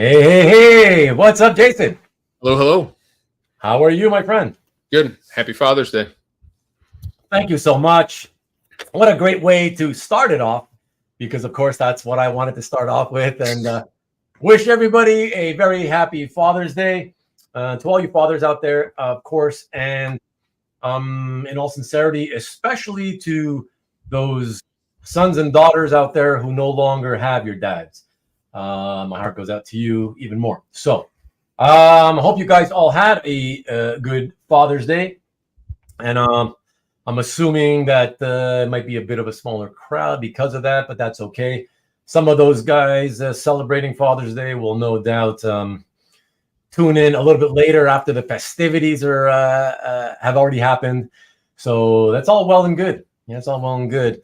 Hey, what's up, Jason? Hello. How are you, my friend? Good. Happy Father's Day. Thank you so much. What a great way to start it off, because, of course, that's what I wanted to start off with. And wish everybody a very happy Father's Day to all you fathers out there, of course. And in all sincerity, especially to those sons and daughters out there who no longer have your dads. My heart goes out to you even more. So I hope you guys all had a good Father's Day. And I'm assuming that it might be a bit of a smaller crowd because of that, but that's okay. Some of those guys celebrating Father's Day will no doubt tune in a little bit later after the festivities are have already happened. So that's all well and good. Yeah, it's all well and good.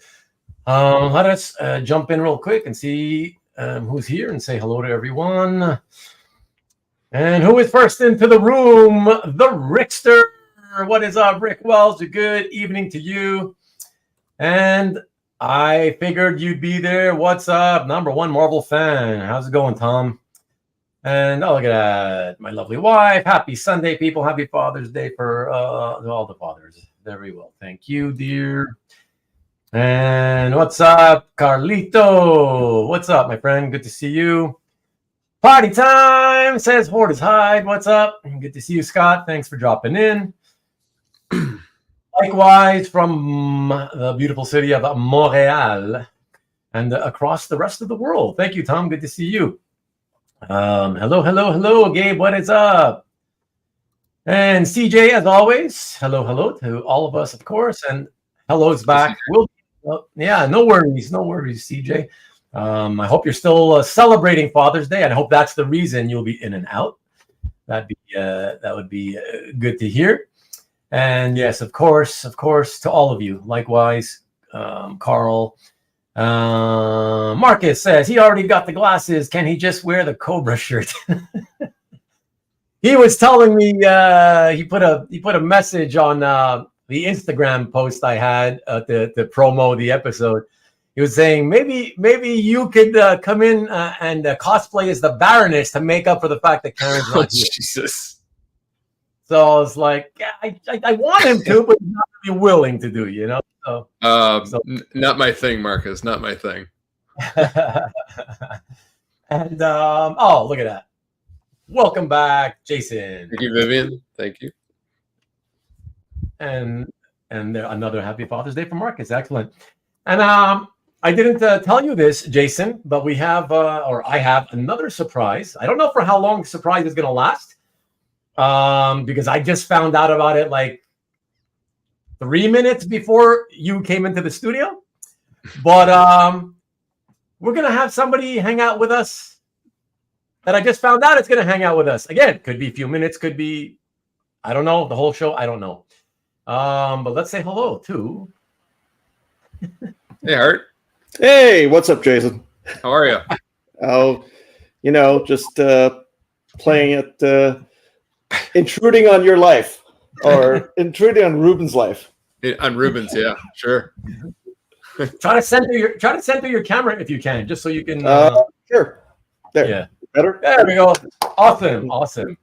Let us jump in real quick and see who's here and say hello to everyone. And who is first into the room? The Rickster. What is up, Rick Wells? Good evening to you. And I figured you'd be there. What's up? Number one Marvel fan. How's it going, Tom? And oh, look at that. My lovely wife. Happy Sunday, people. Happy Father's Day for all the fathers. Very well. Thank you, dear. And what's up, Carlito? What's up, my friend? Good to see you. Party time, says Hortus Hyde. What's up? Good to see you, Scott. Thanks for dropping in. Likewise, from the beautiful city of Montreal and across the rest of the world. Thank you, Tom. Good to see you. Hello, Gabe. What is up? And CJ, as always, hello to all of us, of course. And hello's back. Yeah, no worries, CJ. I hope you're still celebrating Father's Day, and I hope that's the reason you'll be in and out. That would be good to hear. And yes, of course, to all of you. Likewise, Carl. Marcus says he already got the glasses. Can he just wear the Cobra shirt? He was telling me he put a message on the Instagram post I had to promo the episode. He was saying maybe you could come in and cosplay as the Baroness to make up for the fact that Karen's not here. Jesus. So I was like, I want him to, but he's not really willing to do, you know? So, not my thing, Marcus. Not my thing. And oh, look at that! Welcome back, Jason. Thank you, Vivian. Thank you. And another happy Father's Day for Marcus. Excellent. And I didn't tell you this, Jason, but we have, or I have another surprise. I don't know for how long the surprise is going to last, because I just found out about it like 3 minutes before you came into the studio. But we're going to have somebody hang out with us that I just found out it's going to hang out with us. Again, could be a few minutes, could be, I don't know, the whole show. I don't know. But let's say hello to. Hey, Hart. Hey, what's up, Jason? How are you? Oh, just playing it, intruding on your life, or intruding on Ruben's life. On Ruben's, yeah, sure. Try to center your camera if you can, just so you can. Sure. There. Yeah. Better. There we go. Awesome.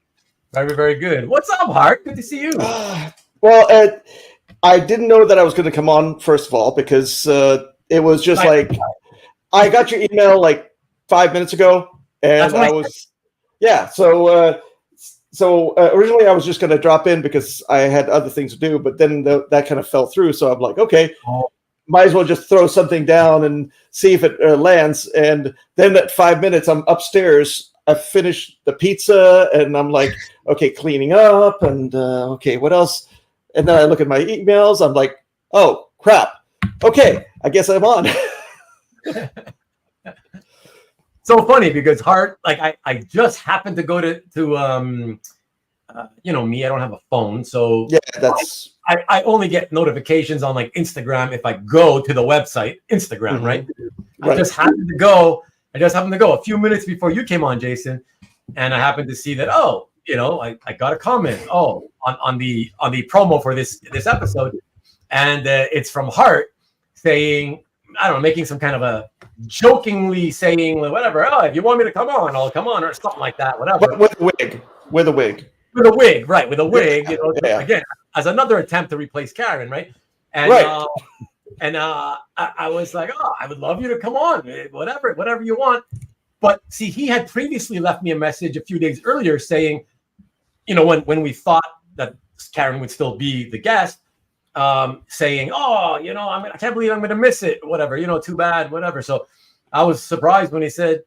Very, very good. What's up, Hart? Good to see you. Well, I didn't know that I was going to come on, first of all, because it was just like, I got your email like 5 minutes ago, and I was, yeah. So originally I was just going to drop in because I had other things to do, but then that kind of fell through. So I'm like, okay, might as well just throw something down and see if it lands. And then at 5 minutes, I'm upstairs. I finished the pizza, and I'm like, okay, cleaning up, and okay, what else? And then I look at my emails. I'm like, oh, crap. Okay, I guess I'm on. So funny because Hart, like I just happened to go to me, I don't have a phone. So yeah, that's I only get notifications on like Instagram if I go to the website, Instagram, right? I just happened to go a few minutes before you came on, Jason, and I happened to see that, I got a comment on the promo for this episode, and it's from Hart saying I don't know, making some kind of a jokingly saying whatever. Oh, if you want me to come on, I'll come on, or something like that. Whatever. With a wig. With a wig. With a wig, right? With a wig. You know, Yeah. again, as another attempt to replace Karen, right? And Right. I was like, oh, I would love you to come on, whatever you want. But see, he had previously left me a message a few days earlier saying, you know, when we thought that Karen would still be the guest, saying, oh, you know, I can't believe I'm going to miss it, whatever, you know, too bad, whatever. So I was surprised when he said,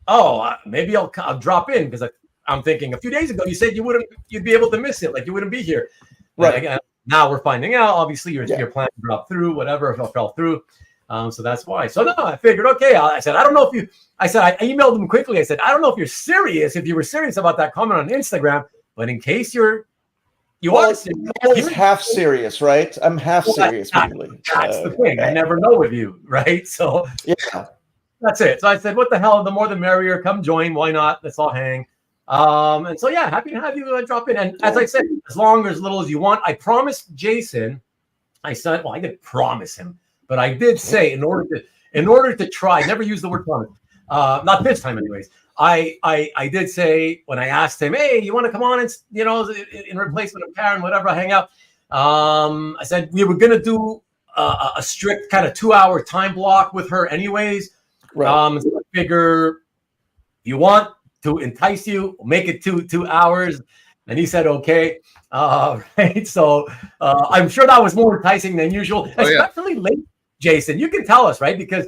oh, maybe I'll drop in, because I'm thinking a few days ago you said you'd be able to miss it, like you wouldn't be here. Right. Like, now we're finding out. Obviously, your plan dropped through, whatever, fell through. So that's why. So no, I figured, okay. I said, I don't know if you. I said, I emailed him quickly. I said, I don't know if you're serious. If you were serious about that comment on Instagram, but in case you are serious, I'm always half serious, right? I'm half serious, usually. That's the thing. I never know with you, right? So yeah, that's it. So I said, what the hell? The more the merrier. Come join. Why not? Let's all hang. And so yeah, happy to have you drop in. And as I said, as long or as little as you want. I promised Jason. I said, well, I didn't promise him, but I did say in order to try. Never use the word promise. Not this time, anyways. I did say when I asked him, hey, you want to come on and, you know, in replacement of Karen, whatever, hang out. I said we were gonna do a strict kind of 2-hour time block with her, anyways. Right. So I figure if you want to entice you, we'll make it 2 hours. And he said, okay. Right. So I'm sure that was more enticing than usual, especially late, Jason. You can tell us, right? Because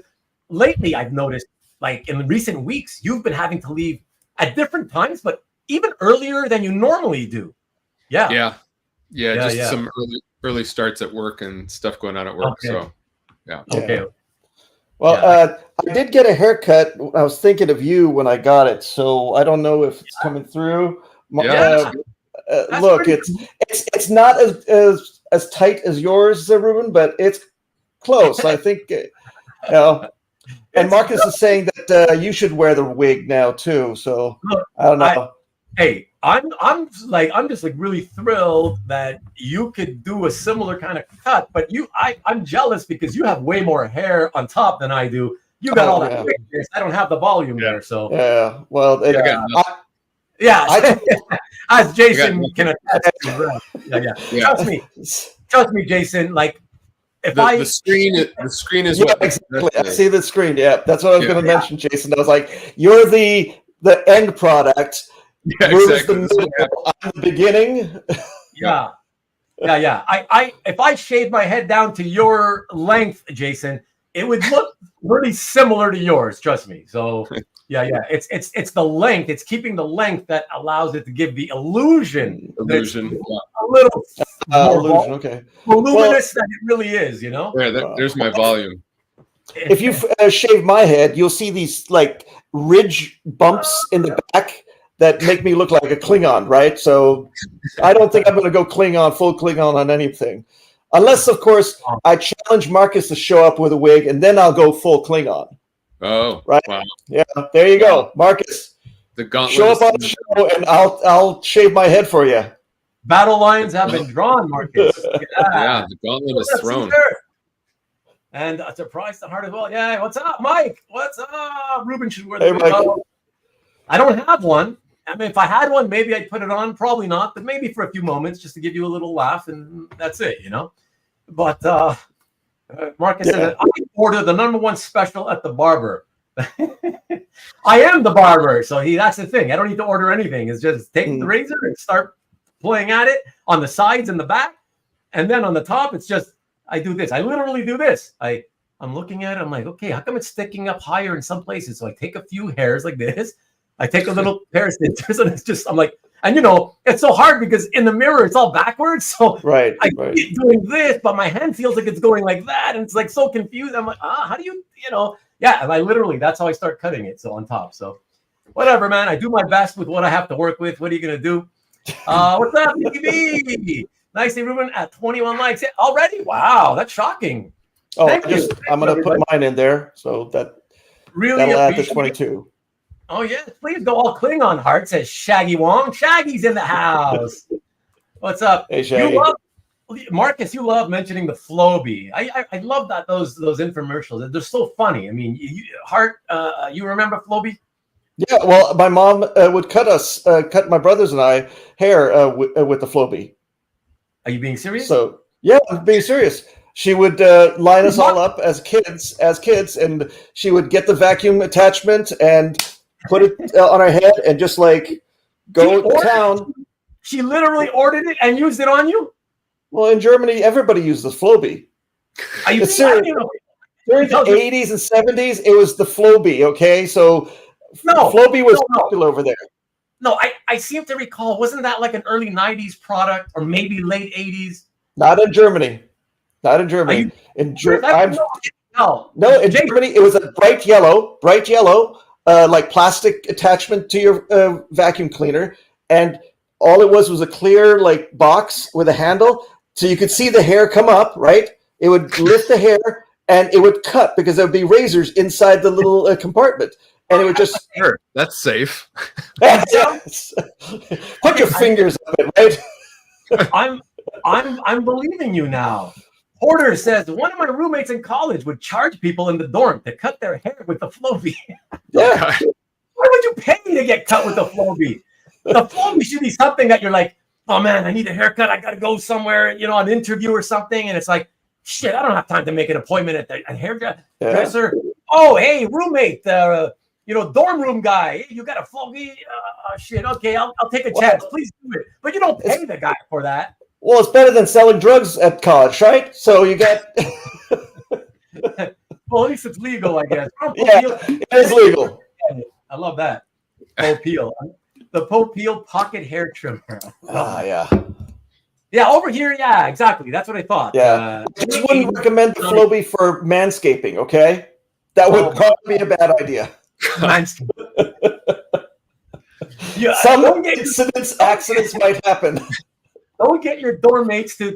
lately I've noticed, like in recent weeks, you've been having to leave at different times, but even earlier than you normally do. Yeah. Just some early starts at work and stuff going on at work. Okay. So, yeah. Okay. Well, I did get a haircut. I was thinking of you when I got it, so I don't know if it's coming through. Look, it's not as tight as yours, Ruben, but it's close. I think, you know. And Marcus is saying that you should wear the wig now too. So look, I don't know. I'm just like really thrilled that you could do a similar kind of cut, but I'm jealous because you have way more hair on top than I do. You got all that wig. I don't have the volume there. So well, as Jason can attest. Trust me, Jason. Like. The screen is what exactly. I see the screen. Yeah, that's what I was going to mention, Jason. I was like, you're the end product. Yeah, exactly. I'm the beginning. Yeah. I if I shaved my head down to your length, Jason, it would look really similar to yours. Trust me. So it's the length. It's keeping the length that allows it to give the illusion. A little illusion. Okay. Voluminous than it really is. You know. Yeah. There's my volume. If you shave my head, you'll see these like ridge bumps in the back that make me look like a Klingon, right? So I don't think I'm going to go full Klingon on anything. Unless, of course, I challenge Marcus to show up with a wig, and then I'll go full Klingon. Oh, right. Wow. Yeah, there you go, Marcus. The gauntlet. Show up on the show, and I'll shave my head for you. Battle lines have been drawn, Marcus. Yeah, the gauntlet is thrown. And a surprise to Hart as well. Yeah, what's up, Mike? What's up? Ruben should wear the wig. I don't have one. I mean, if I had one, maybe I'd put it on. Probably not, but maybe for a few moments just to give you a little laugh, and that's it, you know. But Marcus said, I ordered the #1 special at the barber. I am the barber, so that's the thing. I don't need to order anything. It's just take the razor and start playing at it on the sides and the back, and then on the top, it's just I do this. I literally do this. I'm looking at it. I'm like, okay, how come it's sticking up higher in some places? So I take a few hairs like this. I take a little pair of scissors, and it's just, I'm like, and you know, it's so hard because in the mirror, it's all backwards. So I keep doing this, but my hand feels like it's going like that. And it's like so confused. I'm like, how do you know? Yeah. And I literally, that's how I start cutting it. So on top. So whatever, man, I do my best with what I have to work with. What are you going to do? What's up, BB? Nicely, Ruben, at 21 likes already. Wow. That's shocking. Oh, I'm going to put mine in there. So that'll add to 22. Oh, yes. Please go all Klingon, Hart, says Shaggy Wong. Shaggy's in the house. What's up? Hey, Shaggy. Marcus, you love mentioning the Flobee. I love that those infomercials. They're so funny. I mean, Hart, you remember Flobee? Yeah, well, my mom would cut my brothers and I hair with the Flobee. Are you being serious? So yeah, I'm being serious. She would line us all up as kids, and she would get the vacuum attachment and put it on our head and just like go to town. She literally ordered it and used it on you? Well, in Germany, everybody used the Flobee. Are you serious? During the 80s and 70s, it was the Flobee, okay? So Flobee was popular over there. No, I seem to recall, wasn't that like an early 90s product or maybe late 80s? Not in Germany. Not in Germany. In Germany, it was a bright yellow, like plastic attachment to your vacuum cleaner, and all it was a clear like box with a handle, so you could see the hair come up. Right, it would lift the hair, and it would cut because there would be razors inside the little compartment, and it would just. Sure, that's safe. Yes. Put your fingers up it, right? I'm believing you now. Porter says one of my roommates in college would charge people in the dorm to cut their hair with the Flobee. Yeah. Why would you pay to get cut with the Flobee? The Flobee should be something that you're like, oh man, I need a haircut. I got to go somewhere, an interview or something. And it's like, shit, I don't have time to make an appointment at the hairdresser. Yeah. Oh, hey, roommate, dorm room guy. Hey, you got a Flobee? Shit, okay, I'll take a chance. Please do it. But you don't pay the guy for that. Well, it's better than selling drugs at college, right? So you got. Well, at least it's legal, I guess. Yeah, it is legal. I love that. Popeil. The Popeil pocket hair trimmer. Yeah. Yeah, over here, yeah, exactly. That's what I thought. Yeah. I just wouldn't recommend the Flobee for manscaping, okay? That would probably be a bad idea. Manscaping. Yeah, some accidents might happen. Don't get your dorm mates to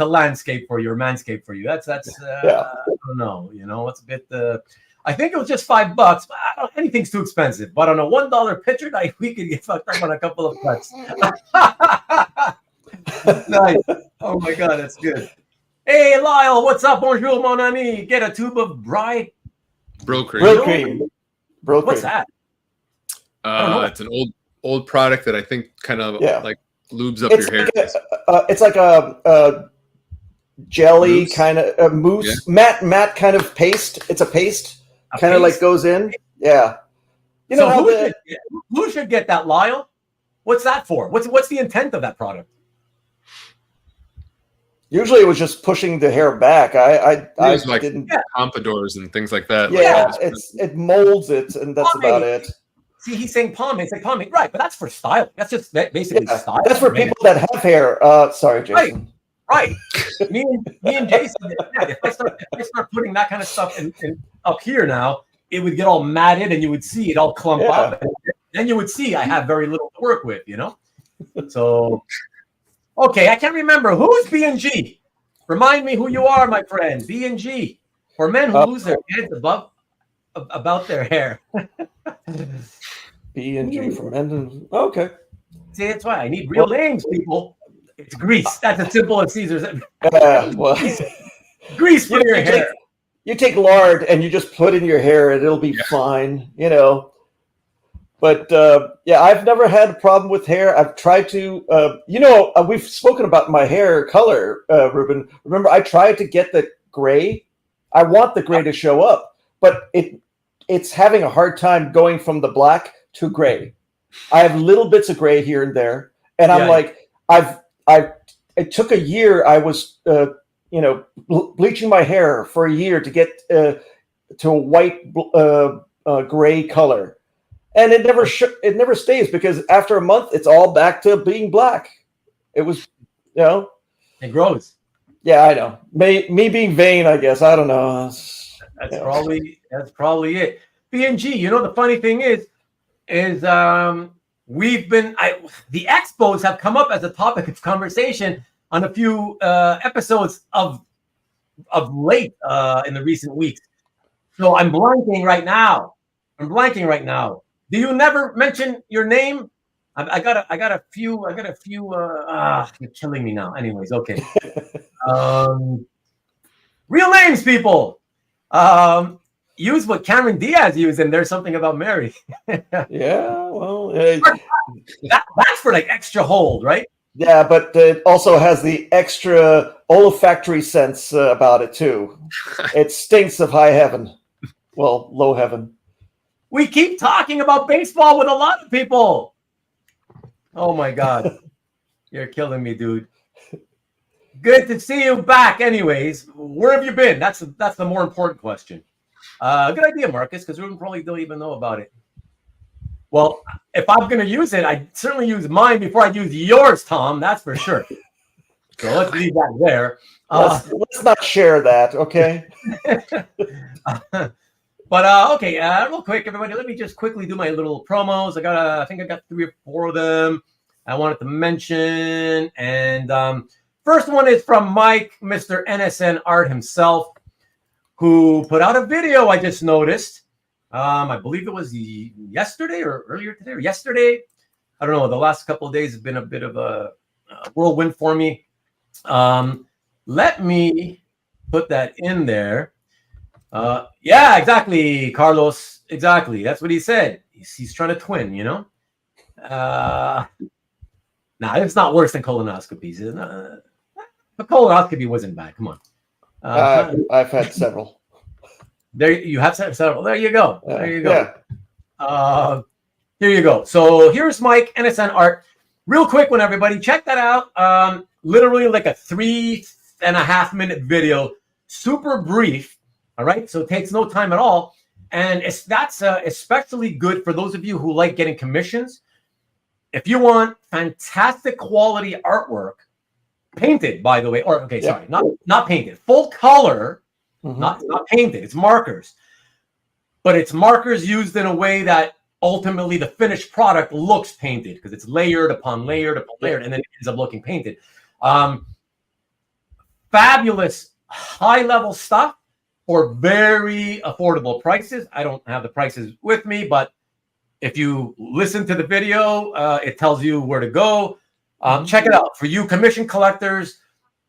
landscape for you or manscape for you. That's I don't know. It's a bit. I think it was just $5, but anything's too expensive. But on a $1 picture, we could get fucked up on a couple of cuts. Nice. Oh my god, that's good. Hey Lyle, what's up? Bonjour, mon ami. Get a tube of Brill cream. What's that? It's an old product that I think kind of like lubes up your hair. It's like a jelly mousse? Kind of mousse, matte kind of paste. It's a paste, kind of like goes in. Yeah. Who should get that, Lyle? What's that for? What's the intent of that product? Usually, it was just pushing the hair back. I like didn't pompadours and things like that. Yeah, it molds it, and that's about it. See, he's saying pomade. It's like pomade, right? But that's for styling. That's just basically style. That's for people that have hair. Sorry, Jason. Right. me and Jason. Yeah, if I start putting that kind of stuff in up here now, it would get all matted, and you would see it all clump up. And then you would see I have very little to work with. So. Okay, I can't remember. Who's B&G? Remind me who you are, my friend. B&G. For men who lose their heads about their hair. B&G for men. Okay. See, that's why I need real names, people. It's grease. That's as simple as Caesar's. Grease for your hair. You take lard and you just put in your hair and it'll be fine, But I've never had a problem with hair. I've tried to, we've spoken about my hair color, Ruben. Remember, I tried to get the gray. I want the gray to show up, but it's having a hard time going from the black to gray. I have little bits of gray here and there, and I'm like, it took a year. I was, bleaching my hair for a year to get to a white, gray color. And it never stays because after a month, it's all back to being black. It was, It grows. Yeah, I know. Me being vain, I guess. I don't know. That's probably it. B&G. The funny thing is we've been the expos have come up as a topic of conversation on a few episodes of late in the recent weeks. So I'm blanking right now. Do you never mention your name? I got a few. You're killing me now. Anyways, okay. Real names, people. Use what Cameron Diaz used, and there's something about Mary. Yeah, well, that's for like extra hold, right? Yeah, but it also has the extra olfactory sense about it too. It stinks of high heaven. Well, low heaven. We keep talking about baseball with a lot of people. Oh my God. You're killing me, dude. Good to see you back. Anyways, where have you been? That's the more important question. Good idea, Marcus, because we probably don't even know about it. Well, if I'm going to use it, I certainly use mine before I use yours, Tom. That's for sure. So let's leave that there. Let's not share that, okay? But okay, real quick, everybody. Let me just quickly do my little promos. I think I got 3 or 4 of them I wanted to mention. And first one is from Mike, Mr. NSN Art himself, who put out a video I just noticed. I believe it was yesterday or earlier today or yesterday. I don't know. The last couple of days have been a bit of a whirlwind for me. Let me put that in there. Yeah, exactly, Carlos. Exactly. That's what he said. He's trying to twin, you know? Nah, it's not worse than colonoscopies. The colonoscopy wasn't bad. Come on. I've had several. There you have several. There you go. Yeah. There you go. Yeah. Here you go. So here's Mike NSN Art. Real quick one, everybody. Check that out. Literally like a 3.5 minute video. Super brief. All right. So it takes no time at all. And that's especially good for those of you who like getting commissions. If you want fantastic quality artwork, painted, by the way, or okay, sorry, not painted, full color. Mm-hmm. Not painted, it's markers. But it's markers used in a way that ultimately the finished product looks painted because it's layered upon layered upon layered, and then it ends up looking painted. Fabulous high-level stuff for very affordable prices. I don't have the prices with me, but if you listen to the video, it tells you where to go. Check it out. For you commission collectors,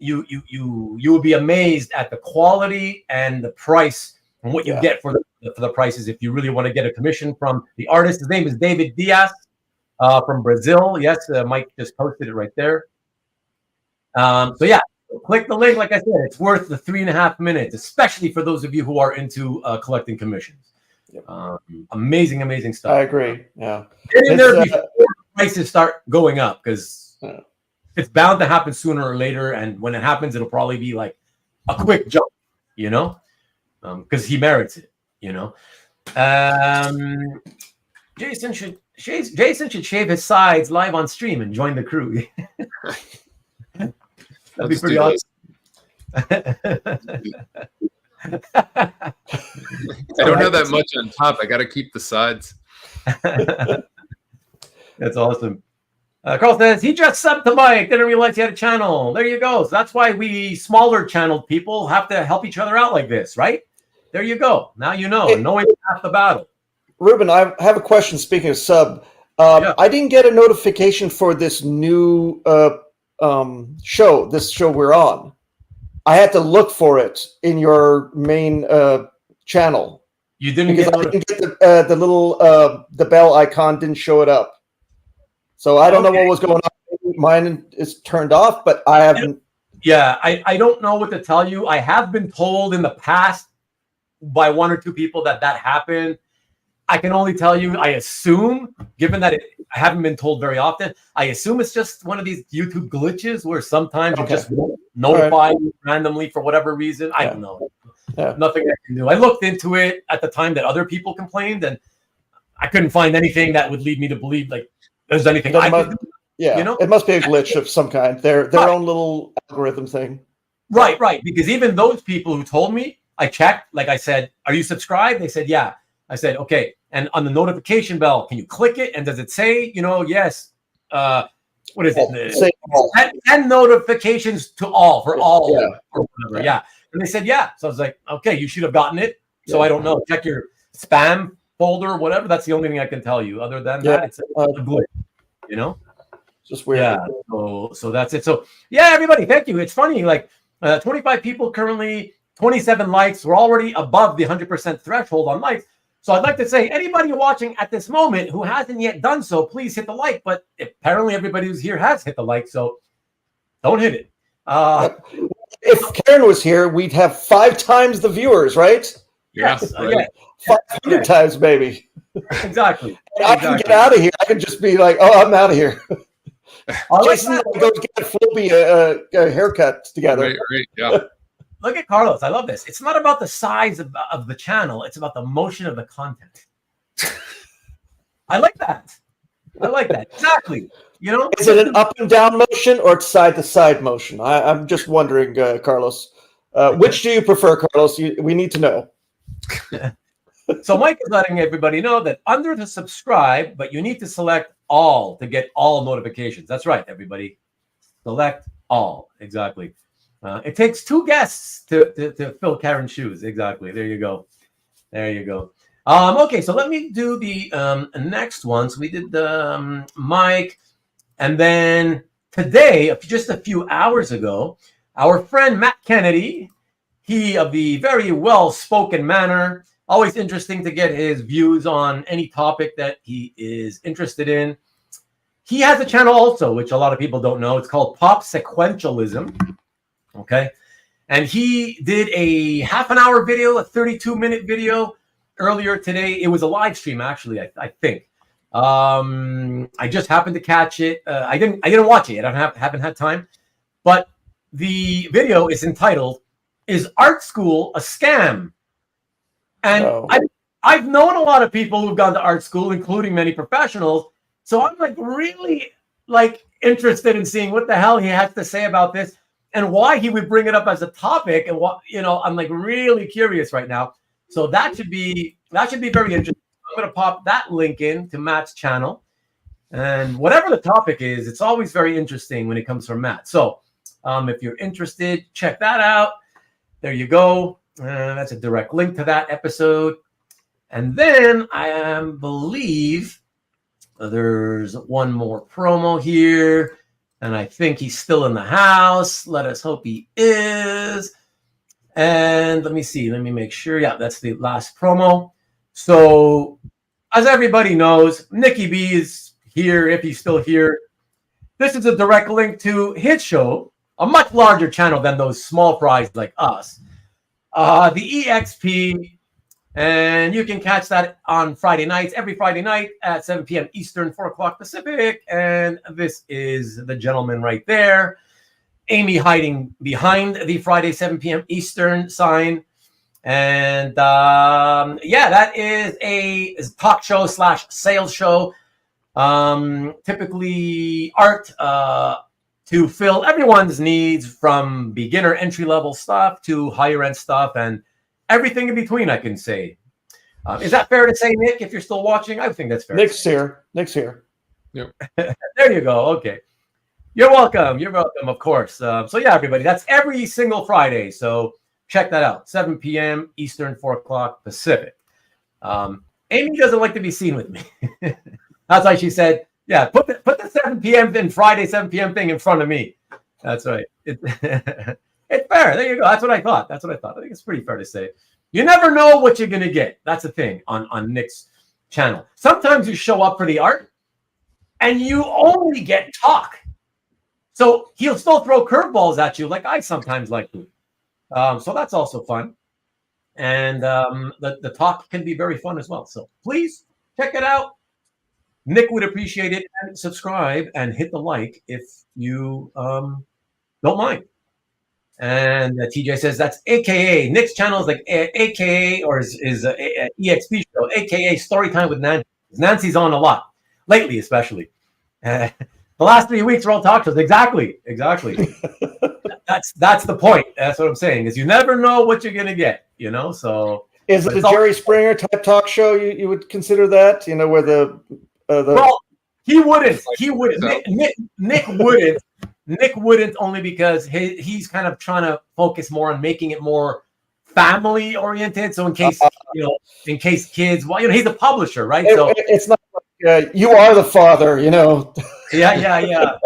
you will be amazed at the quality and the price and what you get for the prices if you really want to get a commission from the artist. His name is David Diaz from Brazil. Yes, Mike just posted it right there. So yeah, click the link. Like I said, it's worth the 3.5 minutes, especially for those of you who are into collecting commissions. Amazing stuff. I agree. Yeah, get in there before prices start going up because it's bound to happen sooner or later, and when it happens, it'll probably be like a quick jump, you know, because he merits it, you know. Jason should shave his sides live on stream and join the crew. That'd be pretty awesome. I don't have that much on top. I got to keep the sides. That's awesome. Carl says he just subbed to Mike. Didn't realize he had a channel. There you go. So that's why we smaller channeled people have to help each other out like this, right? There you go. Now you know. Knowing half the battle. Ruben, I have a question. Speaking of sub, I didn't get a notification for this new show. This show we're on. I had to look for it in your main channel. You didn't get the little the bell icon didn't show it up. So I don't know what was going on. Mine is turned off, but I haven't. Yeah, I don't know what to tell you. I have been told in the past by 1 or 2 people that happened. I can only tell you, I assume, given that I haven't been told very often, I assume it's just one of these YouTube glitches where sometimes it just won't notify you randomly for whatever reason. I don't know. Nothing I can do. I looked into it at the time that other people complained, and I couldn't find anything that would lead me to believe like there's anything I can do. Yeah, you know? It must be a glitch of some kind. Their own little algorithm thing. Right. Because even those people who told me, I checked. Like I said, are you subscribed? They said, yeah. I said, okay. And on the notification bell, can you click it? And does it say, yes? What is it? 10 notifications to all for all. Or whatever. Yeah. And they said, yeah. So I was like, okay, you should have gotten it. So I don't know. Check your spam folder or whatever. That's the only thing I can tell you. Other than that, it's a glitch. You know, just weird. Yeah. So that's it. So yeah, everybody, thank you. It's funny, like 25 people currently, 27 likes. We're already above the 100% threshold on likes. So I'd like to say, anybody watching at this moment who hasn't yet done so, please hit the like. But apparently everybody who's here has hit the like, so don't hit it. If Karen was here, we'd have 5 times the viewers, right? Yes. Yeah. 500 times, maybe. Exactly. I can get out of here. I can just be like, oh, I'm out of here. Jason, go get Flobee a haircut together. Right, yeah. Look at Carlos. I love this. It's not about the size of the channel. It's about the motion of the content. I like that. Exactly. You know, is it an up and down motion or side to side motion? I'm just wondering, Carlos. Which do you prefer, Carlos? We need to know. So Mike is letting everybody know that under the subscribe, but you need to select all to get all notifications. That's right, everybody. Select all. Exactly. It takes 2 guests to fill Karen's shoes. Exactly. There you go. Okay, so let me do the next one. So we did the Mike, and then today, just a few hours ago, our friend Matt Kennedy, he of the very well-spoken manner, always interesting to get his views on any topic that he is interested in. He has a channel also, which a lot of people don't know. It's called Pop Sequentialism. Okay. And he did a half-an-hour video, a 32-minute video earlier today. It was a live stream, actually, I think. I just happened to catch it. I didn't watch it yet. I haven't had time. But the video is entitled, "Is Art School a Scam?" And No. I've known a lot of people who've gone to art school, including many professionals. So I'm like really like interested in seeing what the hell he has to say about this and why he would bring it up as a topic. And what, you know, I'm like really curious right now. So that should be very interesting. I'm going to pop that link in to Matt's channel. And whatever the topic is, it's always very interesting when it comes from Matt. So if you're interested, check that out. There you go. That's a direct link to that episode. And then I believe there's one more promo here. And I think he's still in the house. Let us hope he is. And let me see. Let me make sure. Yeah, that's the last promo. So as everybody knows, Nicky B is here, if he's still here. This is a direct link to his show, a much larger channel than those small fries like us. The EXP, and you can catch that on Friday nights, every Friday night at 7 p.m. Eastern, 4 o'clock Pacific. And this is the gentleman right there, Amy hiding behind the Friday 7 p.m. Eastern sign. And yeah, that is a talk show / sales show. Typically art to fill everyone's needs, from beginner entry-level stuff to higher-end stuff and everything in between, I can say. Is that fair to say, Nick, if you're still watching? I think that's fair. Nick's here. Yep. There you go. Okay. You're welcome. Of course. So yeah, everybody, that's every single Friday. So check that out. 7 p.m. Eastern, 4 o'clock Pacific. Amy doesn't like to be seen with me. That's why she said, yeah, put the 7 p.m. thing, Friday 7 p.m. thing in front of me. That's right. It's fair. There you go. That's what I thought. I think it's pretty fair to say. You never know what you're going to get. That's the thing on Nick's channel. Sometimes you show up for the art and you only get talk. So he'll still throw curveballs at you like I sometimes like to. So that's also fun. And the talk can be very fun as well. So please check it out. Nick would appreciate it. And subscribe and hit the like if you don't mind. And TJ says that's AKA. Nick's channel is like AKA, or is EXP show, AKA Storytime with Nancy. Nancy's on a lot lately, especially. The last 3 weeks are all talk shows. Exactly. That's the point. That's what I'm saying. Is you never know what you're gonna get. You know. So is it a Jerry Springer type talk show? You would consider that? You know, where the well, he wouldn't. Nick wouldn't. Nick wouldn't, only because he's kind of trying to focus more on making it more family oriented. So in case kids, well, he's a publisher, right? So it's not like you are the father, you know. Yeah.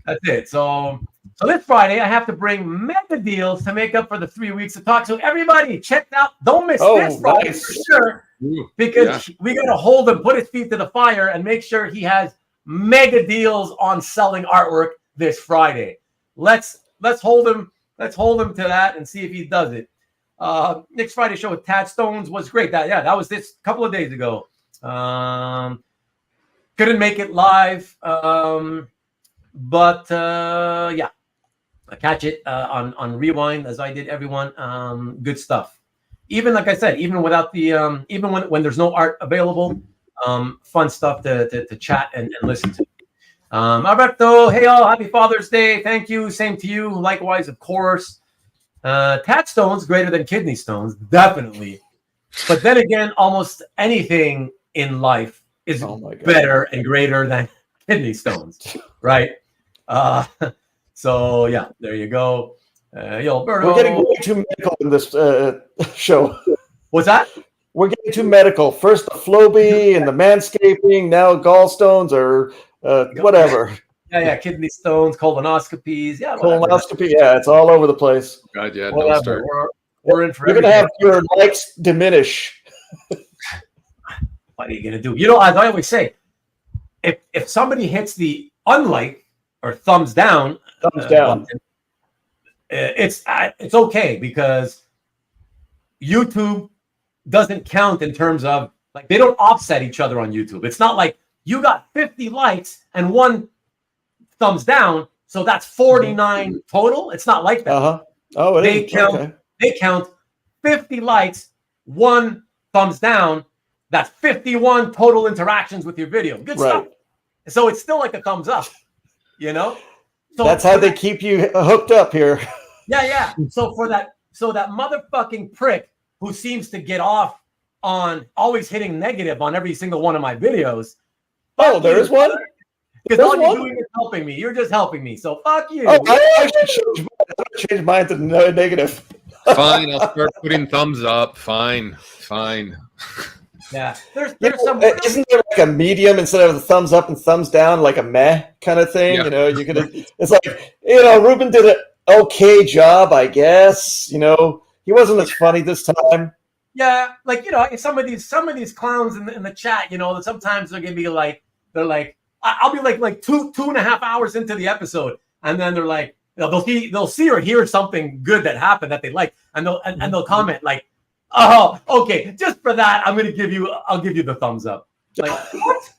That's it. So this Friday, I have to bring mega deals to make up for the 3 weeks of talk. So everybody, check out. Don't miss this Friday for sure, because we got to hold him, put his feet to the fire, and make sure he has mega deals on selling artwork this Friday. Let's hold him. Let's hold him to that and see if he does it. Next Friday show with Tad Stones was great. That was this couple of days ago. Couldn't make it live. But I catch it on Rewind as I did everyone. Good stuff. Even like I said, even without the even when there's no art available, fun stuff to chat and listen to. Alberto, hey all, happy Father's Day. Thank you. Same to you. Likewise, of course. Tat stones greater than kidney stones, definitely. But then again, almost anything in life is better and greater than kidney stones, right? So yeah, there you go. Alberto. We're getting way too medical in this show. What's that? We're getting too medical. First the Flobee and the manscaping, now gallstones or whatever. Yeah, kidney stones, colonoscopies. Yeah, colonoscopy. Yeah, it's all over the place. God, yeah, don't start. We're in for. You're gonna have your likes diminish. What are you gonna do? You know, as I always say, if somebody hits the unlike or thumbs down, button, it's okay, because YouTube doesn't count in terms of, like, they don't offset each other on YouTube. It's not like you got 50 likes and 1 thumbs down, so that's 49 total. It's not like that. Oh, they count 50 likes, 1 thumbs down. That's 51 total interactions with your video. Good stuff. So it's still like a thumbs up, you know? So that's how they keep you hooked up here. Yeah. So that motherfucking prick who seems to get off on always hitting negative on every single one of my videos. Oh, there is one? Because all you're doing is helping me. You're just helping me. So fuck you. Oh, I should change mine to negative. Fine, I'll start putting thumbs up. Fine. Yeah, there's some. Isn't there like a medium instead of the thumbs up and thumbs down, like a meh kind of thing? Yeah. You know, you could. It's like, you know, Ruben did an okay job, I guess. You know, he wasn't as funny this time. Yeah, like, you know, some of these clowns in the chat, you know, sometimes they're gonna be like, I'll be like two and a half hours into the episode, and then they're like, they'll see or hear something good that happened that they like, and they'll comment like, oh, okay, just for that, I'll give you the thumbs up. Like, what?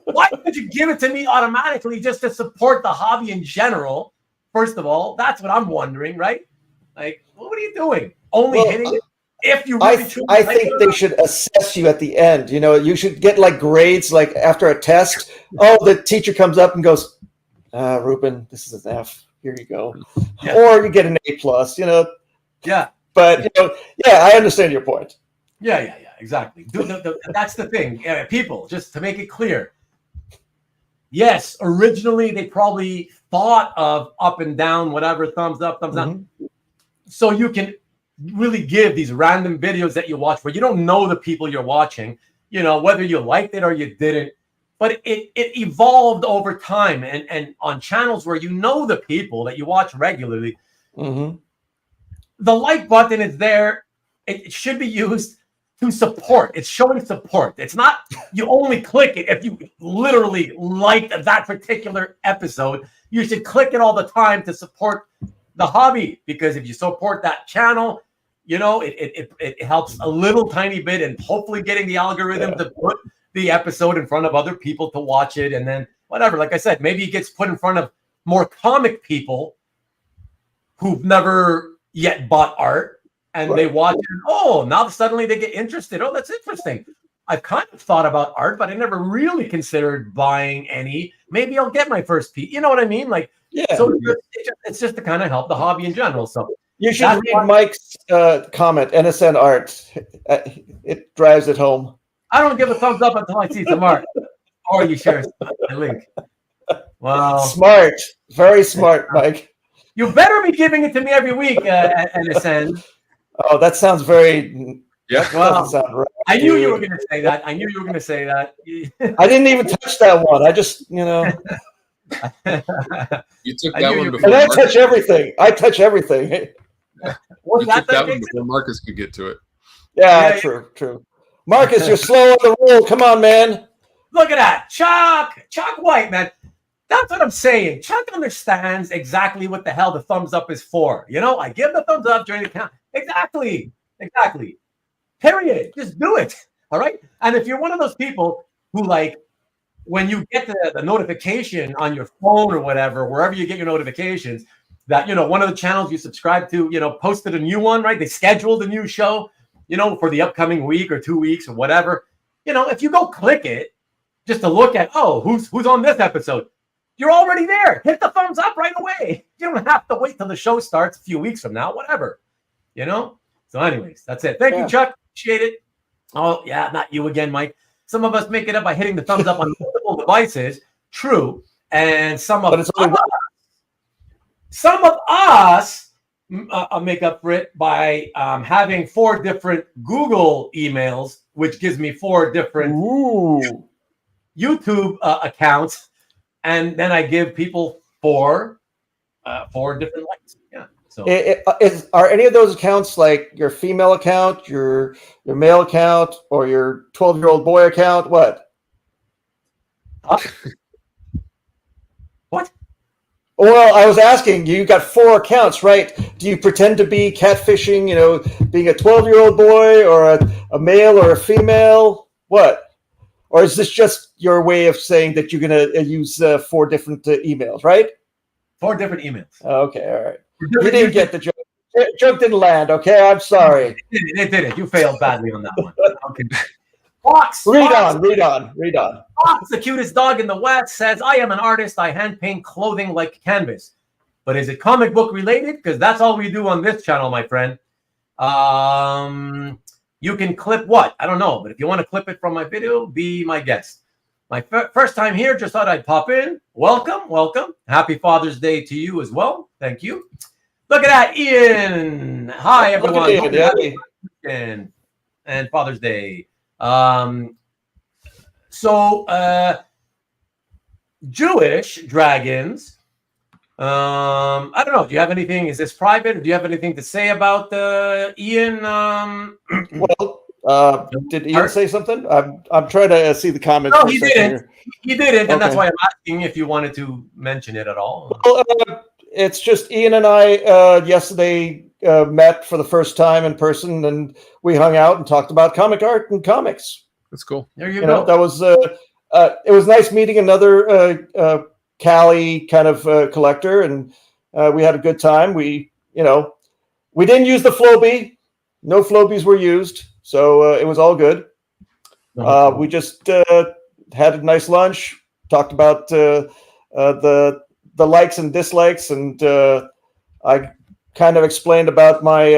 Why would you give it to me automatically just to support the hobby in general? First of all, that's what I'm wondering, right? Like, what are you doing? Hitting it? If you really I think they should assess you at the end. You know, you should get like grades, like after a test. Oh, the teacher comes up and goes, Ruben, this is an F. Here you go. Yeah. Or you get an A+, you know. Yeah. But, you know, yeah, I understand your point. Yeah, exactly. That's the thing. People, just to make it clear. Yes, originally they probably thought of up and down, whatever, thumbs up, thumbs down. So you can really give these random videos that you watch where you don't know the people you're watching, you know, whether you liked it or you didn't. But it evolved over time, and on channels where you know the people that you watch regularly. The like button is there. It should be used to support. It's showing support. It's not you only click it if you literally liked that particular episode. You should click it all the time to support the hobby, because if you support that channel, you know, it helps a little tiny bit, and hopefully getting the algorithm to put the episode in front of other people to watch it. And then whatever, like I said, maybe it gets put in front of more comic people who've never yet bought art, and they watch it. Oh, now suddenly they get interested. Oh, that's interesting. I've kind of thought about art, but I never really considered buying any. Maybe I'll get my first piece. You know what I mean? Like, so it's just to kind of help the hobby in general. So you should read Mike's comment, NSN art. It drives it home. I don't give a thumbs up until I see some art, or you share a link. Wow, smart, very smart, Mike. You better be giving it to me every week, NSN. Oh, that sounds very Yeah. Well, sound right. I knew you were going to say that. I I didn't even touch that one. I just, You took I that knew one you- before. and I Marcus, touch everything. I touch everything. What's you took that one Jason? before Marcus could get to it. Yeah, Yeah, true. Marcus, you're slow on the roll. Come on, man. Look at that. Chuck White, man. That's what I'm saying. Chuck understands exactly what the hell the thumbs up is for. I give the thumbs up during the count. Exactly. Period. Just do it. All right. And if you're one of those people who, like, when you get the notification on your phone or whatever, wherever you get your notifications, that, one of the channels you subscribe to, posted a new one, right? They scheduled a new show, for the upcoming week or 2 weeks or whatever. If you go click it just to look at, who's on this episode, you're already there. Hit the thumbs up right away. You don't have to wait till the show starts a few weeks from now, whatever, So anyways, that's it. Thank you, Chuck. Appreciate it. Oh, yeah, not you again, Mike. Some of us make it up by hitting the thumbs up on multiple devices. True. And some of us make up for it by having 4 different Google emails, which gives me 4 different YouTube accounts. And then I give people 4 different likes. Yeah. So are any of those accounts like your female account, your male account, or your 12-year-old boy account? What? What? Well, I was asking, you got 4 accounts, right? Do you pretend to be catfishing, being a 12-year-old boy or a male or a female? What? Or is this just your way of saying that you're going to use 4 different emails, right? 4 different emails. Okay, all right. You didn't get the joke. The joke didn't land, okay? I'm sorry. It didn't. You failed badly on that one. Okay. Fox. Read on. Fox, the cutest dog in the West, says, I am an artist. I hand paint clothing like canvas. But is it comic book related? Because that's all we do on this channel, my friend. You can clip what? I don't know. But if you want to clip it from my video, be my guest. My first time here, just thought I'd pop in. Welcome. Happy Father's Day to you as well. Thank you. Look at that, Ian. Hi, everyone. And Father's Day. Jewish dragons. I don't know. Do you have anything? Is this private? Or do you have anything to say about Ian? Well, did Ian say something? I'm trying to see the comments. No, he didn't. He didn't, and Okay. that's why I'm asking if you wanted to mention it at all. Well, it's just Ian and I yesterday met for the first time in person, and we hung out and talked about comic art and comics. That's cool. There you go. That was it was nice meeting another Cali kind of collector, and we had a good time. We didn't use the Flobee. No Flobees were used, so it was all good. We just had a nice lunch, talked about the likes and dislikes, and I kind of explained about my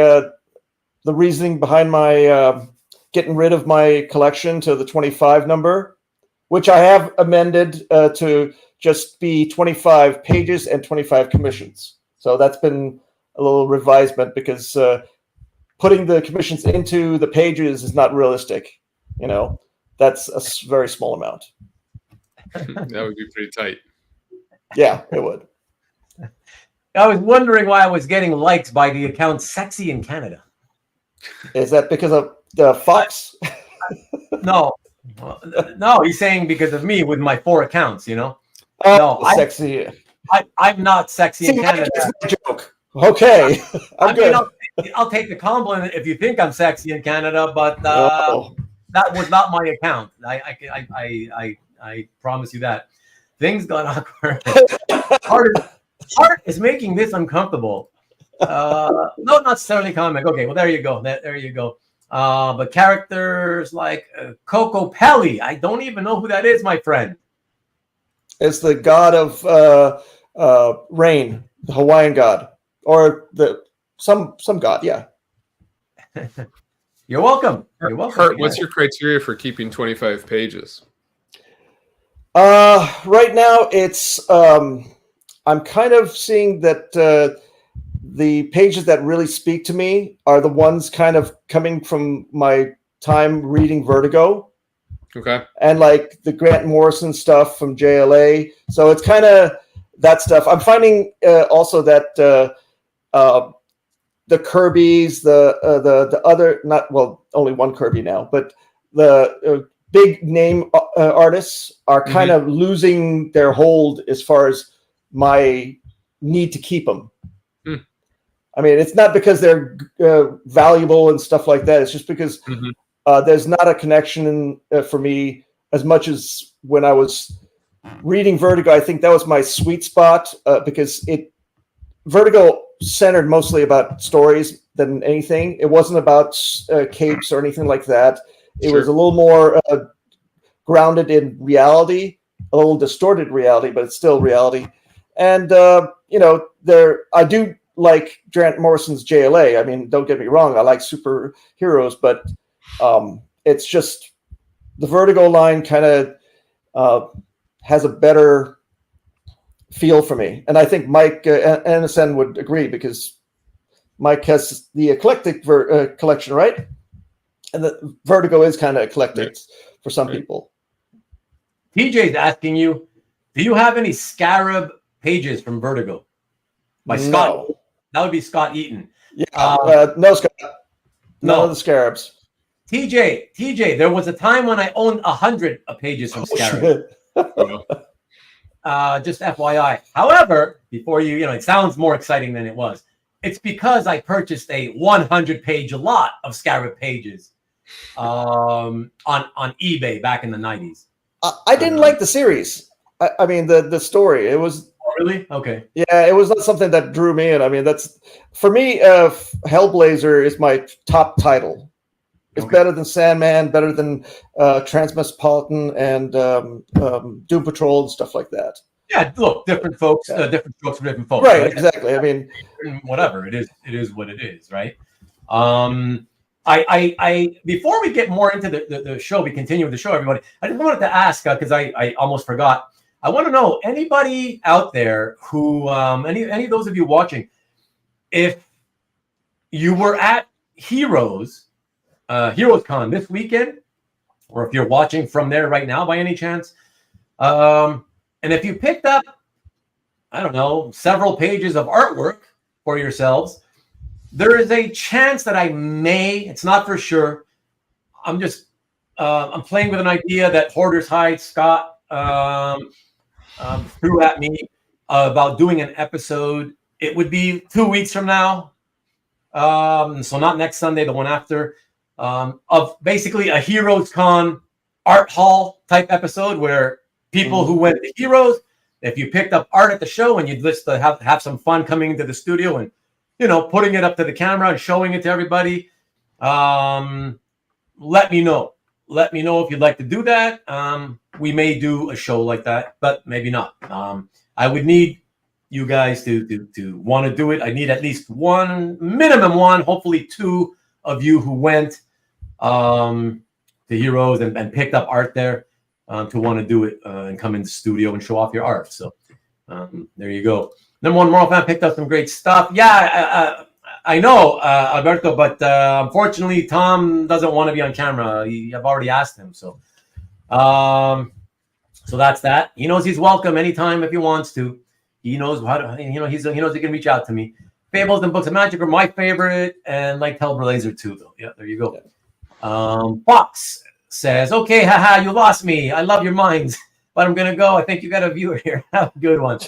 the reasoning behind my getting rid of my collection to the 25 number, which I have amended to just be 25 pages and 25 commissions. So that's been a little revisement because putting the commissions into the pages is not realistic. That's a very small amount. That would be pretty tight. Yeah, it would. I was wondering why I was getting likes by the account Sexy in Canada. Is that because of the Fox? No, he's saying because of me with my 4 accounts, No, sexy. I'm not sexy in Canada. That's my joke. Okay, I'm good. I'll take the compliment if you think I'm sexy in Canada, but that was not my account. I promise you that. Things got awkward. Hart is making this uncomfortable. No, not necessarily comic. Okay, well there you go. There you go. But characters like Coco Pelli, I don't even know who that is, my friend. It's the god of rain, the Hawaiian god, or some god. Yeah. You're welcome. Hart, what's your criteria for keeping 25 pages? Right now, it's I'm kind of seeing that the pages that really speak to me are the ones kind of coming from my time reading Vertigo. Okay. And like the Grant Morrison stuff from JLA. So it's kind of that stuff. I'm finding also that the Kirby's, the other, not, well, only one Kirby now, but the big name artists are kind of losing their hold as far as my need to keep them. I mean, it's not because they're valuable and stuff like that. It's just because there's not a connection for me as much as when I was reading Vertigo. I think that was my sweet spot because Vertigo centered mostly about stories than anything. It wasn't about capes or anything like that. It was a little more grounded in reality, a little distorted reality, but it's still reality. And I do like Grant Morrison's JLA. I mean, don't get me wrong, I like superheroes, but it's just the Vertigo line kind of has a better feel for me. And I think Mike Anderson would agree because Mike has the eclectic collection, right? And the Vertigo is kind of eclectic for some people. TJ's asking you, do you have any Scarab pages from Vertigo? By Scott. That would be Scott Eaton. Yeah, no, Scott. None of the Scarabs. TJ, there was a time when I owned 100 pages from Scarab. Just FYI. However, before it sounds more exciting than it was. It's because I purchased a 100-page lot of Scarab pages on eBay back in the 90s. I didn't like the series. I mean, the story. It was... Oh, really? Okay. Yeah, it was not something that drew me in. I mean, that's... For me, Hellblazer is my top title. It's better than Sandman, better than Transmetropolitan and Doom Patrol and stuff like that. Yeah, look, different folks, different strokes for different folks. Right, exactly. I mean, whatever it is what it is, right? I before we get more into the show, we continue with the show, everybody. I just wanted to ask because I almost forgot. I want to know anybody out there who any of those of you watching, if you were at Heroes Con this weekend, or if you're watching from there right now by any chance, and if you picked up, I don't know, several pages of artwork for yourselves, there is a chance that I may, it's not for sure, I'm playing with an idea that Hoarder's Hide Scott threw at me about doing an episode. It would be 2 weeks from now, so not next Sunday, the one after, of basically a Heroes Con art hall type episode where people who went to Heroes, if you picked up art at the show and you'd just have some fun coming into the studio and putting it up to the camera and showing it to everybody, let me know. Let me know if you'd like to do that. We may do a show like that, but maybe not. I would need you guys to want to do it. I need at least minimum one, hopefully two of you who went to Heroes and picked up art there to want to do it and come in the studio and show off your art. So there you go. Number one Moral Fan picked up some great stuff. Yeah, I know, Alberto, but unfortunately, Tom doesn't want to be on camera. I've already asked him. So that's that. He knows he's welcome anytime if he wants to. He knows how to, he knows he can reach out to me. Fables and Books of Magic are my favorite, and like Hellblazer too, though. Yeah, there you go. Fox says, okay, haha, you lost me. I love your minds, but I'm going to go. I think you got a viewer here. Have a good one.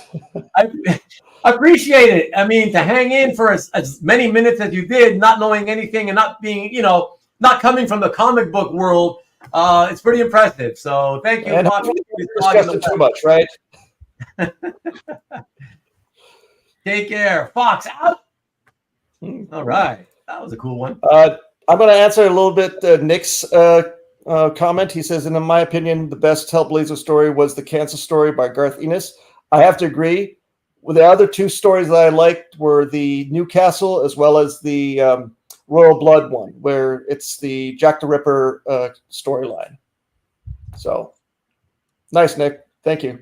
I appreciate it. I mean, to hang in for as many minutes as you did, not knowing anything and not being, not coming from the comic book world, it's pretty impressive. So thank you. And Fox. Discussing too much, right? Take care. Fox out. All right. That was a cool one. I'm going to answer a little bit Nick's comment. He says, in my opinion, the best Hellblazer story was the Cancer story by Garth Ennis. I have to agree. Well, the other two stories that I liked were the Newcastle as well as the Royal Blood one, where it's the Jack the Ripper storyline. So nice, Nick. Thank you.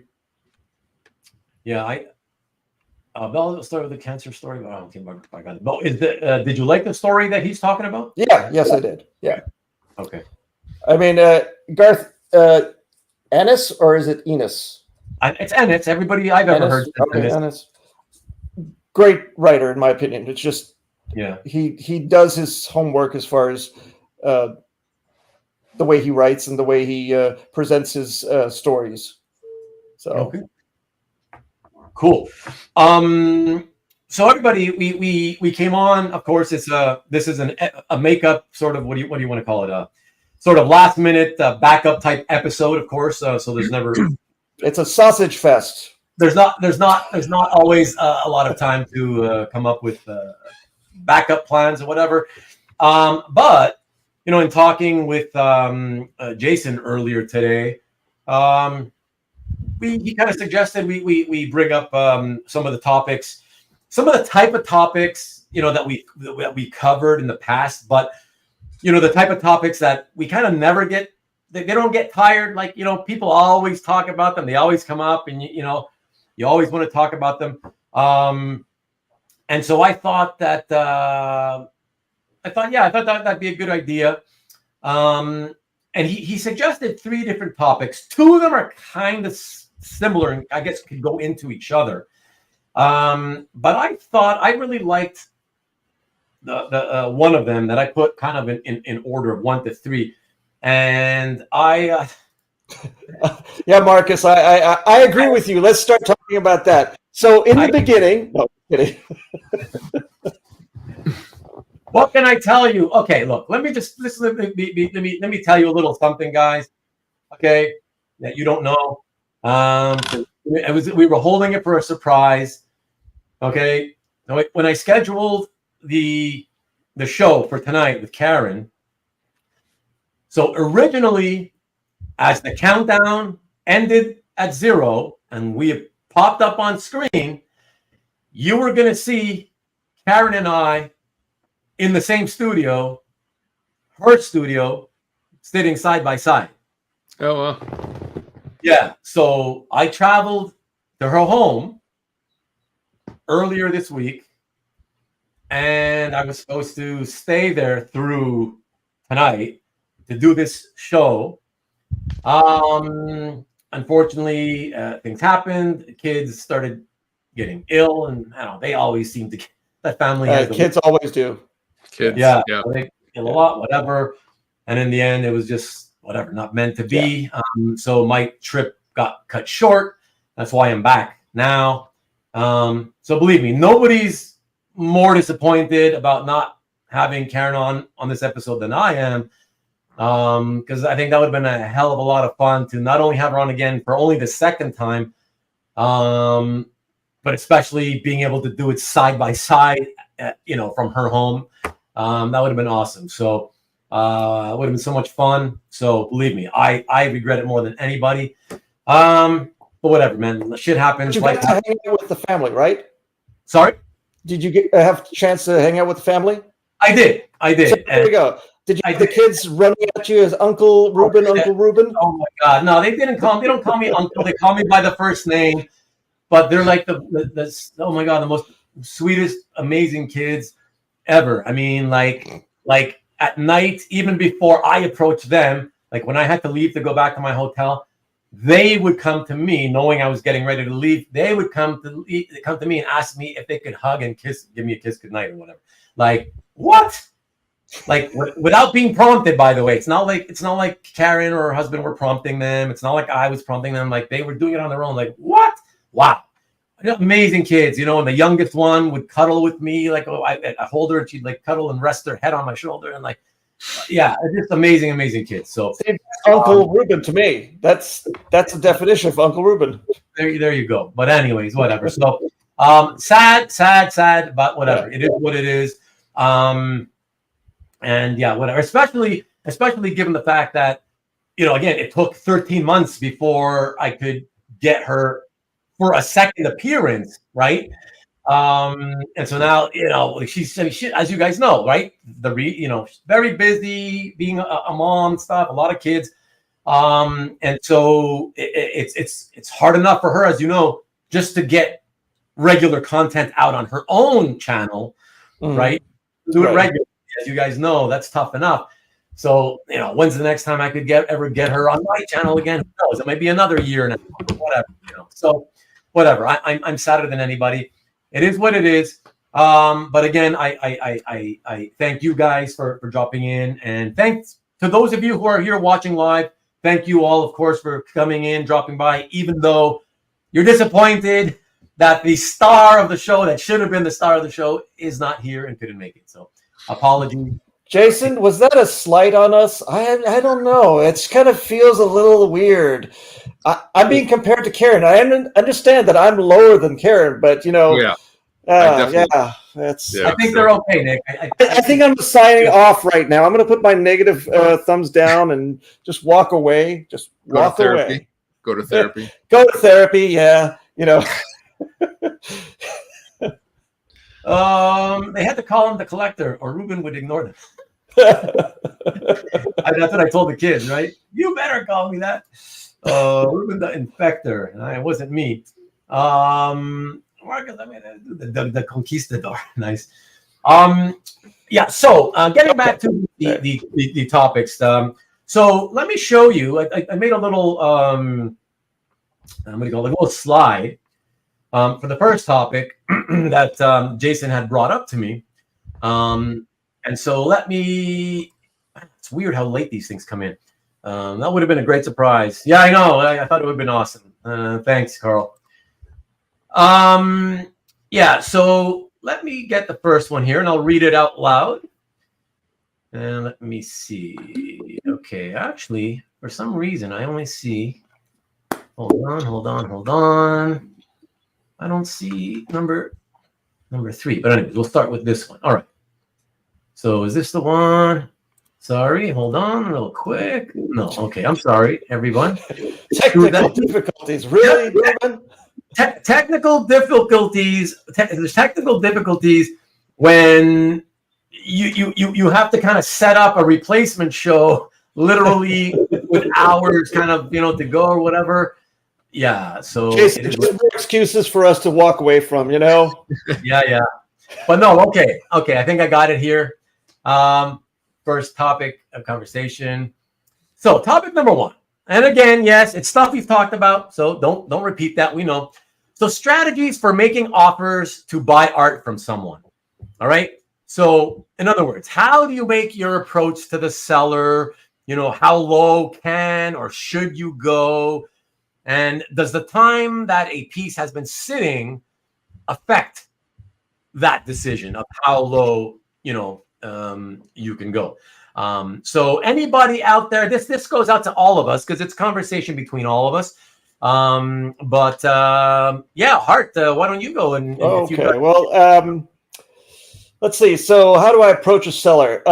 Yeah, Bell started with the cancer story. I don't think I got it. But did you like the story that he's talking about? Yeah, yes, I did. Yeah. Okay. I mean, Garth Ennis, or is it Enos? It's Ennis. Everybody I've ever heard. Okay, Ennis. Great writer, in my opinion. It's just he does his homework as far as the way he writes and the way he presents his stories. So. Okay. Cool. So everybody, we came on. Of course, this is a makeup sort of what do you want to call it? A sort of last minute backup type episode, of course. So there's never. It's a sausage fest. There's not always a lot of time to come up with backup plans or whatever. But in talking with Jason earlier today. He kind of suggested we bring up some of the topics, some of the type of topics that we covered in the past, but the type of topics that we kind of never get, they don't get tired. Like people always talk about them, they always come up, and you always want to talk about them. And so I thought that that'd be a good idea. And he suggested 3 different topics. 2 of them are kind of similar and I guess could go into each other. But I thought I really liked the one of them that I put kind of in order of 1 to 3. And I yeah, Marcus, I agree with you. Let's start talking about that. So in the beginning, no kidding. What can I tell you? Okay, look, let me tell you a little something, guys. Okay, that you don't know. We were holding it for a surprise. Okay, when I scheduled the show for tonight with Karen. So originally, as the countdown ended at 0 and we popped up on screen, you were going to see Karen and I in the same studio, her studio, sitting side by side. Oh, well. Yeah. So I traveled to her home earlier this week, and I was supposed to stay there through tonight to do this show. Unfortunately, things happened. The kids started getting ill, and I don't know, they always seem to get that family. Kids always do. Kids, yeah. They ill a lot, whatever. And in the end, it was just whatever, not meant to be. Yeah. So my trip got cut short. That's why I'm back now. So believe me, nobody's more disappointed about not having Karen on this episode than I am. Because I think that would have been a hell of a lot of fun to not only have her on again for only the second time, but especially being able to do it side by side, from her home. That would have been awesome. So it would have been so much fun. So believe me, I regret it more than anybody. But whatever, man. Shit happens. But you got to hang out with the family, right? Sorry? Did you have a chance to hang out with the family? I did. So there we go. Did you have the kids running at you as Uncle Ruben, Uncle Ruben? Oh my God. No, they don't call me Uncle. They call me by the first name. But they're like the oh my God, the most sweetest, amazing kids ever. I mean, like at night, even before I approached them, like when I had to leave to go back to my hotel, they would come to me, knowing I was getting ready to leave. They would come to me and ask me if they could hug and kiss, give me a kiss goodnight or whatever. Like, what? Like without being prompted, by the way. It's not like Karen or her husband were prompting them. It's not like I was prompting them. Like they were doing it on their own. Like, what? Wow. Amazing kids, and the youngest one would cuddle with me. Like, I hold her and she'd like cuddle and rest her head on my shoulder. And like, yeah, just amazing kids. So Uncle Ruben to me, that's the definition of Uncle Ruben. There you go. But anyways, whatever. So sad, but whatever. Yeah. It is what it is. And yeah, whatever. Especially given the fact that, again, it took 13 months before I could get her for a second appearance, right? And so now, she's as you guys know, right? Very busy being a mom, stuff, a lot of kids. And so it's hard enough for her, as you know, just to get regular content out on her own channel, right? Do it regularly. As you guys know, that's tough enough. So, when's the next time I could ever get her on my channel again? Who knows? It might be another year now, whatever. So, whatever. I'm sadder than anybody. It is what it is. But again, I thank you guys for dropping in, and thanks to those of you who are here watching live. Thank you all, of course, for coming in, dropping by, even though you're disappointed that the star of the show that should have been the star of the show is not here and couldn't make it. So, apologies. Jason, was that a slight on us? I don't know. It kind of feels a little weird. I'm being compared to Karen. I understand that I'm lower than Karen, but yeah, that's. I think they're okay, Nick. I think I'm signing off right now. I'm going to put my negative thumbs down and just walk away. Just walk away. Go to therapy. Go to therapy. Yeah, They had to call him the collector, or Ruben would ignore them. That's what I told the kids, right? You better call me that. Ruben the infector. It wasn't me. Marcus, the conquistador. Nice. Yeah. So getting back to the topics. So let me show you. I made a little. I'm going to go a little slide. For the first topic that Jason had brought up to me. And so it's weird how late these things come in. That would have been a great surprise. Yeah, I know. I thought it would have been awesome. Thanks, Carl. Yeah, so let me get the first one here and I'll read it out loud. And let me see. Okay, actually, for some reason, I only see. Hold on. I don't see number 3, but anyways, we'll start with this one. All right. So is this the one? Sorry, hold on real quick. No, okay, I'm sorry, everyone. Technical difficulties, really, Ruben? Technical difficulties. There's technical difficulties when you have to kind of set up a replacement show, literally with hours, kind of to go or whatever. Yeah, so Jason, just more excuses for us to walk away from, Yeah. But no, okay. I think I got it here. First topic of conversation. So topic number 1. And again, yes, it's stuff we've talked about, so don't repeat that. We know. So strategies for making offers to buy art from someone. All right. So in other words, how do you make your approach to the seller? How low can or should you go? And does the time that a piece has been sitting affect that decision of how low, you can go? So anybody out there, this goes out to all of us because it's conversation between all of us. Yeah, Hart, why don't you go? Well, let's see. So how do I approach a seller?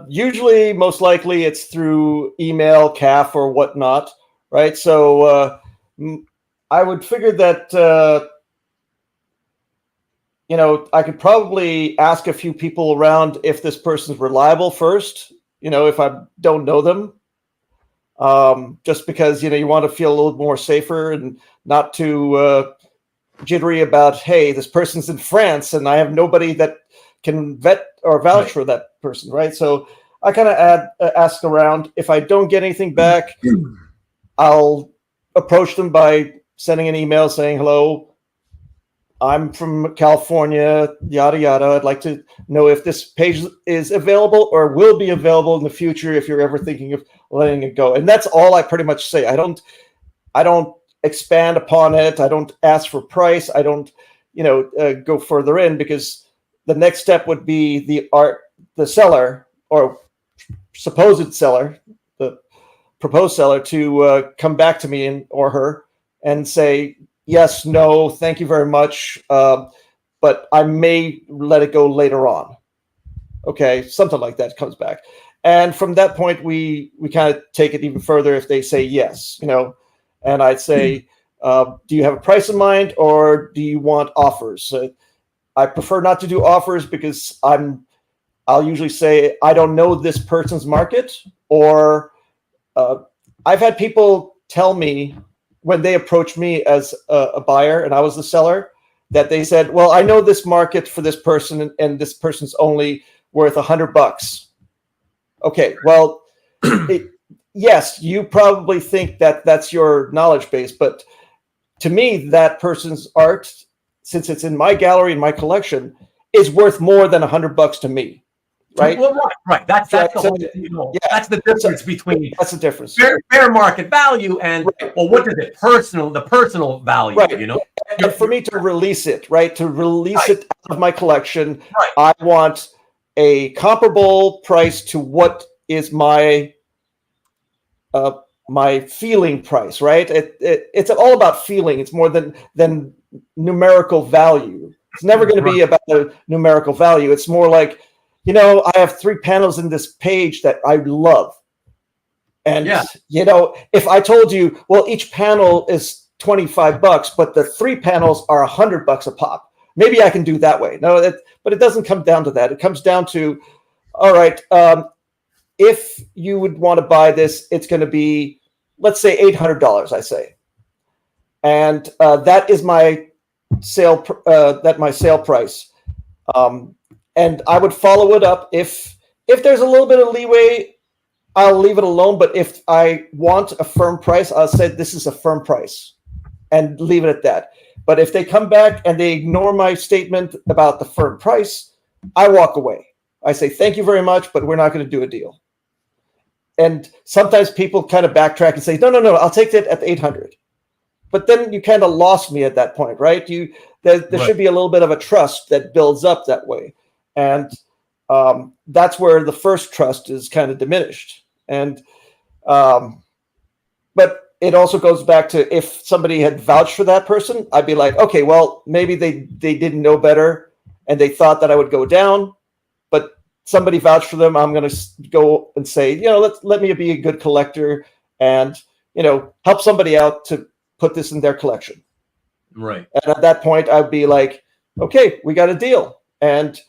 Usually, most likely, it's through email, CAF, or whatnot, right? So I would figure that, I could probably ask a few people around if this person's reliable first, if I don't know them. Just because, you want to feel a little more safer and not too jittery about, hey, this person's in France and I have nobody that can vet or vouch for that person, right? So I kind of ask around. If I don't get anything back, I'll approach them by sending an email saying, hello, I'm from California, yada, yada. I'd like to know if this page is available or will be available in the future if you're ever thinking of letting it go. And that's all I pretty much say. I don't expand upon it. I don't ask for price. I don't, go further in, because the next step would be the seller or supposed seller, the proposed seller, to come back to me or her and say, yes, no, thank you very much, but I may let it go later on. Okay, something like that comes back. And from that point, we kind of take it even further if they say yes, and I'd say, do you have a price in mind or do you want offers? I prefer not to do offers because I'll usually say, I don't know this person's market, or I've had people tell me when they approached me as a buyer and I was the seller, that they said, well, I know this market for this person, and this person's only worth $100. Okay, well, yes, you probably think that that's your knowledge base, but to me, that person's art, since it's in my gallery, in my collection, is worth more than $100 to me. Right. Well, right. That's the whole, that's the difference between fair market value and well, what is it? The personal value, right. And for me to release it, right? To release it out of my collection, I want a comparable price to what is my my feeling price, right? It's all about feeling. It's more than numerical value. It's never going to be about the numerical value. It's more like, I have 3 panels in this page that I love. And, if I told you, well, each panel is $25, but the 3 panels are $100 a pop, maybe I can do that way. No, but it doesn't come down to that. It comes down to, all right, if you would want to buy this, it's going to be, let's say $800, I say. And that is my sale price. And I would follow it up. If there's a little bit of leeway, I'll leave it alone. But if I want a firm price, I'll say this is a firm price and leave it at that. But if they come back and they ignore my statement about the firm price, I walk away. I say, thank you very much, but we're not going to do a deal. And sometimes people kind of backtrack and say, no, I'll take it at 800. But then you kind of lost me at that point, right? There should be a little bit of a trust that builds up that way. And that's where the first trust is kind of diminished. And but it also goes back to, if somebody had vouched for that person, I'd be like, okay, well, maybe they didn't know better and they thought that I would go down, but somebody vouched for them. I'm going to go and say, let me be a good collector and, help somebody out to put this in their collection. Right. And at that point, I'd be like, okay, we got a deal. And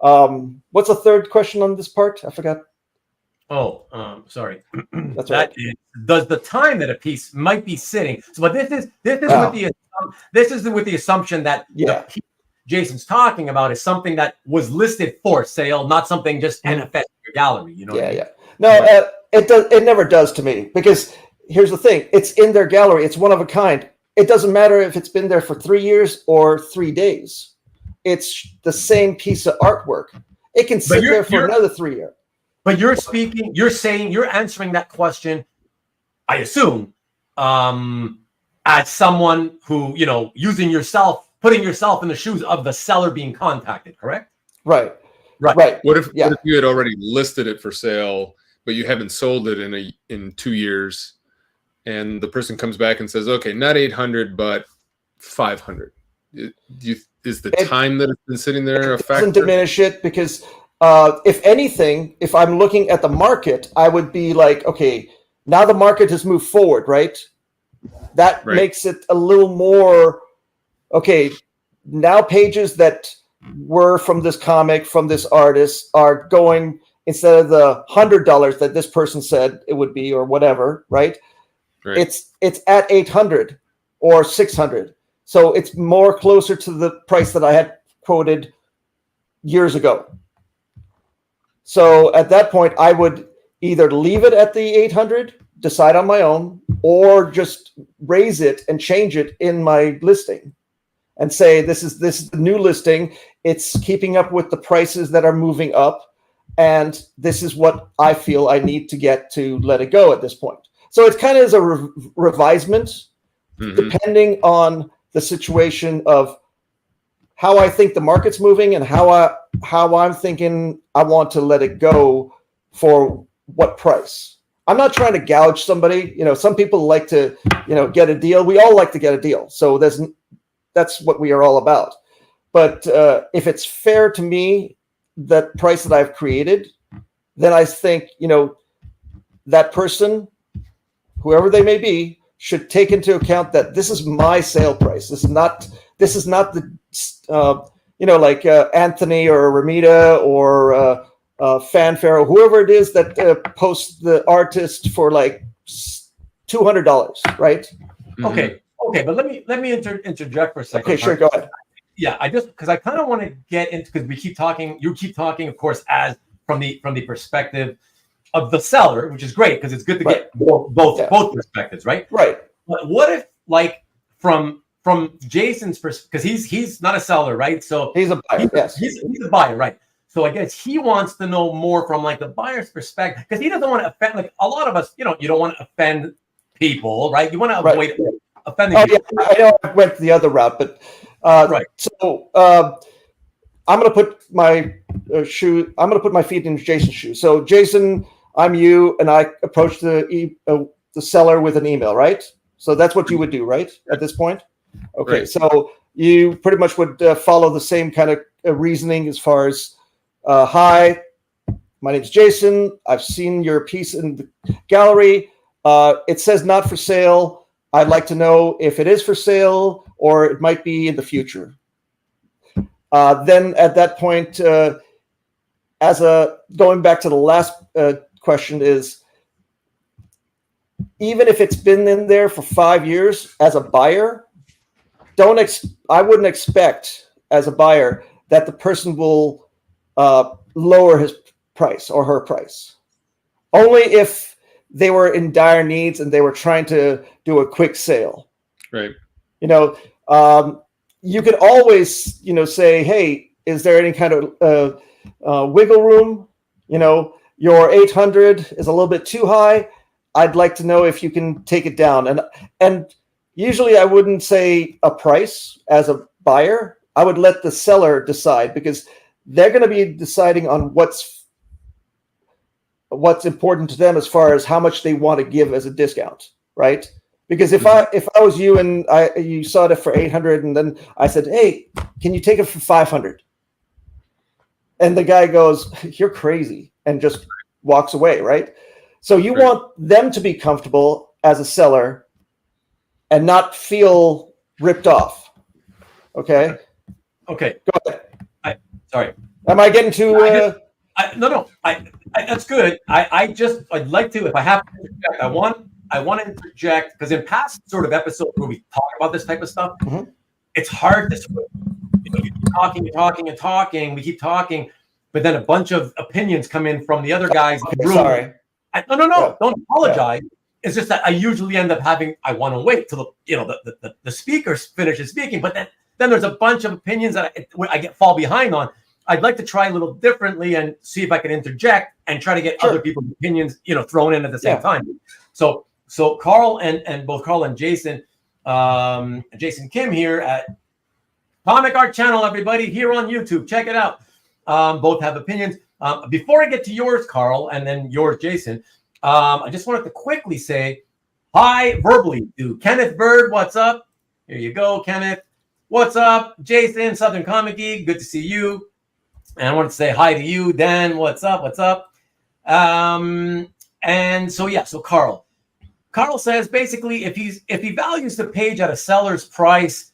what's the third question on this part? I forgot. Oh, sorry. That's right. Does the time that a piece might be sitting? So, but this is with the assumption that the piece Jason's talking about is something that was listed for sale, not something just manifest in your gallery. You know? Yeah. No, it does. It never does to me, because here's the thing: it's in their gallery. It's one of a kind. It doesn't matter if it's been there for 3 years or 3 days. It's the same piece of artwork. It can sit there for another 3 years. But you're answering that question, I assume, as someone who, putting yourself in the shoes of the seller being contacted, correct? Right. What if you had already listed it for sale, but you haven't sold it in 2 years, and the person comes back and says, okay, not 800, but 500? Is the time that it's been sitting there a factor? It doesn't diminish it, because if anything, if I'm looking at the market, I would be like, okay, now the market has moved forward, right? That makes it a little more, okay, now pages that were from this comic, from this artist, are going, instead of the $100 that this person said it would be, or whatever, right? It's at 800 or 600. So it's more closer to the price that I had quoted years ago. So at that point, I would either leave it at the 800, decide on my own, or just raise it and change it in my listing and say, this is the new listing. It's keeping up with the prices that are moving up. And this is what I feel I need to get to let it go at this point. So it kind of is a revisement, depending on the situation of how I think the market's moving and how I'm thinking I want to let it go for what price. I'm not trying to gouge somebody. Some people like to, get a deal. We all like to get a deal. So that's what we are all about. But if it's fair to me, that price that I've created, then I think, that person, whoever they may be, should take into account that this is my sale price. This is not the, like Anthony or Ramita or Fanfare or whoever it is that posts the artist for like $200, right? Okay, but let me interject for a second. Okay, sure, go ahead. I just because I kind of want to get into because we keep talking. You keep talking, of course, as from the perspective of the seller, which is great because it's good to get both perspectives, right? Right. But what if, like, from Jason's perspective, because he's not a seller, right? So he's a buyer. Yes, he's a buyer, right? So I guess he wants to know more from like the buyer's perspective because he doesn't want to offend. Like a lot of us, you don't want to offend people, right? You want to avoid offending people. Yeah, I know I went the other route, but right. So I'm going to put my I'm going to put my feet in Jason's shoes. So Jason, I'm you, and I approach the seller with an email, right? So that's what you would do, right? At this point, okay. Right. So you pretty much would follow the same kind of reasoning as far as, hi, my name's Jason. I've seen your piece in the gallery. It says not for sale. I'd like to know if it is for sale or it might be in the future. Then at that point, going back to the last question is, even if it's been in there for 5 years as a buyer, I wouldn't expect as a buyer that the person will lower his price or her price. Only if they were in dire needs and they were trying to do a quick sale. Right. You could always, say, hey, is there any kind of wiggle room? Your 800 is a little bit too high. I'd like to know if you can take it down. And usually I wouldn't say a price as a buyer. I would let the seller decide because they're going to be deciding on what's important to them as far as how much they want to give as a discount, right? Because if I was you and you saw it for 800 and then I said, hey, can you take it for 500? And the guy goes, you're crazy, and just walks away, right? So you want them to be comfortable as a seller and not feel ripped off. Okay. Okay. Go ahead. Sorry. Am I getting too? No. That's good. I'd like to, if I have to interject, I want to interject because in past sort of episodes where we talk about this type of stuff, it's hard to sort of, you keep talking. We keep talking, but then a bunch of opinions come in from the other guys in the room. Sorry. No. Don't apologize. Yeah. It's just that I usually end up I want to wait till the speaker finishes speaking, but then there's a bunch of opinions that I fall behind on. I'd like to try a little differently and see if I can interject and try to get other people's opinions, thrown in at the same time. So Carl and both Carl and Jason Kim here at Comic Art Channel, everybody here on YouTube, check it out. Both have opinions. Before I get to yours, Carl, and then yours, Jason, I just wanted to quickly say hi verbally to Kenneth Bird. What's up? Here you go, Kenneth. What's up, Jason, Southern Comic Geek? Good to see you. And I wanted to say hi to you, Dan. What's up? And so Carl says basically if he values the page at a seller's price,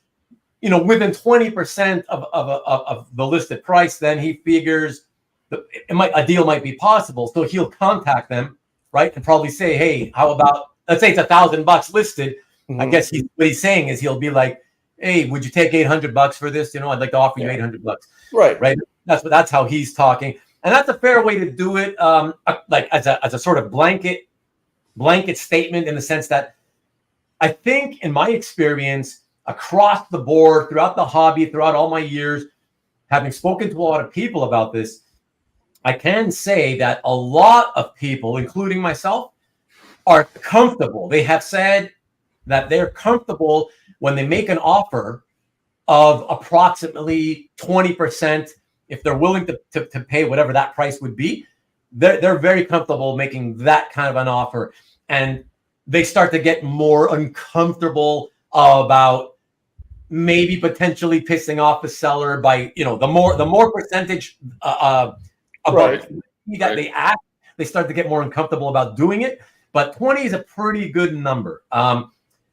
within 20% of the listed price, then he figures a deal might be possible. So he'll contact them, right, and probably say, hey, how about, let's say it's $1,000 listed. I guess what he's saying is he'll be like, hey, would you take $800 for this? I'd like to offer you $800. Right. That's how he's talking, and that's a fair way to do it. Like as a sort of blanket statement, in the sense that I think, in my experience, across the board, throughout the hobby, throughout all my years, having spoken to a lot of people about this, I can say that a lot of people, including myself, are comfortable. They have said that they're comfortable when they make an offer of approximately 20%. If they're willing to pay whatever that price would be, they're very comfortable making that kind of an offer. And they start to get more uncomfortable about maybe potentially pissing off the seller by, the more percentage about that they ask, they start to get more uncomfortable about doing it. But 20 is a pretty good number.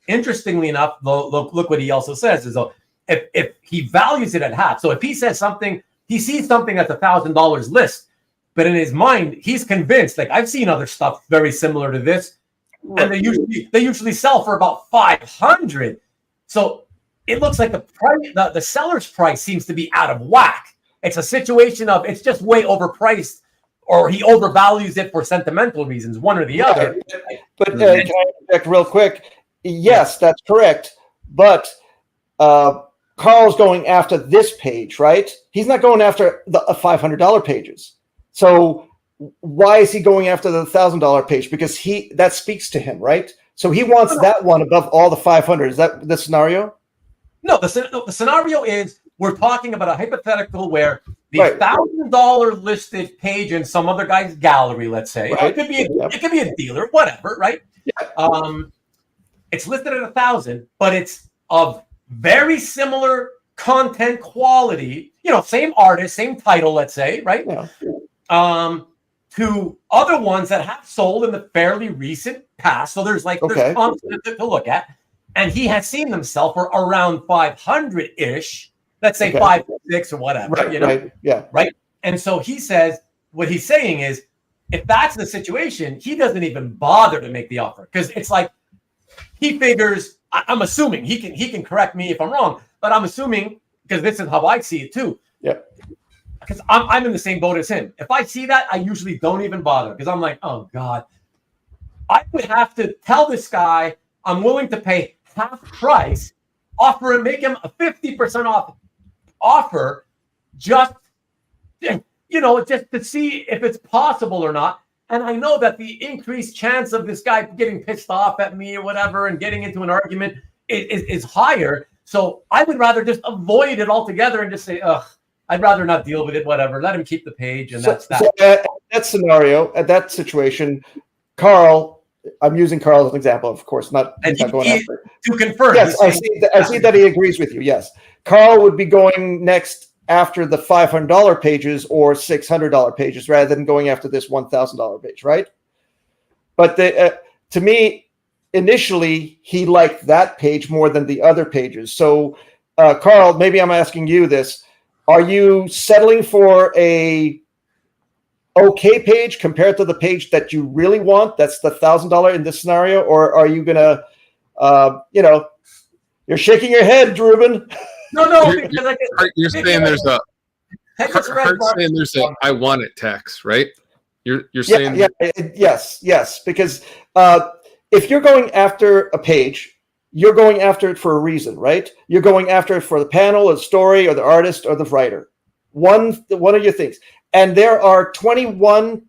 Interestingly enough, look what he also says is, if he values it at half. So if he says something, he sees something that's $1,000 list, but in his mind, he's convinced. Like, I've seen other stuff very similar to this, and they usually sell for about 500. So it looks like the price, the seller's price seems to be out of whack. It's a situation of it's just way overpriced, or he overvalues it for sentimental reasons, one or the other. But can I interject real quick? Yes, that's correct. But Carl's going after this page, right? He's not going after the $500 pages. So why is he going after the $1,000 page? Because that speaks to him, right? So he wants that one above all the 500. Is that the scenario? No, the scenario is we're talking about a hypothetical where the $1,000 listed page in some other guy's gallery, let's say, it could be a dealer, whatever, right? Yeah. It's listed at 1,000, but it's of very similar content quality, same artist, same title, let's say, right? Yeah. To other ones that have sold in the fairly recent past. So there's comps to look at. And he has seen them sell for around 500-ish, let's say 5, 6 or whatever, right? And so he says, what he's saying is, if that's the situation, he doesn't even bother to make the offer, because it's like he figures. I'm assuming he can correct me if I'm wrong, but I'm assuming, because this is how I see it too. Yeah. Because I'm in the same boat as him. If I see that, I usually don't even bother, because I'm like, oh God, I would have to tell this guy I'm willing to pay half price, offer and make him a 50% off offer, just to see if it's possible or not. And I know that the increased chance of this guy getting pissed off at me or whatever and getting into an argument is higher. So I would rather just avoid it altogether and just say, ugh, I'd rather not deal with it, whatever. Let him keep the page, and that's that. So at that scenario, at that situation, Carl, I'm using Carl as an example, of course, not going after. To confirm. Yes, I see that he agrees with you, yes. Carl would be going next after the $500 pages or $600 pages rather than going after this $1,000 page, right? But to me, initially, he liked that page more than the other pages. So, Carl, maybe I'm asking you this. Are you settling for a okay page compared to the page that you really want? That's the $1,000 in this scenario? Or are you going to, you're shaking your head, Ruben. No, you're saying there's a I want it tax, right? You're saying yes, because if you're going after a page, you're going after it for a reason, right? You're going after it for the panel or the story or the artist or the writer. One of your things. And there are 21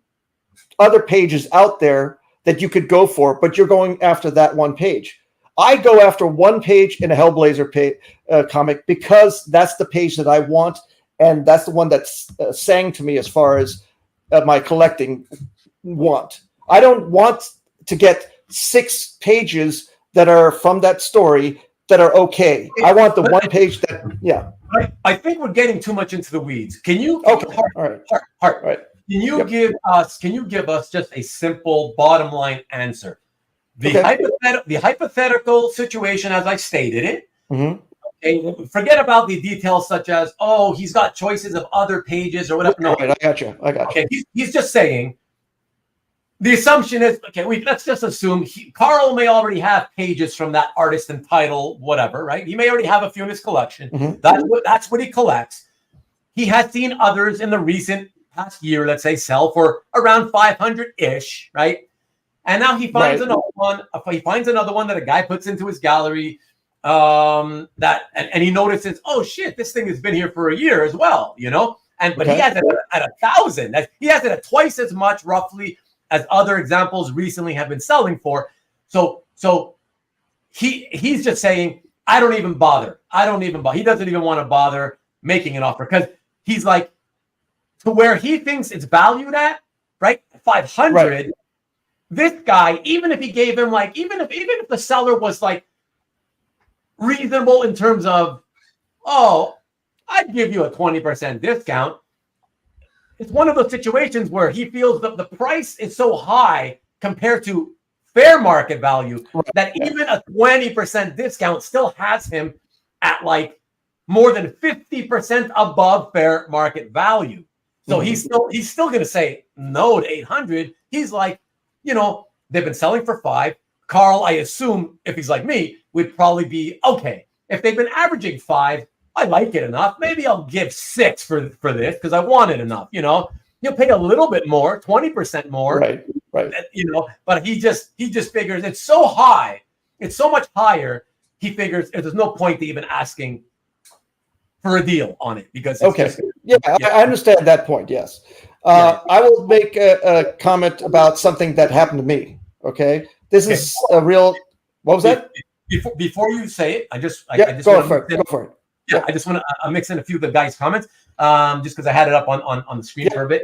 other pages out there that you could go for, but you're going after that one page. I go after one page in a Hellblazer comic because that's the page that I want, and that's the one that's sang to me as far as my collecting want. I don't want to get 6 pages that are from that story that are okay. I want the one page that, I think we're getting too much into the weeds. Can you? Okay. Hart. Can you give us just a simple bottom line answer? The hypothetical situation, as I stated it. Mm-hmm. Okay, forget about the details such as, he's got choices of other pages or whatever. No, I got you. Okay, he's just saying. The assumption is, let's just assume Carl may already have pages from that artist and title, whatever, right? He may already have a few in his collection. Mm-hmm. That's what he collects. He has seen others in the recent past year, let's say, sell for around 500-ish, right? And now he finds another one. He finds another one that a guy puts into his gallery. And he notices, oh shit, this thing has been here for a year as well, But he has it at 1,000. He has it at twice as much, roughly, as other examples recently have been selling for. So he's just saying, I don't even bother. He doesn't even want to bother making an offer, because he's like, to where he thinks it's valued at, right? 500. Right. This guy, even if he gave him even if the seller was reasonable in terms of, I'd give you a 20% discount. It's one of those situations where he feels that the price is so high compared to fair market value that even a 20% discount still has him at more than 50% above fair market value. So he's still going to say no to 800. He's like, they've been selling for 5. Carl, I assume, if he's like me, would probably be okay. if they've been averaging 5, I like it enough. Maybe I'll give 6 for this because I want it enough. You'll pay a little bit more, 20% more, right. But he just figures it's so high, it's so much higher. He figures there's no point to even asking for a deal on it because I understand that point. Yes, I will make a comment about something that happened to me. Okay, this is a real. What was that? Before you say it, I just go for it. Yeah, I just want to mix in a few of the guys' comments, just because I had it up on the screen for a bit.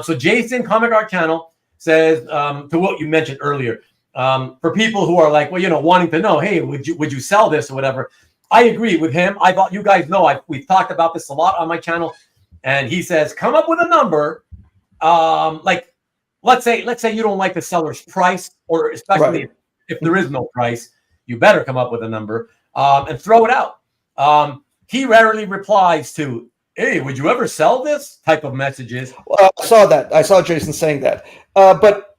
So Jason, Comic Art Channel, says to what you mentioned earlier, for people who are like, well, wanting to know, hey, would you sell this or whatever? I agree with him. I thought you guys know we've talked about this a lot on my channel, and he says come up with a number. Like let's say you don't like the seller's price, or especially if there is no price, you better come up with a number and throw it out. He rarely replies to, hey, would you ever sell this type of messages. Well, I saw that. I saw Jason saying that. But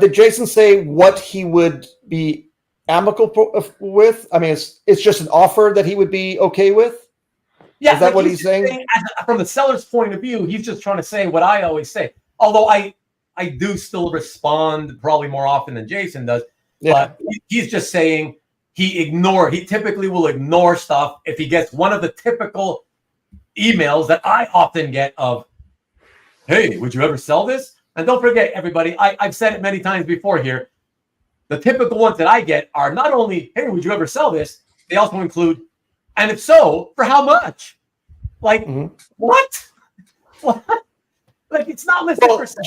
did Jason say what he would be amicable with? I mean, it's just an offer that he would be okay with? Yeah. Is that what he's saying? From the seller's point of view, he's just trying to say what I always say. Although I do still respond probably more often than Jason does. Yeah. But he's just saying he typically will ignore stuff if he gets one of the typical emails that I often get of, hey, would you ever sell this? And don't forget, everybody, I've said it many times before here. The typical ones that I get are not only, hey, would you ever sell this? They also include, and if so, for how much? Like, what? Like, it's not listed for sale.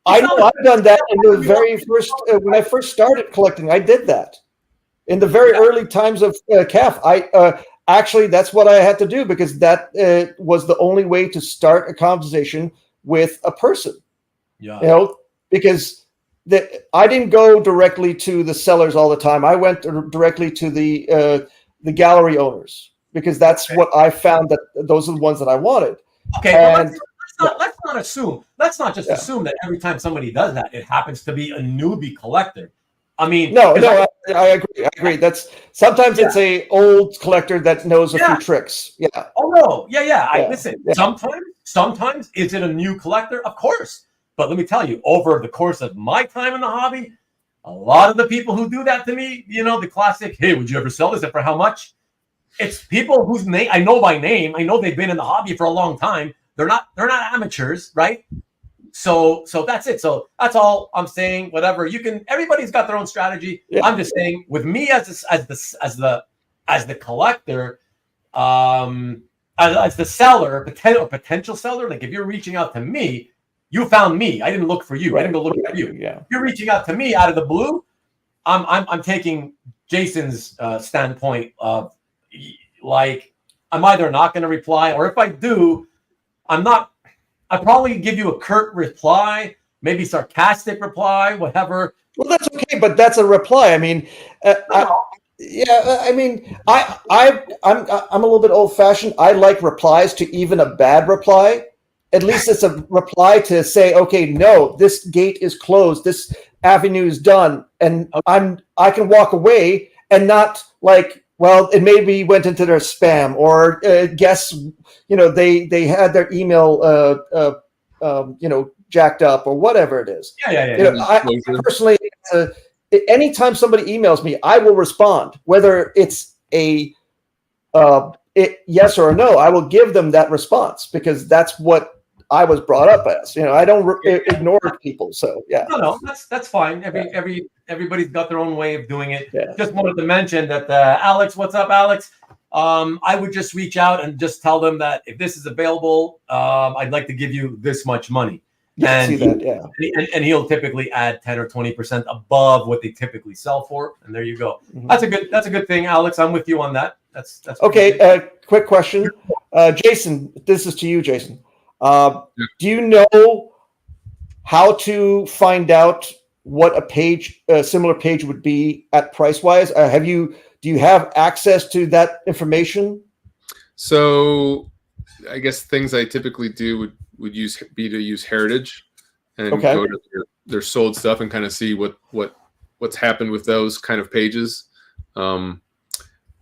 I've done that in the very first, when I first started collecting, I did that. In the very early times of CAF, actually, that's what I had to do because that was the only way to start a conversation with a person. Yeah, because I didn't go directly to the sellers all the time. I went directly to the gallery owners because that's what I found that those are the ones that I wanted. Okay, and, let's not assume. Let's not just assume that every time somebody does that, it happens to be a newbie collector. I mean, I agree. That's sometimes it's a old collector that knows a few tricks. Yeah. Oh no. Yeah. Listen. Yeah. Sometimes is it a new collector? Of course. But let me tell you, over the course of my time in the hobby, a lot of the people who do that to me, the classic, hey, would you ever sell this and for how much? It's people whose name I know by name. I know they've been in the hobby for a long time. They're not amateurs, right? So that's it. So that's all I'm saying. Whatever everybody's got their own strategy. Yeah. I'm just saying, with me as the collector, as the seller, potential seller. Like if you're reaching out to me, you found me. I didn't look for you. Right. I didn't go look for you. Yeah. If you're reaching out to me out of the blue, I'm taking Jason's standpoint of like I'm either not going to reply, or if I do, I probably give you a curt reply, maybe sarcastic reply, whatever. Well, that's okay, but that's a reply. I mean, I'm a little bit old-fashioned. I like replies to even a bad reply. At least it's a reply to say, okay, no, this gate is closed, this avenue is done, and I can walk away and not like, well, it maybe went into their spam or guess, they had their email, jacked up or whatever it is. Yeah. I personally, anytime somebody emails me, I will respond, whether it's a yes or a no. I will give them that response because that's what I was brought up as. I don't ignore people. So yeah. No, that's fine. Everybody's got their own way of doing it. Yeah. Just wanted to mention that Alex, what's up, Alex? I would just reach out and just tell them that if this is available, I'd like to give you this much money. And he'll typically add 10 or 20% above what they typically sell for. And there you go. Mm-hmm. That's a good thing, Alex. I'm with you on that. That's okay. Quick question, Jason. This is to you, Jason. Do you know how to find out what a similar page would be at price wise? Do you have access to that information? So I guess things I typically do would use Heritage and go to their sold stuff and kind of see what's happened with those kind of pages.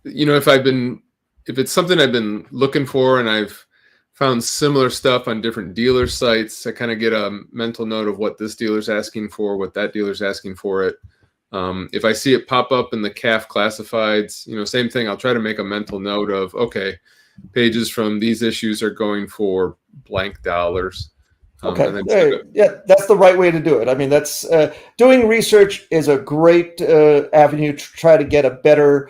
if it's something I've been looking for and I've found similar stuff on different dealer sites, I kind of get a mental note of what this dealer's asking for, what that dealer's asking for it. If I see it pop up in the CAF classifieds, same thing. I'll try to make a mental note of, okay, pages from these issues are going for blank dollars. Okay. Yeah, that's the right way to do it. I mean, that's doing research is a great avenue to try to get a better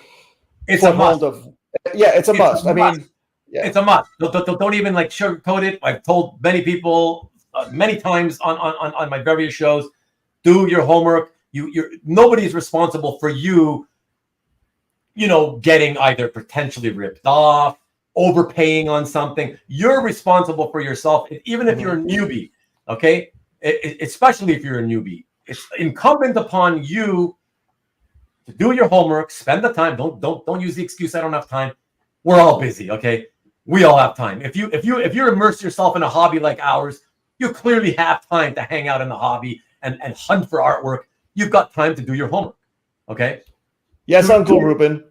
foothold of. Yeah, it's a must. I mean, yeah. It's a must. Don't even like sugarcoat it. I've told many people many times on my various shows, do your homework. Nobody's responsible for you, getting either potentially ripped off, overpaying on something. You're responsible for yourself, even if you're a newbie. Okay, especially if you're a newbie, it's incumbent upon you to do your homework, spend the time. Don't use the excuse I don't have time. We're all busy. Okay, we all have time. If you immerse yourself in a hobby like ours, you clearly have time to hang out in the hobby and hunt for artwork. You've got time to do your homework. Okay. Yes, Uncle Ruben.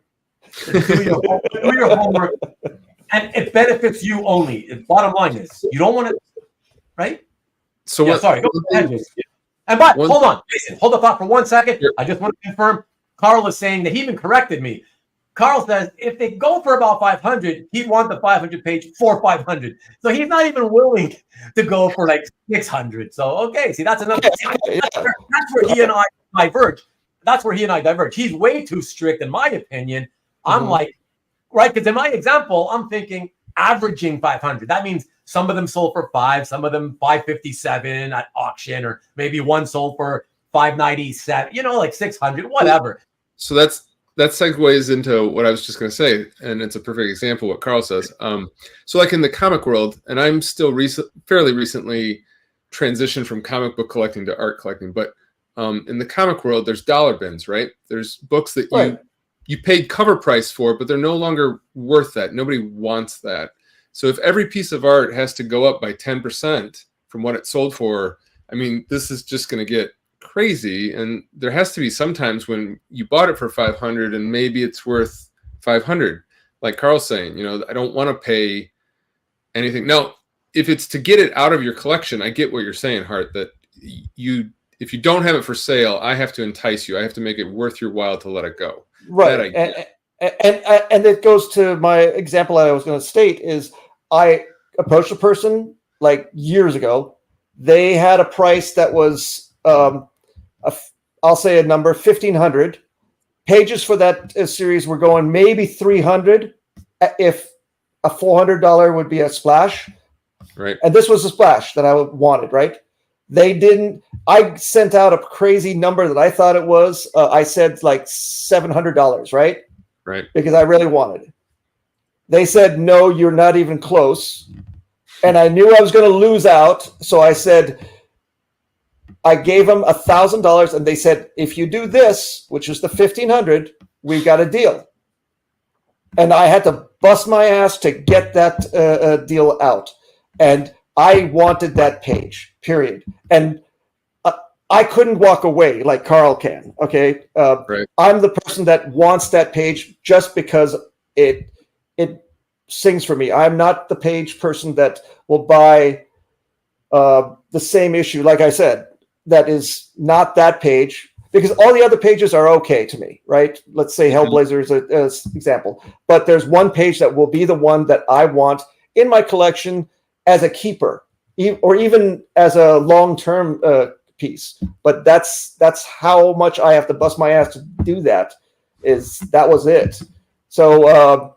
Do your homework. And it benefits you only. The bottom line is you don't want to, right? So yeah, sorry. Go ahead, Jason. Hold on, Jason. Hold the thought for 1 second. Sure. I just want to confirm. Carl is saying that he even corrected me. Carl says if they go for about 500, he'd want the 500 page for 500. So he's not even willing to go for like 600. So okay, see that's another. That's where he and I diverge. He's way too strict, in my opinion. I'm like, right? Because in my example, I'm thinking averaging 500. That means some of them sold for 5, some of them 557 at auction, or maybe one sold for 597. Like 600, whatever. So that segues into what I was just going to say, and it's a perfect example of what Carl says. So like in the comic world, and I'm still fairly recently transitioned from comic book collecting to art collecting, but in the comic world, there's dollar bins, right? There's books that you paid cover price for, but they're no longer worth that. Nobody wants that. So if every piece of art has to go up by 10% from what it sold for, I mean, this is just going to get crazy. And there has to be sometimes when you bought it for 500 and maybe it's worth 500. Like Carl's saying, I don't want to pay anything. Now, if it's to get it out of your collection, I get what you're saying, Hart, that if you don't have it for sale, I have to entice you. I have to make it worth your while to let it go. Right. And it goes to my example that I was going to state is I approached a person like years ago. They had a price that was, I'll say a number, 1,500. Pages for that series were going maybe 300 if a $400 would be a splash. Right. And this was a splash that I wanted, right? They didn't. I sent out a crazy number that I thought it was. I said like $700, right? Right. Because I really wanted it. They said, no, you're not even close. And I knew I was going to lose out. So I said, I gave them $1,000. And they said, if you do this, which is the 1,500, we got a deal. And I had to bust my ass to get that deal out. And I wanted that page, period. And I couldn't walk away like Carl can. Okay. Right. I'm the person that wants that page just because it sings for me. I'm not the page person that will buy the same issue. Like I said, that is not that page because all the other pages are okay to me, right? Let's say Hellblazer is an example, but there's one page that will be the one that I want in my collection as a keeper or even as a long-term piece. But that's how much I have to bust my ass to do that. That was it. So,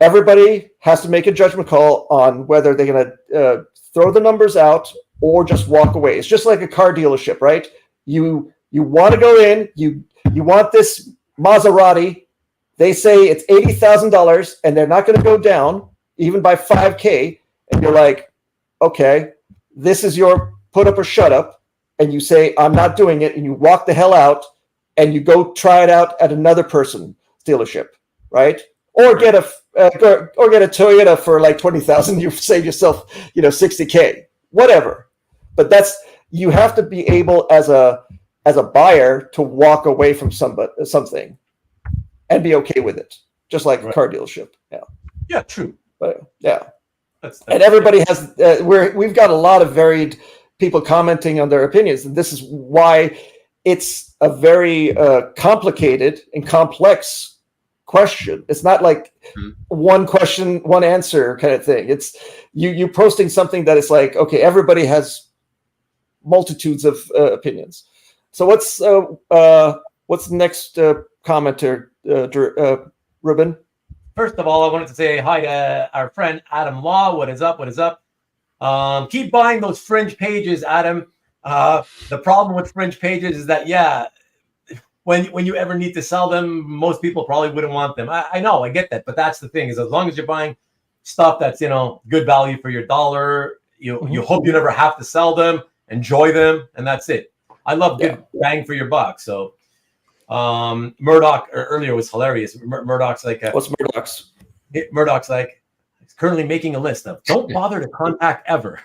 everybody has to make a judgment call on whether they're going to throw the numbers out or just walk away. It's just like a car dealership, right? You want to go in, you want this Maserati. They say it's $80,000 and they're not going to go down even by $5,000. And you're like, okay, this is your put up or shut up. And you say, I'm not doing it. And you walk the hell out and you go try it out at another person's dealership, right? Or get a Toyota for like $20,000. You save yourself, $60,000, whatever. But you have to be able as a buyer to walk away from something. and be okay with it, just like a car dealership. Yeah, true. But yeah, that's and everybody has. We've got a lot of varied people commenting on their opinions, and this is why it's a very complicated and complex question. It's not like one question, one answer kind of thing. It's you posting something that is like, okay, everybody has multitudes of opinions. So what's the next commenter, Ruben? First of all, I wanted to say hi to our friend Adam Law. What is up? What is up? Keep buying those fringe pages, Adam. The problem with fringe pages is that, when you ever need to sell them, most people probably wouldn't want them. I know, I get that, but that's the thing, is as long as you're buying stuff that's, good value for your dollar, you hope you never have to sell them, enjoy them, and that's it. I love good bang for your buck. So Murdoch earlier was hilarious. Murdoch's like, what's Murdoch's? Murdoch's like, he's currently making a list of don't bother to contact ever.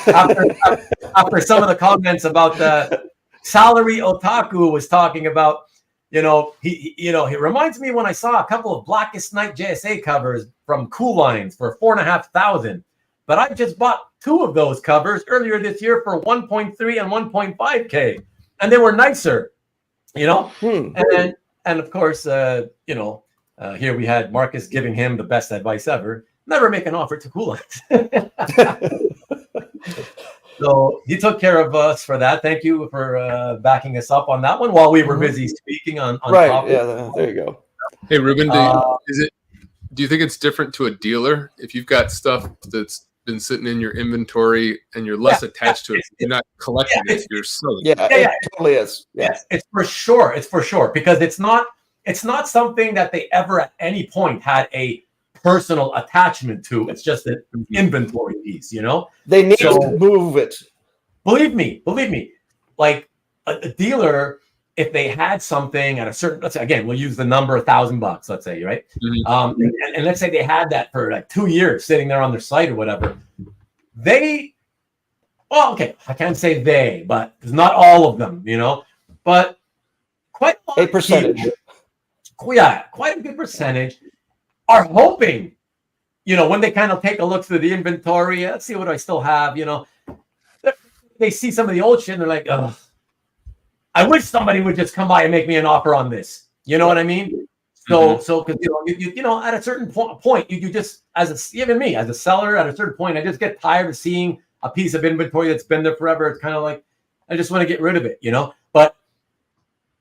after some of the comments about the salary otaku was talking about, he reminds me when I saw a couple of Blackest Night JSA covers from Cool Lines for $4,500, but I just bought 2 of those covers earlier this year for 1.3 and 1.5K, and they were nicer. And of course, here we had Marcus giving him the best advice ever: never make an offer to Cool Lines. So he took care of us for that. Thank you for backing us up on that one while we were busy speaking on right. topic. Yeah, there you go. Hey, Ruben, do you think it's different to a dealer if you've got stuff that's been sitting in your inventory and you're less attached to it? You're not collecting it; you're selling. It totally is. Yes, it's for sure. It's for sure, because it's not something that they ever at any point had a personal attachment to. It's just an inventory piece. They need to move it. Believe me. Like a dealer, if they had something at a certain, let's say, again, we'll use the number $1,000, let's say, right? And let's say they had that for like 2 years sitting there on their site or whatever. I can't say they, but it's not all of them, but quite a percentage. Quite a good percentage are hoping, when they kind of take a look through the inventory, let's see what I still have, they see some of the old shit and they're like, oh, I wish somebody would just come by and make me an offer on this. You know what I mean? So because at a certain point, you just, even me as a seller, at a certain point, I just get tired of seeing a piece of inventory that's been there forever. It's kind of like, I just want to get rid of it, But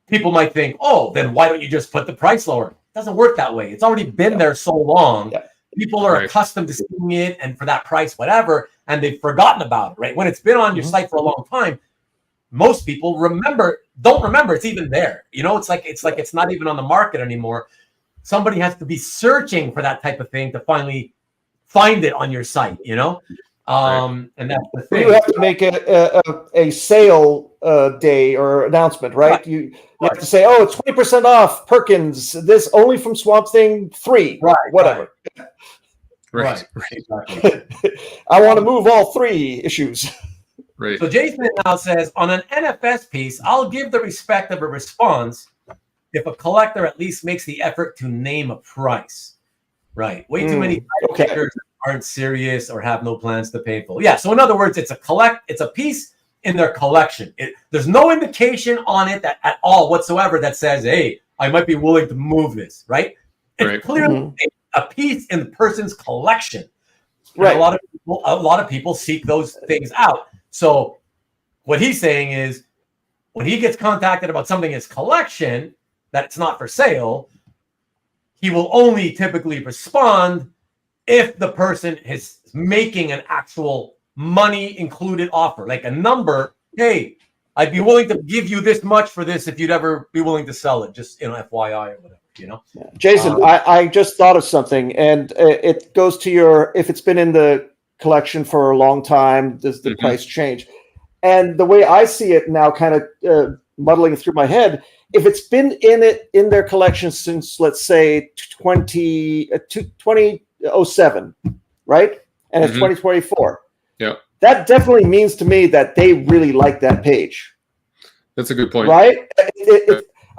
people might think, oh, then why don't you just put the price lower? It doesn't work that way. It's already been there so long. Yeah. People are accustomed to seeing it, and for that price, whatever, and they've forgotten about it, right? When it's been on your site for a long time, most people don't remember it's even there. It's like it's not even on the market anymore. Somebody has to be searching for that type of thing to finally find it on your site, and that's the thing. You have to make a sale day or announcement, right? You have to say, oh, it's 20% off Perkins, this only from Swamp Thing 3, whatever. Right. Exactly. I want to move all 3 issues. Right. So Jason now says, on an NFS piece, I'll give the respect of a response if a collector at least makes the effort to name a price. Right. Way too many collectors aren't serious or have no plans to pay full. Yeah. So in other words, it's a piece in their collection. There's no indication on it that at all whatsoever that says, hey, I might be willing to move this. Right. It's clearly a piece in the person's collection. Right. And a lot of people seek those things out. So what he's saying is, when he gets contacted about something in his collection that it's not for sale, he will only typically respond if the person is making an actual money included offer, like a number. Hey, I'd be willing to give you this much for this if you'd ever be willing to sell it. Just FYI or whatever. Jason, I just thought of something, and it goes to if it's been in the collection for a long time, does the price change? And the way I see it now, kind of muddling through my head, if it's been in their collection since, let's say, 2007, right? And it's 2024. Yeah. That definitely means to me that they really like that page. That's a good point. Right?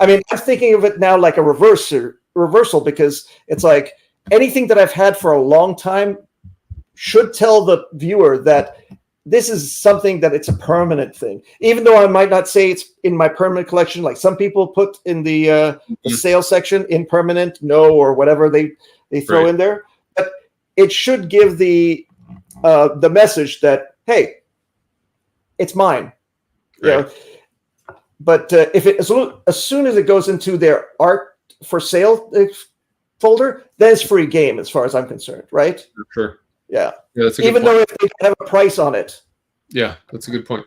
I mean, I'm thinking of it now like a reverser reversal, because it's like anything that I've had for a long time should tell the viewer that this is something that it's a permanent thing, even though I might not say it's in my permanent collection. Like some people put in the sale section, impermanent, no, or whatever they throw in there. But it should give the message that, hey, it's mine. Right. You know? But if it as soon as it goes into their art for sale folder, then it's free game as far as I'm concerned, right? Sure. Yeah. That's a good even point. though if they have a price on it. Yeah, that's a good point.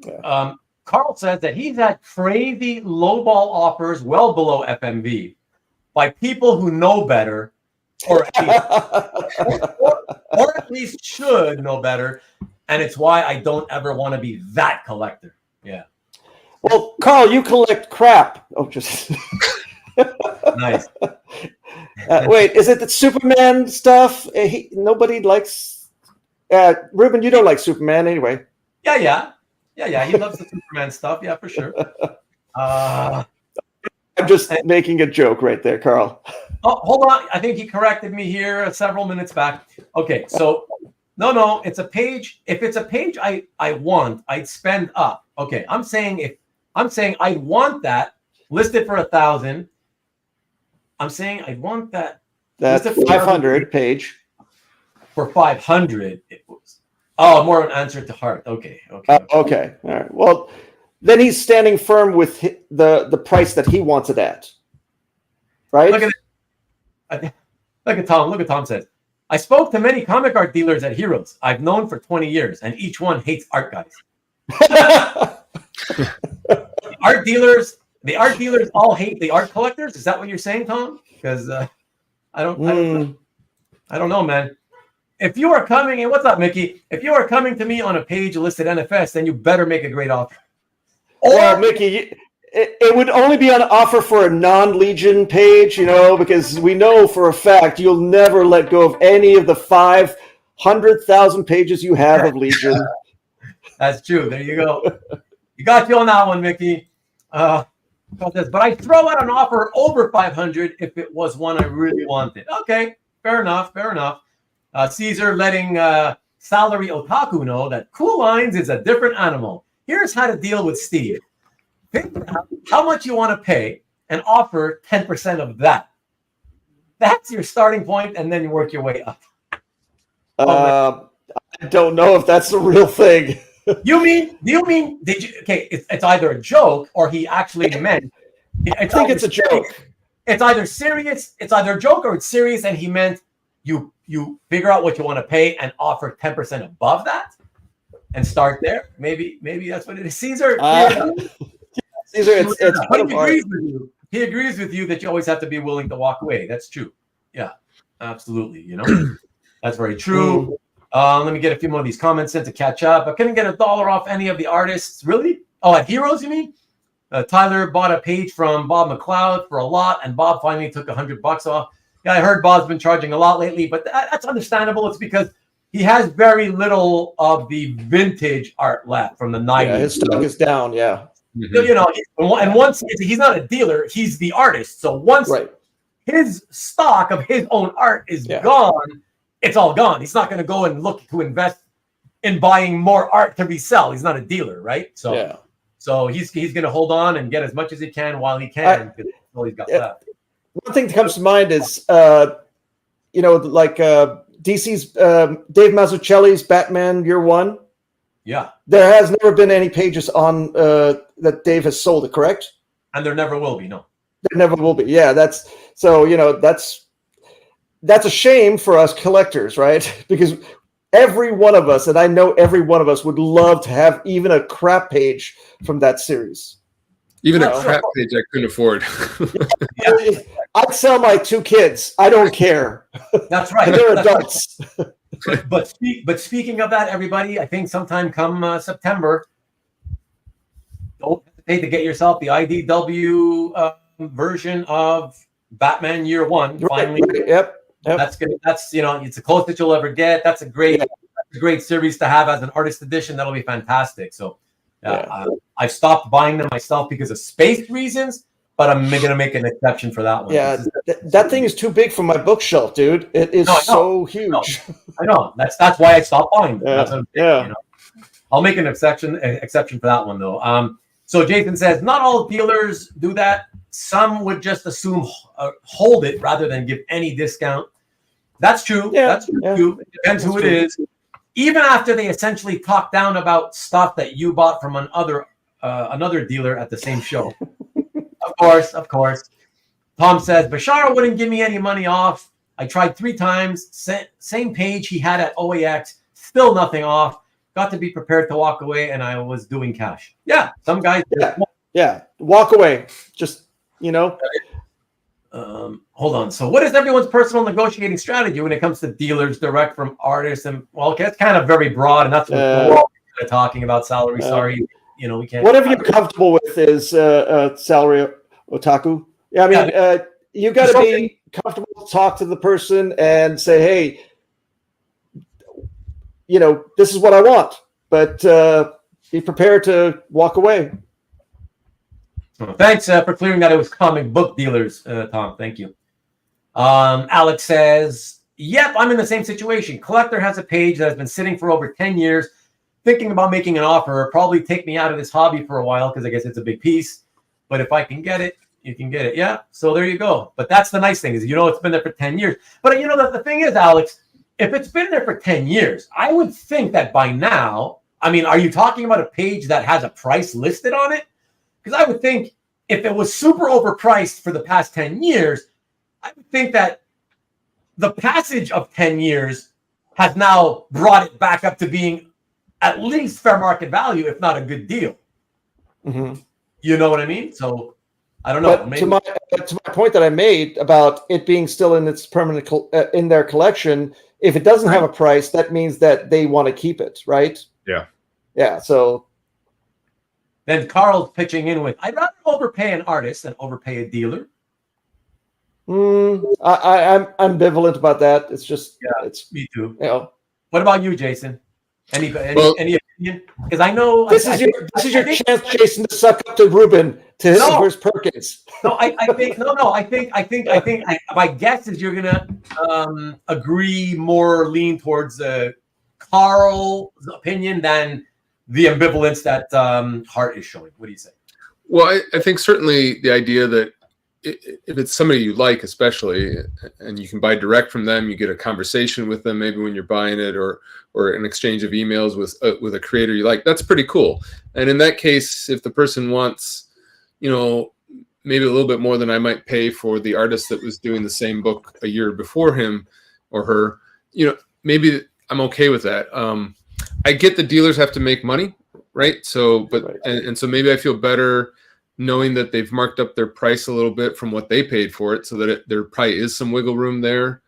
Yeah. Carl says that he's had crazy lowball offers well below FMV by people who know better, or at least should know better, and it's why I don't ever want to be that collector. Yeah. Well, Carl, you collect crap. Oh, just nice. Wait, is it the Superman stuff? Nobody likes. Ruben, you don't like Superman anyway. Yeah. He loves the Superman stuff. Yeah, for sure. I'm just making a joke right there, Carl. Oh, hold on. I think he corrected me here several minutes back. Okay, so no, it's a page. If it's a page I want, I'd spend up. Okay, I'm saying I want that listed for 1,000. I'm saying I want that. That's 500 page for 500. It was more an answer to Hart. Okay. Okay. All right. Well, then he's standing firm with the price that he wants it at. Right. Look at Tom. Look at Tom says. I spoke to many comic art dealers at Heroes I've known for 20 years, and each one hates art guys. The art dealers all hate the art collectors. Is that what you're saying, Tom? Because I don't know, man. If you are coming, and what's up, Mickey? If you are coming to me on a page listed NFS, then you better make a great offer. Well, Mickey, it would only be on offer for a non-Legion page, because we know for a fact you'll never let go of any of the 500,000 pages you have of Legion. That's true. There you go. You got you on that one, Mickey. But I throw out an offer over 500 if it was one I really wanted. Okay, fair enough. Caesar letting Salary Otaku know that Cool Lines is a different animal. Here's how to deal with Steve. Figure out how much you want to pay and offer 10% of that. That's your starting point, and then you work your way up. I don't know if that's the real thing. Do you mean, okay, it's either a joke or he actually meant. I think it's a joke. It's either serious, it's either a joke or it's serious, and he meant you figure out what you want to pay and offer 10% above that and start there. Maybe that's what it is. Caesar, Caesar, he agrees with you that you always have to be willing to walk away. That's true. Yeah, absolutely. That's very true. Let me get a few more of these comments in to catch up. I couldn't get $1 off any of the artists. Really? Oh, at Heroes, you mean? Tyler bought a page from Bob McLeod for a lot, and Bob finally took $100 off. Yeah, I heard Bob's been charging a lot lately, but that's understandable. It's because he has very little of the vintage art left from the 90s. Yeah, his stock is down, yeah. And once he's not a dealer, he's the artist. So once his stock of his own art is gone, it's all gone. He's not going to go and look to invest in buying more art to resell. He's not a dealer, right? So he's going to hold on and get as much as he can while he can. Because that's all he's got left. One thing that comes to mind is, DC's Dave Mazzucchelli's Batman Year One. Yeah, there has never been any pages on that Dave has sold it, correct? And there never will be. No, there never will be. Yeah, that's a shame for us collectors, right? Because every one of us, and I know every one of us, would love to have even a crap page from that series. Even a crap page I couldn't afford. I'd sell my 2 kids. I don't care. That's right. They're adults. But speaking of that, everybody, I think sometime come September, don't hesitate to get yourself the IDW version of Batman Year One. Finally, Yep. That's good. That's it's the closest you'll ever get. That's a great series to have as an artist edition. That'll be fantastic. So I've stopped buying them myself because of space reasons. but I'm going to make an exception for that one. Yeah, that thing is too big for my bookshelf, dude. It is so huge. I know. That's why I stopped buying. Yeah. You know? I'll make an exception for that one though. So Jason says not all dealers do that. Some would just assume hold it rather than give any discount. That's true. Yeah, that's true. Yeah. It depends who it is. Even after they essentially talk down about stuff that you bought from another dealer at the same show. Of course. Tom says, Bashar wouldn't give me any money off. I tried 3 times. Same page he had at OAX. Still nothing off. Got to be prepared to walk away, and I was doing cash. Yeah, some guys. Yeah. Walk away. Just, you know. Hold on. So what is everyone's personal negotiating strategy when it comes to dealers direct from artists? And well, okay, it's kind of very broad, and that's what we're all kind of talking about. Salary. Sorry, you know, we can't. Whatever you're comfortable with is salary otaku. Yeah, I mean, you got to be comfortable to talk to the person and say, hey, you know, this is what I want, but be prepared to walk away. Thanks for clearing that it was comic book dealers, Tom. Thank you. Alex says, yep, I'm in the same situation. Collector has a page that has been sitting for over 10 years, thinking about making an offer. Probably take me out of this hobby for a while because I guess it's a big piece. But if I can get it, you can get it. Yeah, so there you go. But that's the nice thing is, you know, it's been there for 10 years. But, you know, the thing is, Alex, if it's been there for 10 years, I would think that by now, I mean, are you talking about a page that has a price listed on it? Because I would think if it was super overpriced for the past 10 years, I would think that the passage of 10 years has now brought it back up to being at least fair market value, if not a good deal. Mm-hmm. You know what I mean? So I don't know. But to my point that I made about it being still in its permanent in their collection, if it doesn't have a price, that means that they want to keep it, right? Yeah. Yeah. So then Carl's pitching in with, I'd rather overpay an artist than overpay a dealer. I'm ambivalent about that. It's just, it's me too. You know. What about you, Jason? Any opinion? Because I know this is your chance, Jason, to suck up to Ruben to his first Perkins. I think my guess is you're gonna agree more, lean towards Carl's opinion than the ambivalence that Hart is showing. What do you say? Well, I think certainly the idea that if it's somebody you like, especially, and you can buy direct from them, you get a conversation with them, maybe when you're buying it, or an exchange of emails with a creator you like, that's pretty cool. And in that case, if the person wants, you know, maybe a little bit more than I might pay for the artist that was doing the same book a year before him or her, you know, maybe I'm okay with that. I get the dealers have to make money, right? So, but and so maybe I feel better knowing that they've marked up their price a little bit from what they paid for it, so that there probably is some wiggle room there.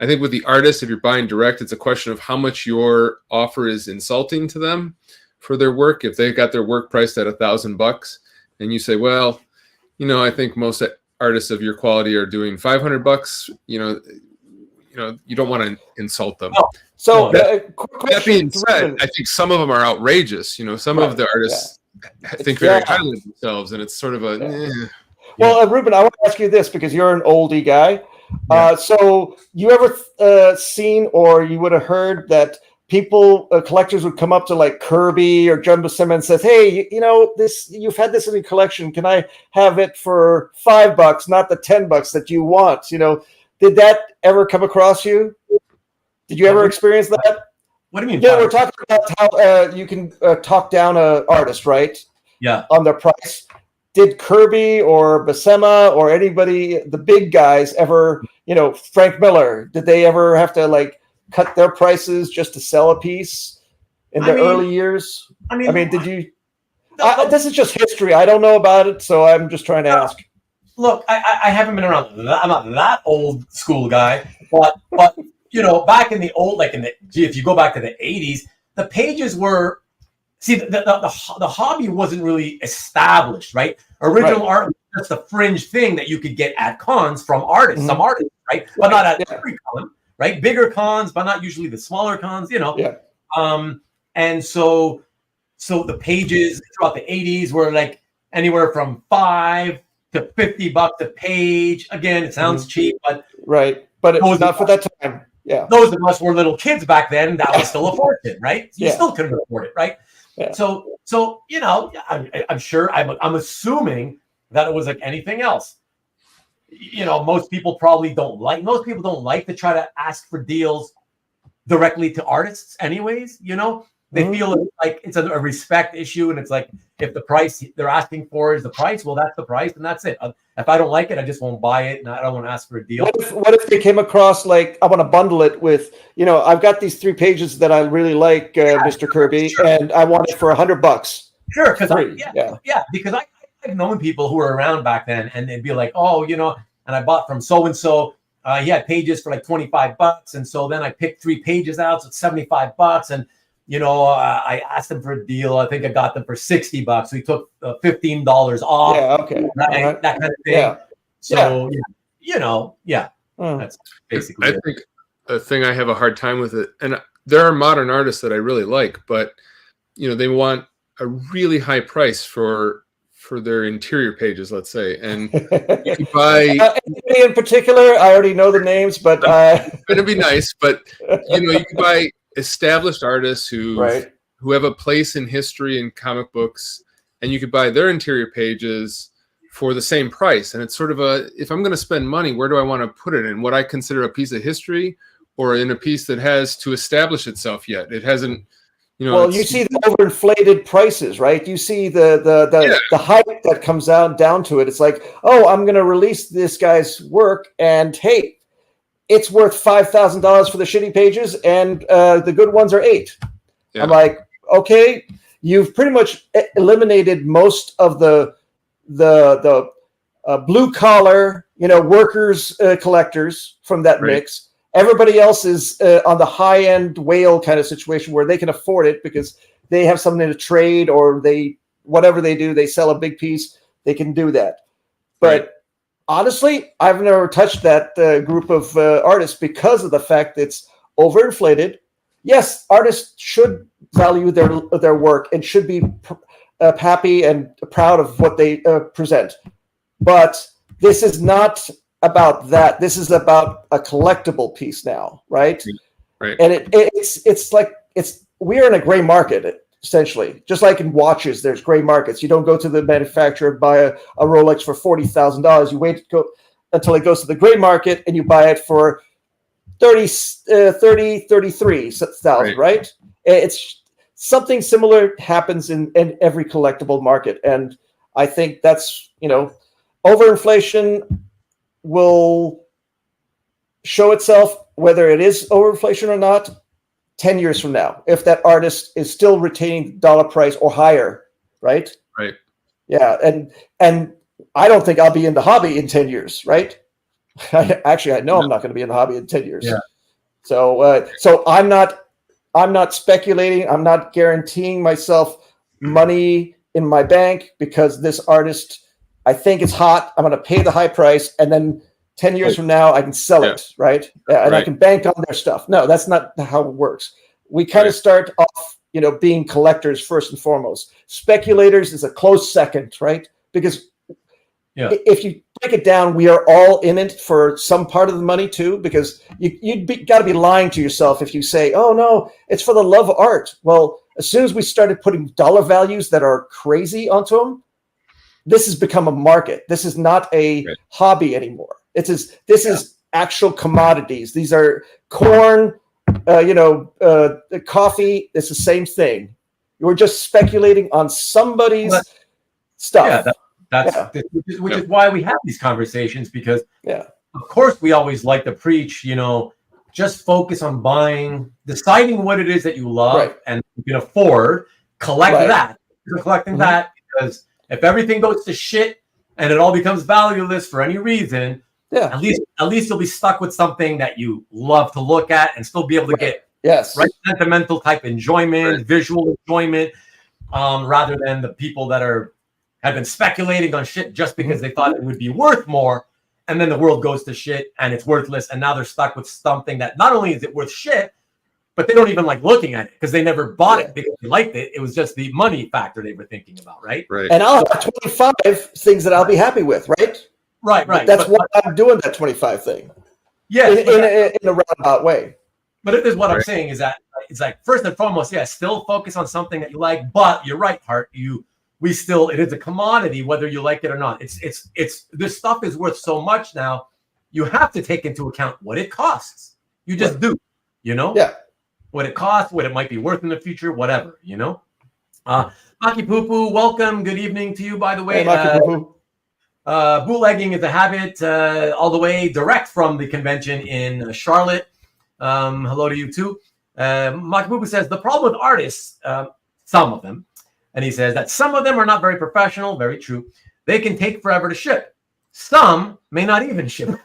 I think with the artist, if you're buying direct, it's a question of how much your offer is insulting to them for their work. If they've got their work priced at $1,000 and you say, well, you know, I think most artists of your quality are doing $500, you know, you don't want to insult them. Oh, so that being said, I think some of them are outrageous. You know, some of the artists think very highly of themselves, and it's sort of a. Well, Ruben, I want to ask you this because you're an oldie guy. So you ever seen or you would have heard that people, collectors would come up to like Kirby or Jumbo Sim and says, hey, you know, you've had this in your collection. Can I have it for $5, not the $10 that you want? You know, did that ever come across you? Did you ever experience that? What do you mean? Yeah, we're talking about how you can talk down an artist, right? Yeah. On their price. Did Kirby or Buscema or anybody, the big guys, ever, you know, Frank Miller, did they ever have to like cut their prices just to sell a piece in the early years? I mean, did you? This is just history. I don't know about it, so I'm just trying to ask. Look, I haven't been around. I'm not that old school guy, but you know, back in the old, like if you go back to the 80s, the pages were. See, the hobby wasn't really established, right? Original art was just a fringe thing that you could get at cons from artists, some artists, right? But not at every con, right? Bigger cons, but not usually the smaller cons, you know. Yeah. And so the pages throughout the 80s were like anywhere from $5 to $50 a page. Again, it sounds cheap, but right. But it's not for that time. Yeah. Those of us were little kids back then. That was still a fortune, right? You still couldn't afford it, right? Yeah. So you know, I'm sure. I'm assuming that it was like anything else. You know, most people don't like to try to ask for deals directly to artists anyways. You know, they feel like it's a respect issue, and it's like, if the price they're asking for is the price, well, that's the price, and that's it. If I don't like it, I just won't buy it, and I don't want to ask for a deal. What if they came across, like, I want to bundle it with, you know, I've got these 3 pages that I really like, Mr. Kirby, and I want it for $100. Sure, because because I've known people who were around back then, and they'd be like, oh, you know, and I bought from so and so. He had pages for like $25, and so then I picked 3 pages out, so it's $75, and you know, I asked him for a deal. I think I got them for $60. So he took $15 off. Yeah, okay, that kind of thing. Yeah. So you know, that's basically. I think the thing I have a hard time with it, and there are modern artists that I really like, but you know, they want a really high price for their interior pages, let's say, and you can buy anybody in particular. I already know the names, but it'd be nice. But you know, you can buy established artists who have a place in history and comic books, and you could buy their interior pages for the same price. And it's sort of if I'm going to spend money, where do I want to put it in? What I consider a piece of history, or in a piece that has to establish itself yet? It hasn't. You know, well, you see the overinflated prices, right? You see the hype that comes down to it. It's like, oh, I'm going to release this guy's work, and hey, it's worth $5,000 for the shitty pages, and the good ones are $8,000. Yeah. I'm like, okay, you've pretty much eliminated most of the blue collar, you know, workers, collectors from that mix. Everybody else is on the high end whale kind of situation where they can afford it because they have something to trade, or whatever they do, they sell a big piece. They can do that. But honestly, I've never touched that group of artists because of the fact that it's overinflated. Yes, artists should value their work and should be happy and proud of what they present. But this is not about that. This is about a collectible piece now, right? Right. And it's like we're in a gray market, essentially. Just like in watches, there's gray markets. You don't go to the manufacturer and buy a Rolex for $40,000. You wait until it goes to the gray market and you buy it for $33,000, right? It's something similar happens in every collectible market. And I think that's, you know, overinflation will show itself, whether it is overinflation or not, 10 years from now, if that artist is still retaining dollar price or higher, right? Right. Yeah, and I don't think I'll be in the hobby in 10 years, right? Actually, I know I'm not going to be in the hobby in 10 years. Yeah. So I'm not speculating. I'm not guaranteeing myself money in my bank because this artist, I think it's hot. I'm going to pay the high price, and then 10 years from now, I can sell it, right? And I can bank on their stuff. No, that's not how it works. We kind of start off, you know, being collectors first and foremost. Speculators is a close second, right? Because if you break it down, we are all in it for some part of the money too, because you'd got to be lying to yourself if you say, oh, no, it's for the love of art. Well, as soon as we started putting dollar values that are crazy onto them, this has become a market. This is not a hobby anymore. This is actual commodities. These are corn, coffee. It's the same thing. You're just speculating on somebody's stuff. Which is why we have these conversations, because of course we always like to preach, you know, just focus on deciding what it is that you love and you can afford, collect that. You're collecting that, because if everything goes to shit and it all becomes valueless for any reason, at least you'll be stuck with something that you love to look at and still be able to get sentimental type enjoyment, visual enjoyment, rather than the people that have been speculating on shit just because they thought it would be worth more, and then the world goes to shit and it's worthless, and now they're stuck with something that not only is it worth shit, but they don't even like looking at it because they never bought it because they liked it. It was just the money factor they were thinking about, right? Right. And I'll have 25 things that I'll be happy with, right? Right. That's why I'm doing that 25 thing. Yeah, in a roundabout way. But it is what I'm saying is that it's like, first and foremost, still focus on something that you like. But you're right, Hart. It is a commodity, whether you like it or not. It's this stuff is worth so much now. You have to take into account what it costs. You just do, Yeah. What it costs, what it might be worth in the future, whatever, Maki Poo Poo, welcome. Good evening to you, by the way. Hey, Maki Poo Poo. Bootlegging is a habit, all the way direct from the convention in Charlotte. Hello to you too. Maki Poo Poo says the problem with artists, some of them, and he says that some of them are not very professional. Very true. They can take forever to ship. Some may not even ship.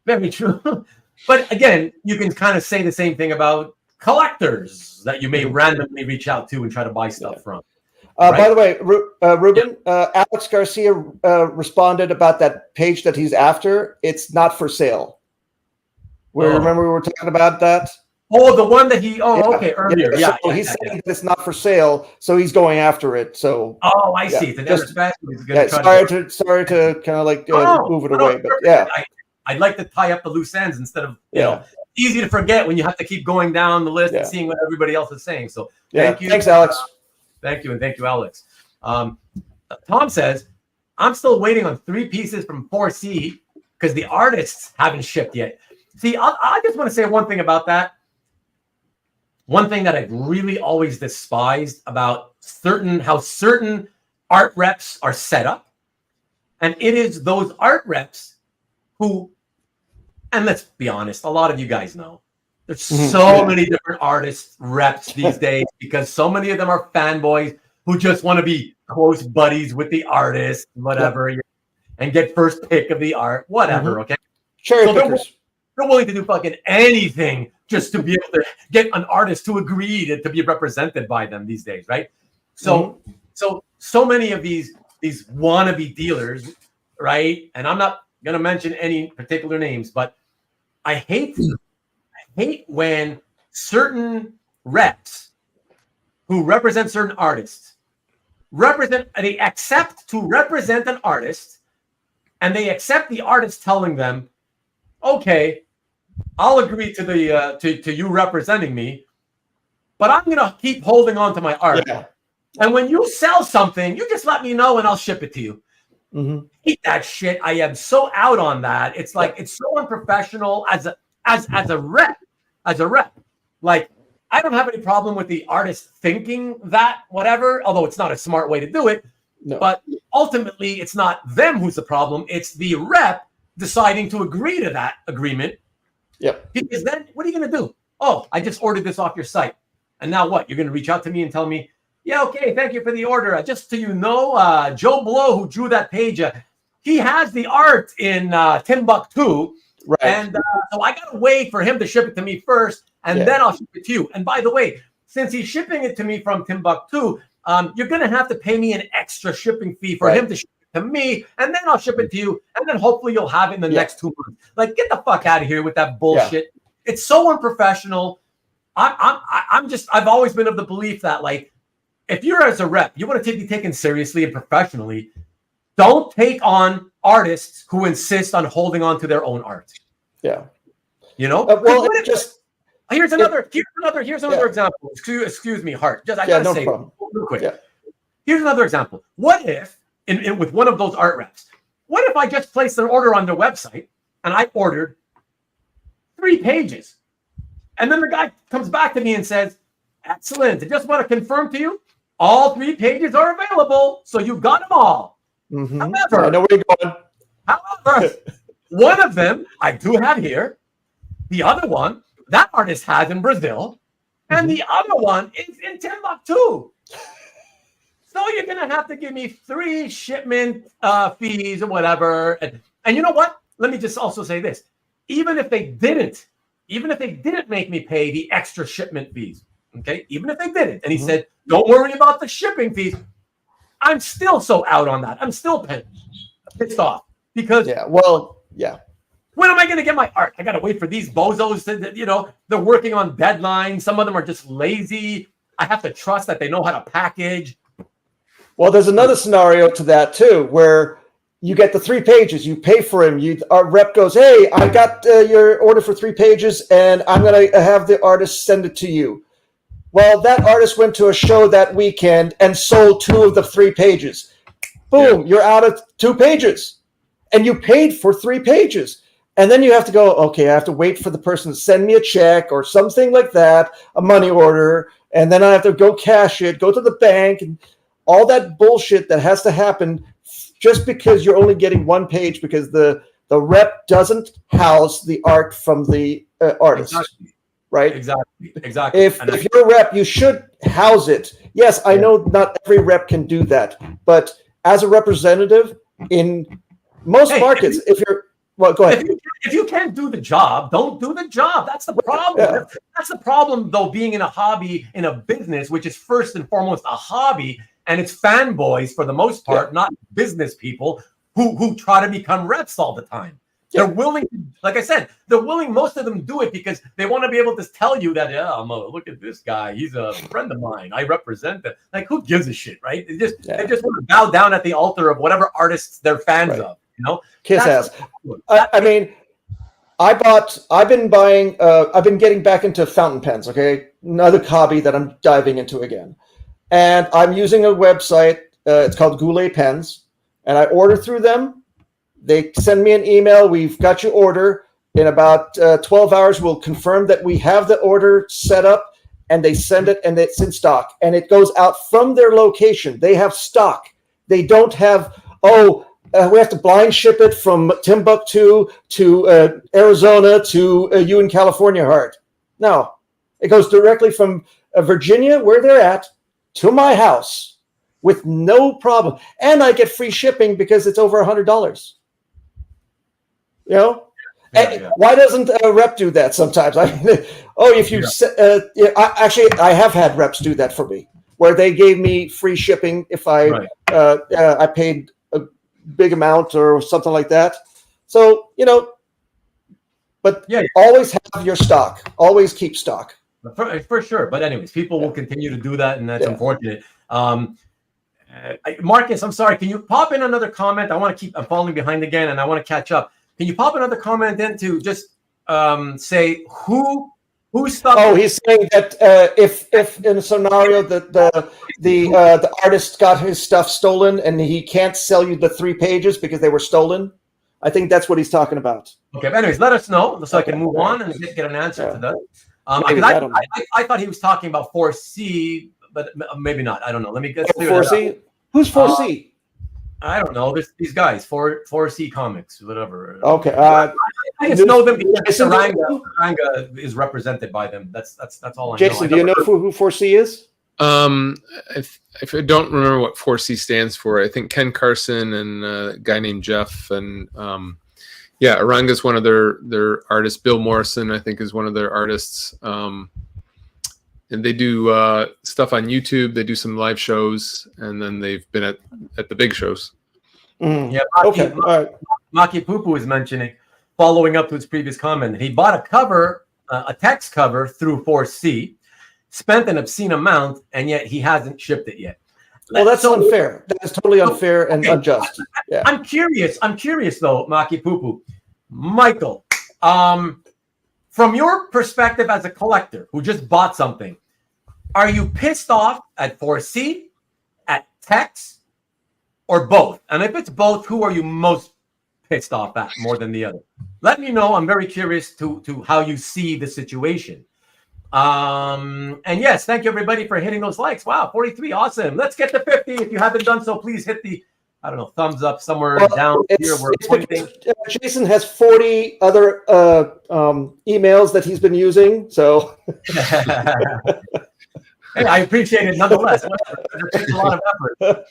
Very true. But again, you can kind of say the same thing about collectors that you may randomly reach out to and try to buy stuff from. Right? By the way, Ruben, Alex Garcia responded about that page that he's after. It's not for sale. Remember we were talking about that? Oh, the one that he. Okay, earlier. Yeah, so he's saying that it's not for sale, so he's going after it. So. Oh, I see. Sorry to kind of like move it away, but yeah. I'd like to tie up the loose ends instead of easy to forget when you have to keep going down the list and seeing what everybody else is saying. So thank you. Thanks, Alex. Thank you, and thank you, Alex. Tom says, I'm still waiting on 3 pieces from 4C because the artists haven't shipped yet. See, I just want to say one thing about that. One thing that I've really always despised about how certain art reps are set up, and it is those art reps who, and let's be honest, a lot of you guys know, there's so many different artist reps these days because so many of them are fanboys who just want to be close buddies with the artist, whatever, and get first pick of the art, whatever, okay? Cherry pickers. They're willing to do fucking anything just to be able to get an artist to agree to be represented by them these days, right? So many of these wannabe dealers, right? And I'm not going to mention any particular names, but I hate when certain reps who represent certain artists they accept to represent an artist, and they accept the artist telling them, okay, I'll agree to the to you representing me, but I'm gonna keep holding on to my art. Yeah. And when you sell something, you just let me know and I'll ship it to you. Hate that shit. I am so out on that. It's like it's so unprofessional as a rep. Like, I don't have any problem with the artist thinking that, whatever, although it's not a smart way to do it. No. But ultimately, it's not them who's the problem. It's the rep deciding to agree to that agreement. Yep. Because then what are you going to do? Oh, I just ordered this off your site. And now what? You're going to reach out to me and tell me, yeah, okay, thank you for the order. Just so you know, Joe Blow, who drew that page, he has the art in Timbuktu. Right. And so I got to wait for him to ship it to me first, and then I'll ship it to you. And by the way, since he's shipping it to me from Timbuktu, you're going to have to pay me an extra shipping fee for him to ship it to me, and then I'll ship it to you, and then hopefully you'll have it in the next 2 months. Like, get the fuck out of here with that bullshit. Yeah. It's so unprofessional. I've always been of the belief that, like, if you're as a rep, you want to be taken seriously and professionally, don't take on artists who insist on holding on to their own art. Yeah. You know? Here's another example. Excuse me, Hart. I gotta say real quick. Yeah. Here's another example. What if, with one of those art reps, what if I just placed an order on their website and I ordered 3 pages? And then the guy comes back to me and says, excellent. I just want to confirm to you, all 3 pages are available, so you got them all. However, I know where you're going. However, one of them I do have here. The other one, that artist has in Brazil. And the other one is in Timbuktu. So you're going to have to give me 3 shipment fees or whatever. And you know what? Let me just also say this. Even if they didn't make me pay the extra shipment fees, okay? Even if they didn't, and he said, don't worry about the shipping fees, I'm still so out on that. I'm still pissed off because When am I going to get my art? I got to wait for these bozos to, they're working on deadlines. Some of them are just lazy. I have to trust that they know how to package. Well, there's another scenario to that too, where you get the 3 pages, you pay for him. Our rep goes, "Hey, I got your order for 3 pages, and I'm going to have the artist send it to you." Well, that artist went to a show that weekend and sold 2 of the 3 pages. Boom, you're out of 2 pages, and you paid for 3 pages. And then you have to go, okay, I have to wait for the person to send me a check or something like that, a money order, and then I have to go cash it, go to the bank, and all that bullshit that has to happen just because you're only getting 1 page because the rep doesn't house the art from the artist, right? Exactly. If you're a rep, you should house it. Yes, I know not every rep can do that, but as a representative in most markets, if you're well, go ahead. If you can't do the job, don't do the job. That's the problem. Yeah. That's the problem, though, being in a hobby, in a business, which is first and foremost a hobby, and it's fanboys for the most part, not business people who try to become reps all the time. They're willing, like I said, most of them do it because they want to be able to tell you that, look at this guy. He's a friend of mine. I represent them. Like, who gives a shit, right? They just want to bow down at the altar of whatever artists they're fans of. Kiss ass. I mean, I've been getting back into fountain pens. Okay, another hobby that I'm diving into again, and I'm using a website. It's called Goulet Pens, and I order through them. They send me an email. We've got your order. In about 12 hours, we'll confirm that we have the order set up, and they send it, and it's in stock, and it goes out from their location. They have stock. They don't have we have to blind ship it from Timbuktu to Arizona to you in California, Hart. No, it goes directly from Virginia, where they're at, to my house with no problem. And I get free shipping because it's over $100. Why doesn't a rep do that sometimes? I mean, I have had reps do that for me, where they gave me free shipping if I paid big amount or something like that. So, but always have your stock. Always keep stock. For sure. But anyways, people will continue to do that, and that's unfortunate. Marcus, I'm sorry. Can you pop in another comment? I'm falling behind again, and I want to catch up. Can you pop another comment in to just say who stuff? Oh, he's saying that if in a scenario that the artist got his stuff stolen and he can't sell you the 3 pages because they were stolen. I think that's what he's talking about. Okay, but anyways, let us know so I can move on and get an answer to that. I thought he was talking about 4C, but maybe not. I don't know. Let me get 4C. Who's 4C? I don't know. These guys, 4C Comics, whatever. Okay. I just know them because Saranga is represented by them. That's all I know. Jason, do you know who 4C is? If I don't remember what 4C stands for, I think Ken Carson and a guy named Jeff and Aranga is one of their artists. Bill Morrison, I think, is one of their artists. And they do stuff on YouTube. They do some live shows, and then they've been at the big shows. Yeah. Okay. All right. Maki Pupu is mentioning, following up to his previous comment, he bought a text cover through 4C, spent an obscene amount, and yet he hasn't shipped it yet. Well, that's unfair. That is totally unfair and unjust. Yeah. I'm curious though, Maki Pupu. Michael, from your perspective as a collector who just bought something, are you pissed off at 4C, at Tex, or both? And if it's both, who are you most pissed off at more than the other? Let me know. I'm very curious to how you see the situation. And yes, thank you everybody for hitting those likes. Wow, 43, awesome. Let's get to 50. If you haven't done so, please hit the thumbs up somewhere down here. We're pointing. Jason has 40 other emails that he's been using. So hey, I appreciate it nonetheless. It takes a lot of effort.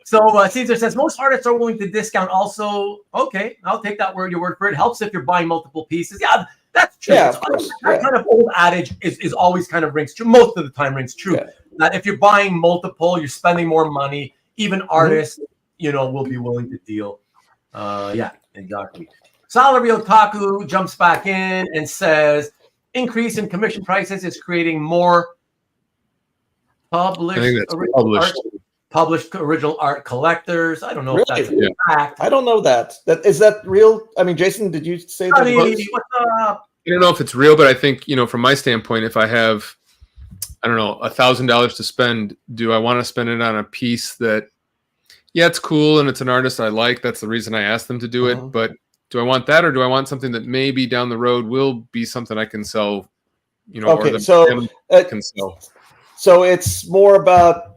So Caesar says most artists are willing to discount. Also, okay, I'll take your word for it. Helps if you're buying multiple pieces. Yeah, that's true. Yeah, that kind of old adage is always kind of rings true. Most of the time rings true. Yeah. That if you're buying multiple, you're spending more money. Even artists, will be willing to deal. Yeah, exactly. Salary Otaku jumps back in and says, increase in commission prices is creating more published original art collectors. I don't know if that's a fact. I don't know that. Is that real? I mean, Jason, did you say that? What's up? I don't know if it's real, but I think, from my standpoint, if I have, I don't know, $1,000 to spend, do I want to spend it on a piece that, it's cool and it's an artist I like. That's the reason I asked them to do it. But do I want that, or do I want something that maybe down the road will be something I can sell, okay, or so can sell? So it's more about,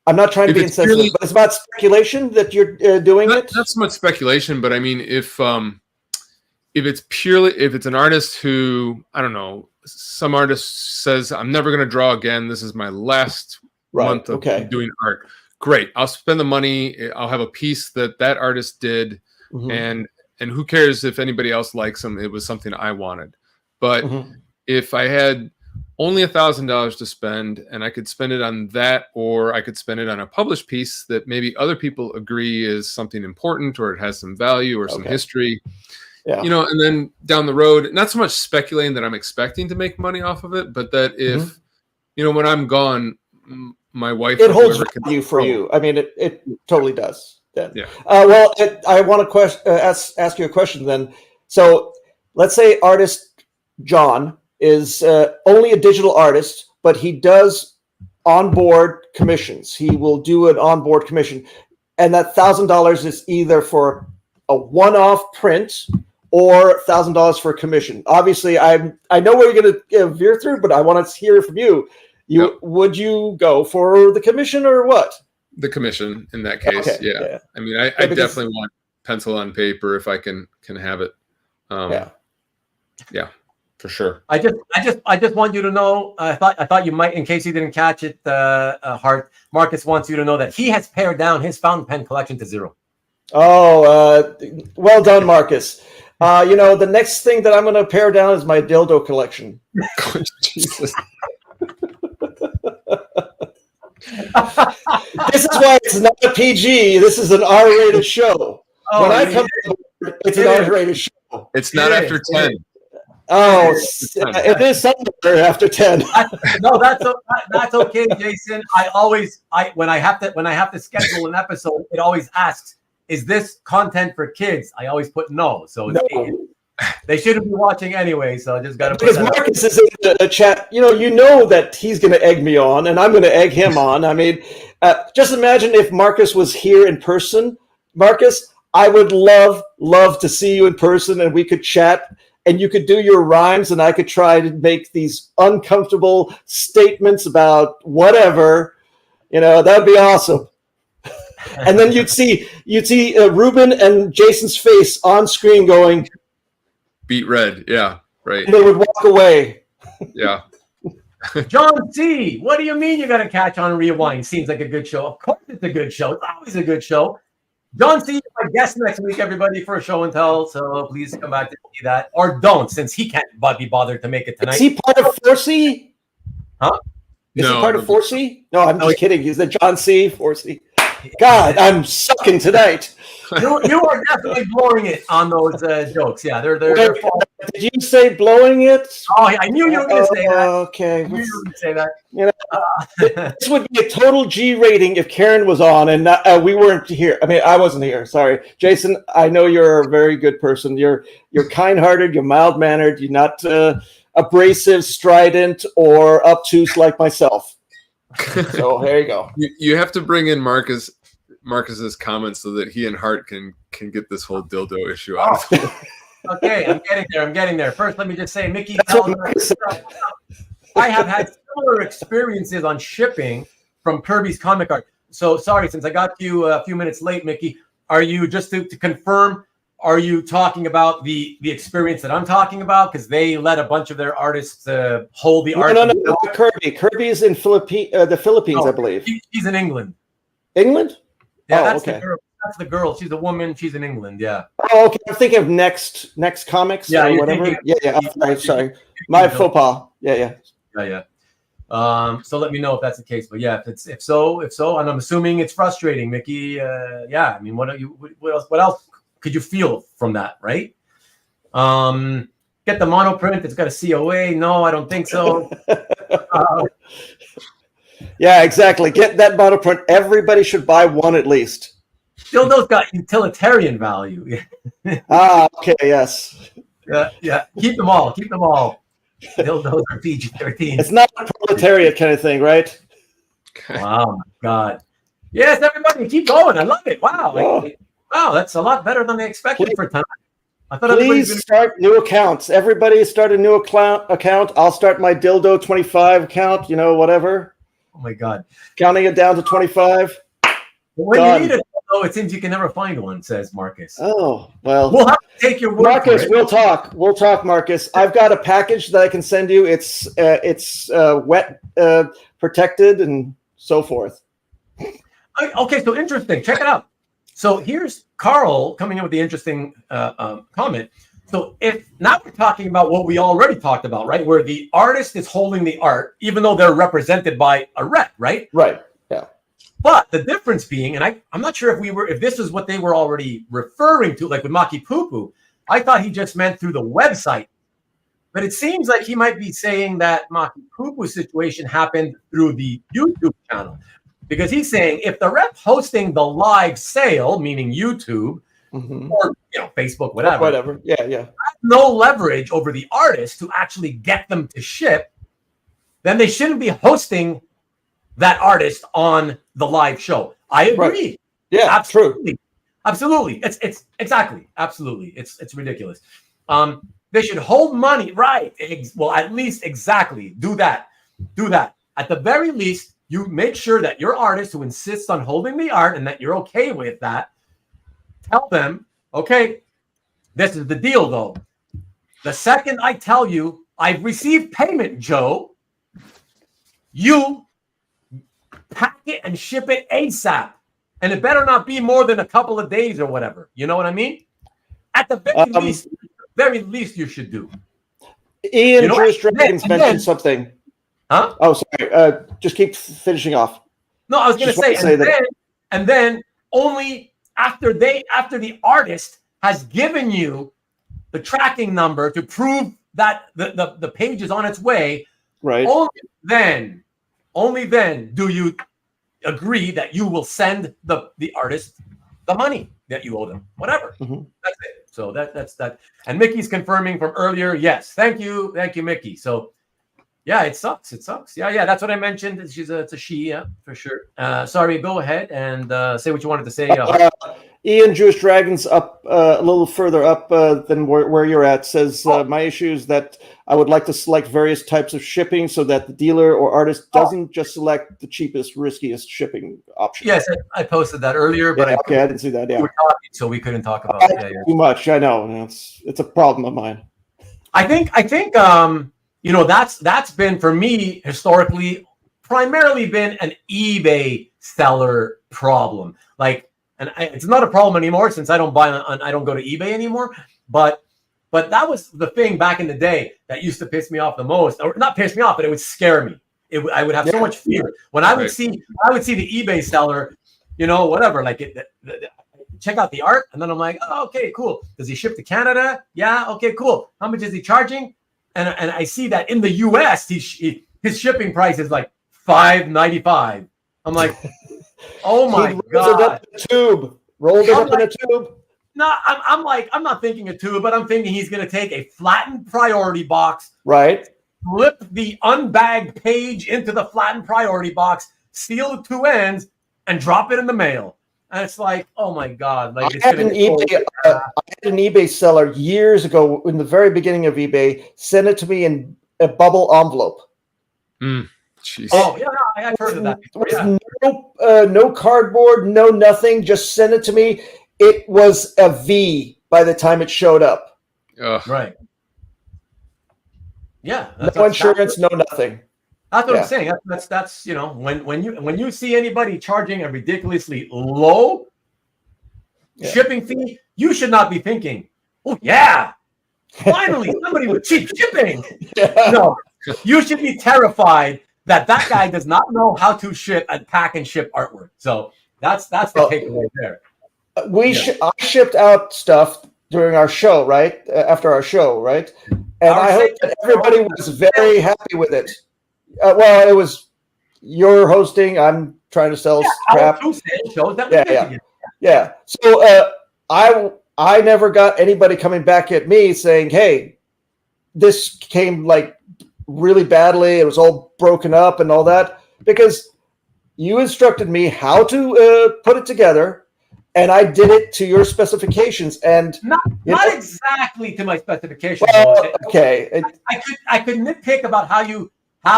I'm not trying to be insensitive, but it's about speculation that you're doing it? Not so much speculation, but I mean, if it's an artist who, I don't know, some artist says, I'm never going to draw again. This is my last month of doing art. Great. I'll spend the money. I'll have a piece that artist did. And who cares if anybody else likes them? It was something I wanted. But if I had only $1,000 to spend and I could spend it on that, or I could spend it on a published piece that maybe other people agree is something important, or it has some value or some history, and then down the road, not so much speculating that I'm expecting to make money off of it, but that if, when I'm gone, my wife, it holds value for you. I mean, it totally does. Then. Yeah. I want to ask you a question then. So let's say artist John is only a digital artist, but he does onboard commissions. He will do an onboard commission, and that $1,000 is either for a one-off print or $1,000 for a commission. Obviously, I know where you're going to veer through, but I want to hear from you. Would you go for the commission or what? The commission in that case, yeah. I mean, I definitely want pencil on paper if I can have it. Yeah. For sure. I just want you to know. I thought you might, in case you didn't catch it. Hart, Marcus wants you to know that he has pared down his fountain pen collection to 0. Oh, well done, Marcus. The next thing that I'm going to pare down is my dildo collection. Jesus. This is why it's not a PG. This is an R-rated show. When I come, it's an R-rated show. It's not after 10. Oh, it is somewhere after 10. No, that's okay, Jason. When I have to schedule an episode, it always asks, "Is this content for kids?" I always put no. So they shouldn't be watching anyway. So I just got to. Because Marcus is in the chat. You know that he's going to egg me on, and I'm going to egg him on. I mean, just imagine if Marcus was here in person. Marcus, I would love to see you in person, and we could chat. And you could do your rhymes, and I could try to make these uncomfortable statements about whatever. That'd be awesome. And then you'd see Ruben and Jason's face on screen going, "Beat red." Yeah, right. And they would walk away. Yeah. John C., what do you mean you're going to catch on Rewind? Seems like a good show. Of course it's a good show. It's always a good show. John C. is my guest next week, everybody, for a show and tell. So please come back to see that. Or don't, since he can't be bothered to make it tonight. Is he part of 4C? Huh? Is he part of 4C? No, I'm just kidding. He's the John C. 4C. God, I'm sucking tonight. You are definitely blowing it on those jokes. Yeah, they're Did you say blowing it? Oh, I knew you were going to say that. Okay. I knew you were going to say that. This would be a total G rating if Karen was on and we weren't here. I mean, I wasn't here. Sorry. Jason, I know you're a very good person. You're kind-hearted. You're mild-mannered. You're not abrasive, strident, or obtuse like myself. So there you go. You have to bring in Marcus's comments so that he and Hart can get this whole dildo issue out. Okay, I'm getting there. First, let me just say, Mickey, I have had similar experiences on shipping from Kirby's Comic Art. So sorry, since I got you a few minutes late, Mickey, are you, just to confirm, are you talking about the experience that I'm talking about? Because they let a bunch of their artists hold the art. No, Kirby. Kirby is in the Philippines, I believe. She's in England. England? Yeah, that's okay. That's the girl. She's a woman. She's in England. Yeah. Oh, okay. I'm thinking of Next Comics or whatever. Yeah. Sorry. My faux pas. Yeah. So let me know if that's the case. But yeah, if so, and I'm assuming it's frustrating, Mickey. Yeah. I mean, what else could you feel from that, right? Get the monoprint. It's got a COA. No, I don't think so. Yeah, exactly. Get that monoprint. Everybody should buy one at least. Dildos got utilitarian value. Okay, yes. Yeah. Keep them all. Keep them all. Dildos are PG-13. It's not a proletariat kind of thing, right? Wow, my God. Yes, everybody, keep going. I love it. Wow. Oh. Wow, that's a lot better than I expected for tonight. I thought Please start new accounts. Everybody start a new account. I'll start my Dildo 25 account, whatever. Oh, my God. Counting it down to 25. When you need it, though, it seems you can never find one, says Marcus. Oh, well. We'll have to take your word Marcus, for it. we'll talk. We'll talk, Marcus. I've got a package that I can send you. It's wet protected and so forth. Okay, so interesting. Check it out. So here's Carl coming in with the interesting comment. So if now we're talking about what we already talked about, right? Where the artist is holding the art, even though they're represented by a rep, right? Right. Yeah. But the difference being, and I'm not sure if this is what they were already referring to, like with Maki Poo-Poo. I thought he just meant through the website. But it seems like he might be saying that Maki Poo-Poo's situation happened through the YouTube channel. Because he's saying if the rep hosting the live sale, meaning YouTube or Facebook, whatever, yeah, has no leverage over the artist to actually get them to ship, then they shouldn't be hosting that artist on the live show. I agree. Right. Yeah, absolutely, true. Absolutely. It's exactly, absolutely. It's ridiculous. They should hold money, right? Well, at least exactly do that. At the very least. You make sure that your artist who insists on holding the art and that you're okay with that, tell them, okay, this is the deal though. The second I tell you, I've received payment, Joe, you pack it and ship it ASAP. And it better not be more than a couple of days or whatever. You know what I mean? At the very least you should do. Ian Jewish Dragons mentioned something. Huh? Oh, sorry. Just keep finishing off. No, I was going to say, and then only after the artist has given you the tracking number to prove that the page is on its way, right? Only then do you agree that you will send the artist the money that you owe them, whatever. Mm-hmm. That's it. So that's that. And Mickey's confirming from earlier. Yes, thank you, Mickey. So. Yeah, it sucks. Yeah, that's what I mentioned. It's a she, yeah, for sure. Sorry, go ahead and say what you wanted to say. Ian Jewish Dragons up a little further up than where you're at says my issue is that I would like to select various types of shipping so that the dealer or artist doesn't just select the cheapest, riskiest shipping option. Yes, I posted that earlier, but I didn't see that. Yeah, we were talking, so we couldn't talk about it. Too much. I know it's a problem of mine. I think that's been for me historically primarily been an eBay seller problem. It's not a problem anymore since I don't go to eBay anymore. But that was the thing back in the day that used to piss me off the most, or not piss me off, but it would scare me. I would have so much fear when I would see the eBay seller, whatever, check out the art, and then I'm like, oh, okay, cool. Does he ship to Canada? Yeah, okay, cool. How much is he charging? And I see that in the U.S. his shipping price is like $5.95. I'm like, oh my God! Rolled it up in a tube. No, I'm not thinking a tube, but I'm thinking he's going to take a flattened priority box, right? Flip the unbagged page into the flattened priority box, seal the two ends, and drop it in the mail. And it's like, oh my God! I had an eBay seller years ago, in the very beginning of eBay, send it to me in a bubble envelope. Jeez. Oh yeah, I've heard of that. No cardboard, no nothing. Just send it to me. It was a V by the time it showed up. Right. Yeah. No insurance, no nothing. That's what I'm saying. That's when you see anybody charging a ridiculously low shipping fee, you should not be thinking, oh yeah, finally somebody with cheap shipping. No, you should be terrified that guy does not know how to ship and pack and ship artwork. So that's the takeaway there. I shipped out stuff during our show, right? After our show, right? And I hope that everybody was very happy with it. Well, it was your hosting. I'm trying to sell crap. Yeah. So I never got anybody coming back at me saying, "Hey, this came like really badly. It was all broken up and all that," because you instructed me how to put it together, and I did it to your specifications. And not exactly to my specifications. Well, okay, I could nitpick about how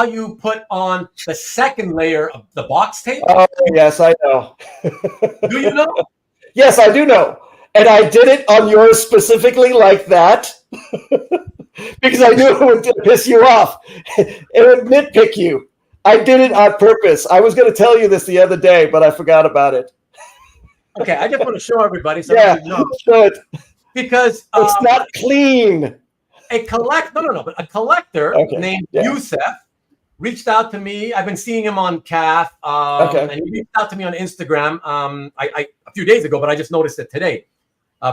you put on the second layer of the box tape. Oh yes, I know. Do you know? Yes, I do know. And I did it on yours specifically like that because I knew it would piss you off. It would nitpick you. I did it on purpose. I was going to tell you this the other day, but I forgot about it. Okay, I just want to show everybody so you know. Show it. Because it's not clean. A collector named Youssef reached out to me. I've been seeing him on CAF, and he reached out to me on Instagram a few days ago, but I just noticed it today.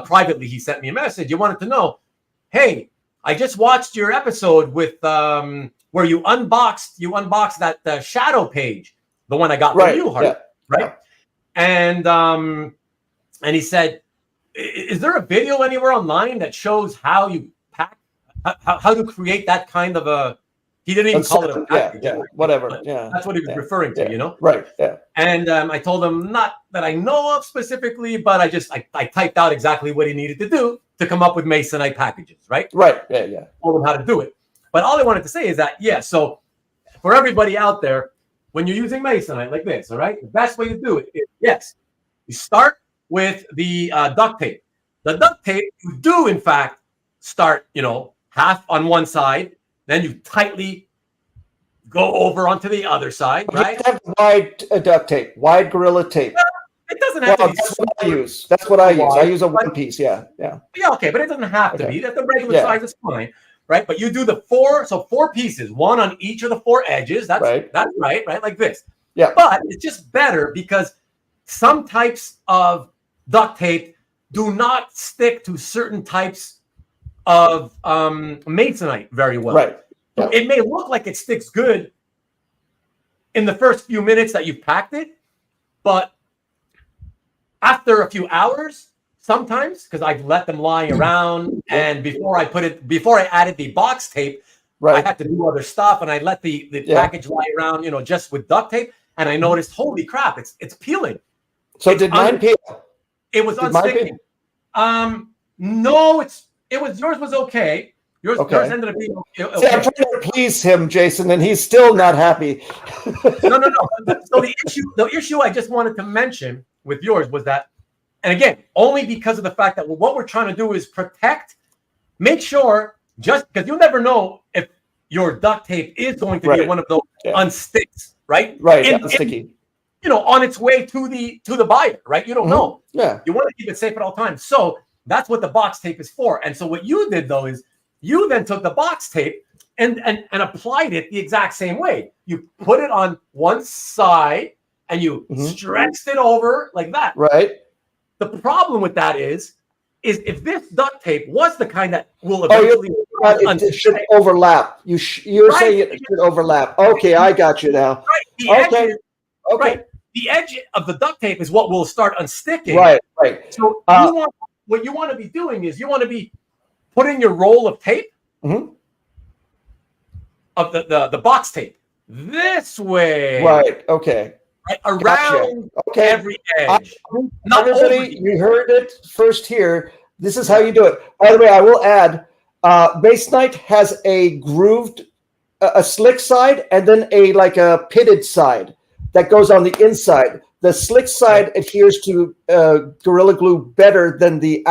Privately, he sent me a message. He wanted to know, hey, I just watched your episode with where you unboxed that shadow page, the one I got from you, Hart, right? And he said, is there a video anywhere online that shows how you pack, how to create that kind of a? He didn't even call it a package. Whatever. That's what he was referring to, you know? Right. Yeah. And I told him, not that I know of specifically, but I typed out exactly what he needed to do to come up with Masonite packages, right? Right. Yeah. Told him how to do it. But all I wanted to say is that, so for everybody out there, when you're using Masonite like this, all right, the best way to do it is, you start with the duct tape. The duct tape, you do, in fact, start, half on one side, then you tightly go over onto the other side, right? You have wide duct tape, wide Gorilla tape. Well, it doesn't have to be. That's what I use. That's what I use. I use a one piece. Yeah. Yeah, okay, but it doesn't have to be. At the regular size is fine, right? But you do the four pieces, one on each of the four edges. That's right, like this. Yeah. But it's just better because some types of duct tape do not stick to certain types of Masonite very well. Right. So it may look like it sticks good in the first few minutes that you've packed it, but after a few hours, sometimes, because I've let them lie around, and before I added the box tape, I had to do other stuff, and I let the package lie around, just with duct tape, and I noticed, holy crap, it's peeling. So did mine peel? It was unsticking. No, yours was okay. Yours ended up being okay. See, I'm trying to please him, Jason, and he's still not happy. No. So the issue I just wanted to mention with yours was that, and again, only because of the fact that what we're trying to do is make sure, just because you never know if your duct tape is going to be one of those unsticks, right? Right, unsticky. On its way to the buyer, right? You don't know. Yeah. You want to keep it safe at all times. So that's what the box tape is for. And so what you did, though, is you then took the box tape and applied it the exact same way. You put it on one side and you stretched it over like that. Right. The problem with that is if this duct tape was the kind that will eventually it should overlap. You're saying it should overlap. Okay, I got you now. Right. Right. The edge of the duct tape is what will start unsticking. Right. So what you want to be doing is you want to be putting your roll of tape of the box tape this way. Right. Okay. Right, around every edge. Everybody, you heard it first here. This is how you do it. By the way, I will add, Masonite has a grooved, a slick side, and then a pitted side that goes on the inside. The slick side adheres to Gorilla Glue better than the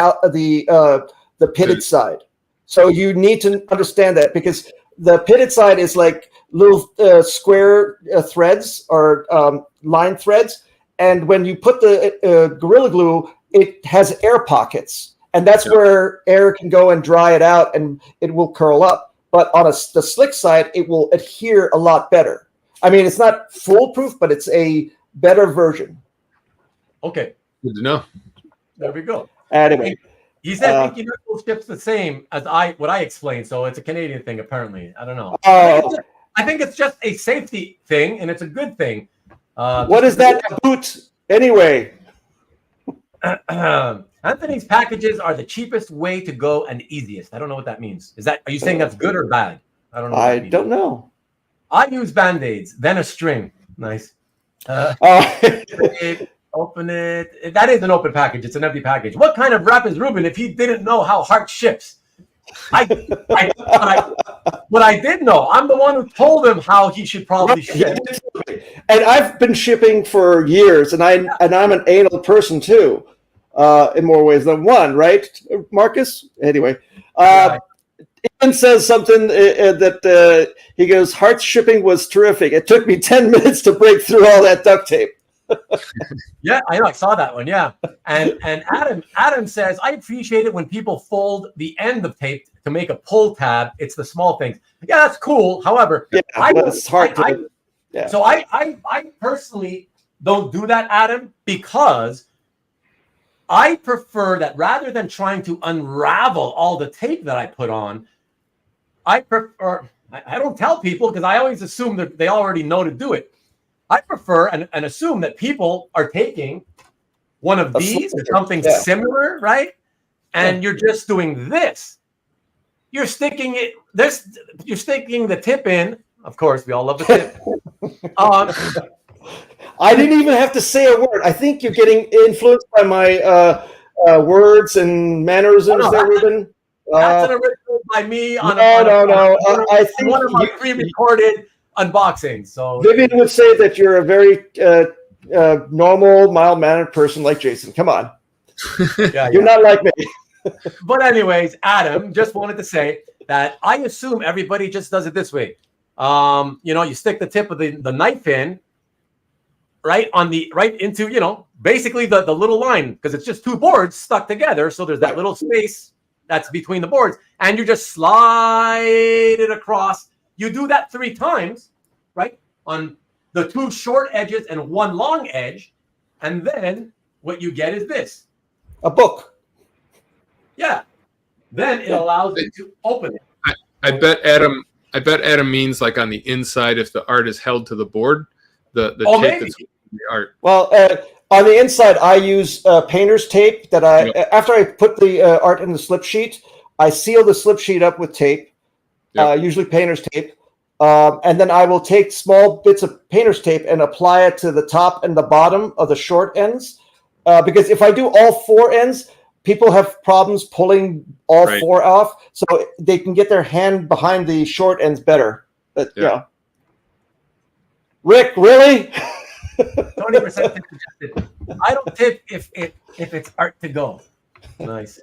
pitted side. So you need to understand that, because the pitted side is like little square threads or line threads. And when you put the Gorilla Glue, it has air pockets. And that's where air can go and dry it out, and it will curl up. But on the slick side, it will adhere a lot better. I mean, it's not foolproof, but it's a better version. Okay. Good to know. There we go. Anyway, he said Inky Knuckles ships the same as what I explained, so it's a Canadian thing apparently. I don't know. I think it's just a safety thing, and it's a good thing. What is that boot anyway? Anthony's packages are the cheapest way to go and easiest. I don't know what that means. Are you saying that's good or bad? I don't know. I don't know. I use Band-Aids, then a string. Nice. Open it. That is an open package. It's an empty package. What kind of rap is Ruben if he didn't know how Hart ships? But I did know. I'm the one who told him how he should probably ship. And I've been shipping for years, and I'm an anal person too, in more ways than one, right, Marcus? Anyway, Ian says something that he goes, Hart's shipping was terrific. It took me 10 minutes to break through all that duct tape. Yeah, I know. I saw that one. Yeah, and Adam says, I appreciate it when people fold the end of tape to make a pull tab. It's the small things. Yeah, that's cool. However, it's hard So I personally don't do that, Adam, because I prefer that rather than trying to unravel all the tape that I put on, I don't tell people because I always assume that they already know to do it. I prefer and assume that people are taking one of these or something similar, right? And you're just doing this. You're sticking You're sticking the tip in. Of course, we all love the tip. I didn't even have to say a word. I think you're getting influenced by my words and mannerisms there, Ruben. That's an original by me on I think one of my pre-recorded unboxings. So Vivian would say that you're a very normal, mild-mannered person like Jason. Come on. You're not like me. But anyways, Adam, just wanted to say that I assume everybody just does it this way. You stick the tip of the knife in right into, basically the little line, because it's just two boards stuck together. So there's that little space that's between the boards, and you just slide it across. You do that 3 times, right? On the 2 short edges and 1 long edge. And then what you get is this. A book. Yeah. Then it allows you to open it. I bet Adam means like on the inside if the art is held to the board, the tape that's the art. Well, on the inside, I use painter's tape that after I put the art in the slip sheet, I seal the slip sheet up with tape. Usually painter's tape. And then I will take small bits of painter's tape and apply it to the top and the bottom of the short ends. Because if I do all 4 ends, people have problems pulling all 4 off. So they can get their hand behind the short ends better. But, Rick, really? 20% tip suggested. I don't tip if it's art to go. Nice.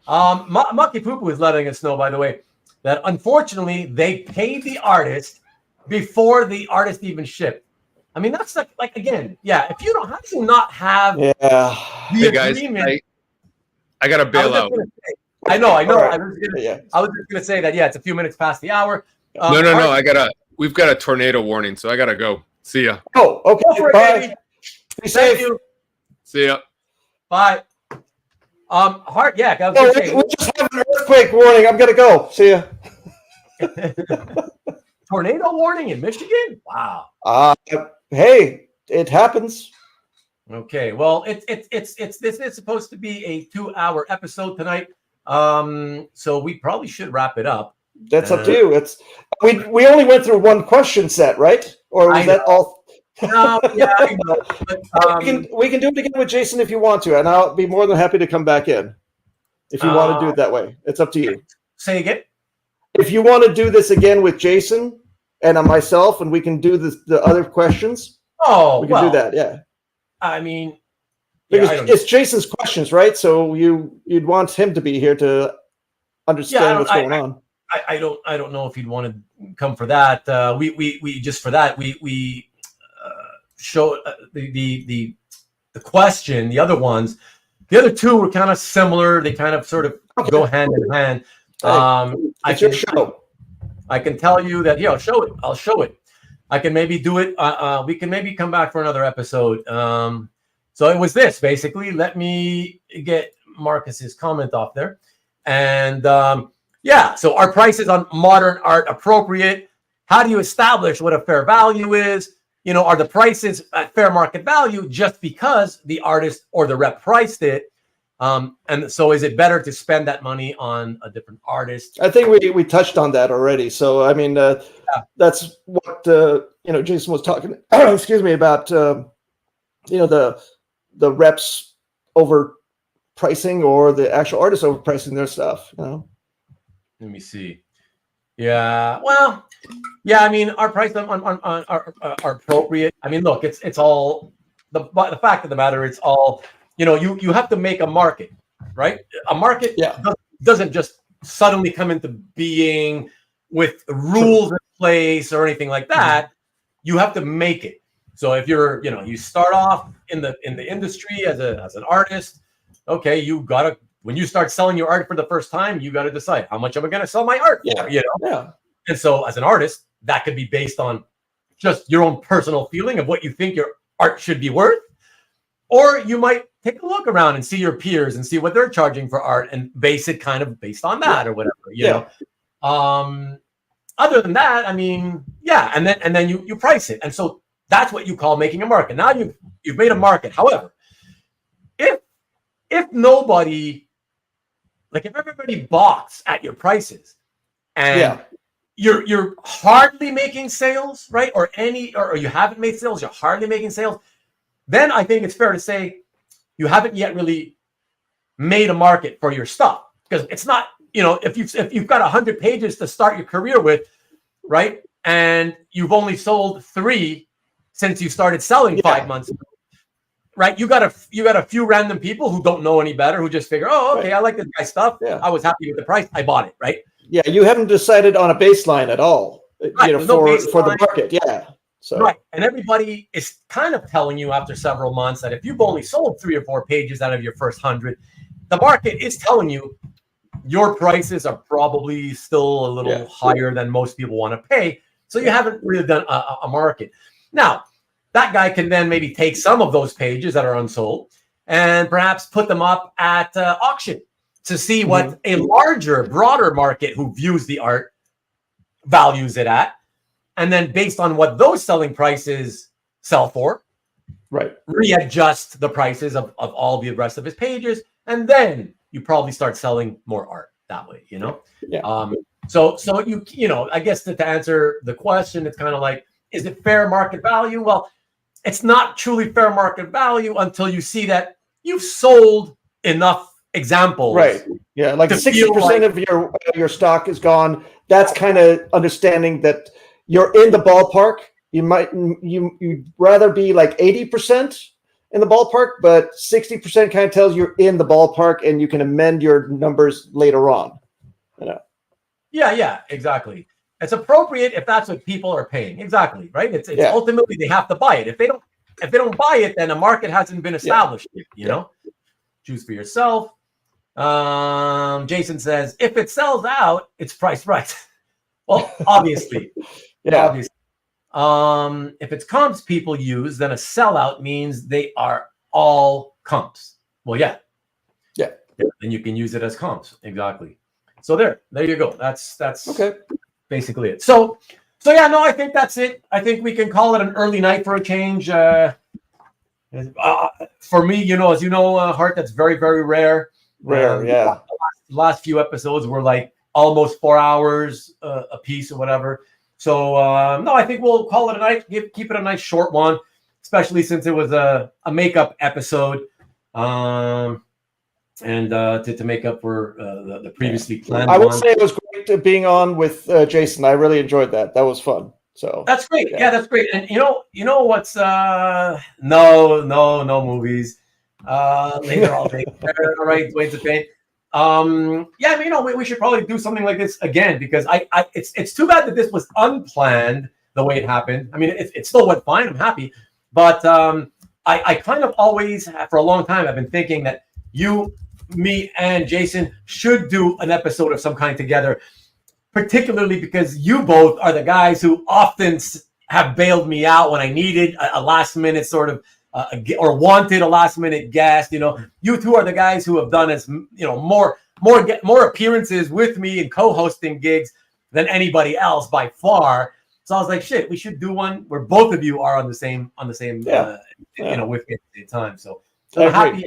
Mucky Poo Poo is letting us know, by the way, that unfortunately they paid the artist before the artist even shipped. I mean, that's like again, if you don't, how do you not have the agreement? Guys, I got to bail out. I know. Right. I was just gonna say that. Yeah, it's a few minutes past the hour. No. We've got a tornado warning, so I gotta go. See ya. Oh, okay. Bye. Be safe. Thank you. See ya. Bye. Hart, we just have an earthquake warning. I'm gonna go. See ya. Tornado warning in Michigan? Wow. Hey, it happens. Okay. Well, it's supposed to be a 2-hour episode tonight. So we probably should wrap it up. That's up to you. We only went through 1 question set, right? Or was that all? No, I know. But, we can do it again with Jason if you want to, and I'll be more than happy to come back in if you want to do it that way. It's up to you. Say again. If you want to do this again with Jason and myself, and we can do the other questions. We can do that. Yeah. I mean, because it's Jason's questions, right? So you'd want him to be here to understand what's going on. I don't know if you'd want to come for that. We just for that we show the question. The other ones, the other 2 were kind of similar. They kind of sort of go hand in hand. Your show. I can tell you that. I'll show it. I'll show it. I can maybe do it. We can maybe come back for another episode. So So it was this, basically. Let me get Marcus's comment off there. And so are prices on modern art appropriate? How do you establish what a fair value is? Are the prices at fair market value just because the artist or the rep priced it? And so is it better to spend that money on a different artist? I think we touched on that already. So, I mean, that's what, Jason was talking, excuse me, about, the reps overpricing or the actual artists overpricing their stuff, Let me see. Yeah, well, yeah, I mean, our prices are appropriate. I mean, look, it's all, the fact of the matter, it's all, you have to make a market, right? A market doesn't just suddenly come into being with rules in place or anything like that. Mm-hmm. You have to make it. So if you're, you start off in the industry as an artist, okay, when you start selling your art for the first time, you got to decide, how much am I going to sell my art for? Yeah. And so as an artist, that could be based on just your own personal feeling of what you think your art should be worth. Or you might take a look around and see your peers and see what they're charging for art and base it kind of based on that or whatever, you know. Other than that, I mean, and then you price it. And so that's what you call making a market. Now you've made a market. However, if nobody, like if everybody balks at your prices and you're hardly making sales, right? Or you haven't made sales, you're hardly making sales, then I think it's fair to say you haven't yet really made a market for your stuff, because it's not, if you've got 100 pages to start your career with, right? And you've only sold 3 since you started selling 5 months ago, right? You got a few random people who don't know any better, who just figure, oh, okay, I like this guy's stuff. Yeah. I was happy with the price. I bought it, right? Yeah, you haven't decided on a baseline at all, right. For the market. Yeah. So. Right. And everybody is kind of telling you after several months that if you've only sold 3 or 4 pages out of your first 100, the market is telling you your prices are probably still a little higher than most people want to pay. So you haven't really done a market. Now, that guy can then maybe take some of those pages that are unsold and perhaps put them up at auction to see what a larger, broader market who views the art values it at. And then based on what those selling prices sell for, readjust the prices of all the rest of his pages. And then you probably start selling more art that way, So I guess to answer the question, it's kind of like, is it fair market value? Well, it's not truly fair market value until you see that you've sold enough examples. Right. Yeah. Like 60% of your stock is gone. That's kind of understanding that you're in the ballpark. You'd rather be like 80% in the ballpark, but 60% kind of tells you're in the ballpark and you can amend your numbers later on. Yeah, exactly. It's appropriate if that's what people are paying. Exactly, right? It's ultimately they have to buy it. If they don't buy it, then a market hasn't been established yet, you know? Choose for yourself. Jason says, if it sells out, it's priced right. Well, obviously. Obviously. If it's comps people use, then a sellout means they are all comps. Well, yeah. And you can use it as comps. Exactly. So there you go. That's okay. Basically it. So I think that's it. I think we can call it an early night for a change. For me, as you know, Hart, that's very, very rare. The last few episodes were like almost 4 hours a piece or whatever. So no, I think we'll call it a night. Keep it a nice short one, especially since it was a makeup episode, and to make up for the previously planned. I would say it was great being on with Jason. I really enjoyed that. That was fun. So that's great. Yeah, that's great. And you know what's no movies. Later I'll take. All right, Dwayne's a pain. We should probably do something like this again, because it's too bad that this was unplanned the way it happened. I mean, it still went fine. I'm happy, but I kind of always, for a long time, I've been thinking that you, me, and Jason should do an episode of some kind together, particularly because you both are the guys who often have bailed me out when I needed a last minute sort of or wanted a last minute guest. You know, you two are the guys who have done more appearances with me and co-hosting gigs than anybody else by far. So I was like, shit, we should do one where both of you are on the same with me at the same time. So I'm happy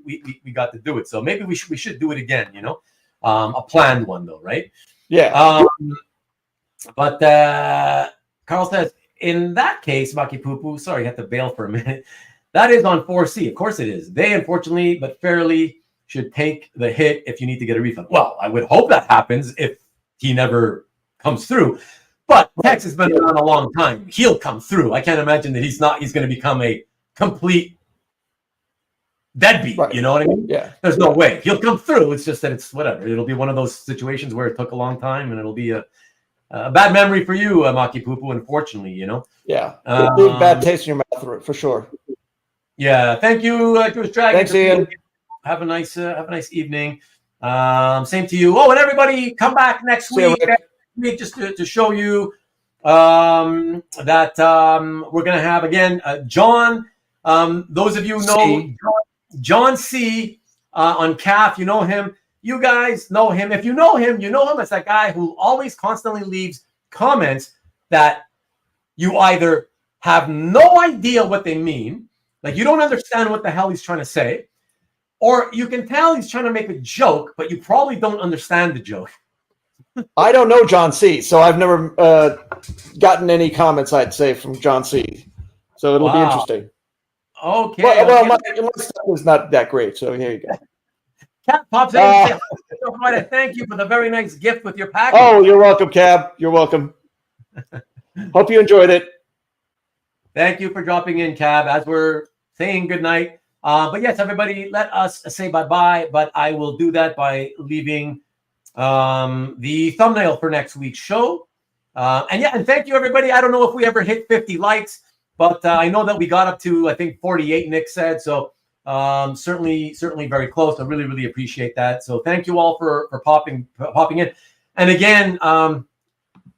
we got to do it. So maybe we should do it again. You know, a planned one though, right? Yeah. But Carl says, in that case, Maki Poo Poo, sorry, you have to bail for a minute. That is on 4C. Of course it is. They, unfortunately, but fairly, should take the hit if you need to get a refund. Well, I would hope that happens if he never comes through. But Tex has been around a long time. He'll come through. I can't imagine that he's going to become a complete deadbeat. Right. You know what I mean? Yeah. There's no way. He'll come through. It's just that it's whatever. It'll be one of those situations where it took a long time, and it'll be a bad memory for you, Maki Poo Poo, unfortunately, you know? Yeah. It'll be a bad taste in your mouth for sure. Yeah. Thank you, Jewish Dragon. Thanks, Ian. Have a nice evening. Same to you. Oh, and everybody come back next week just to show you that we're going to have, again, John. Those of you know John C. On CAF. You know him. You guys know him. If you know him, as that guy who always constantly leaves comments that you either have no idea what they mean, like you don't understand what the hell he's trying to say, or you can tell he's trying to make a joke, but you probably don't understand the joke. I don't know John C., so I've never gotten any comments, I'd say, from John C. So it'll be interesting. Okay. Well, my stuff is not that great, so here you go. Cat pops in and says, thank you for the very nice gift with your package. Oh, you're welcome, Cab. You're welcome. Hope you enjoyed it. Thank you for dropping in, Cab, as we're saying goodnight. But yes, everybody, let us say bye-bye, but I will do that by leaving the thumbnail for next week's show. And thank you, everybody. I don't know if we ever hit 50 likes, but I know that we got up to, I think, 48, Nick said. So certainly very close. I really, really appreciate that. So thank you all for popping in. And again,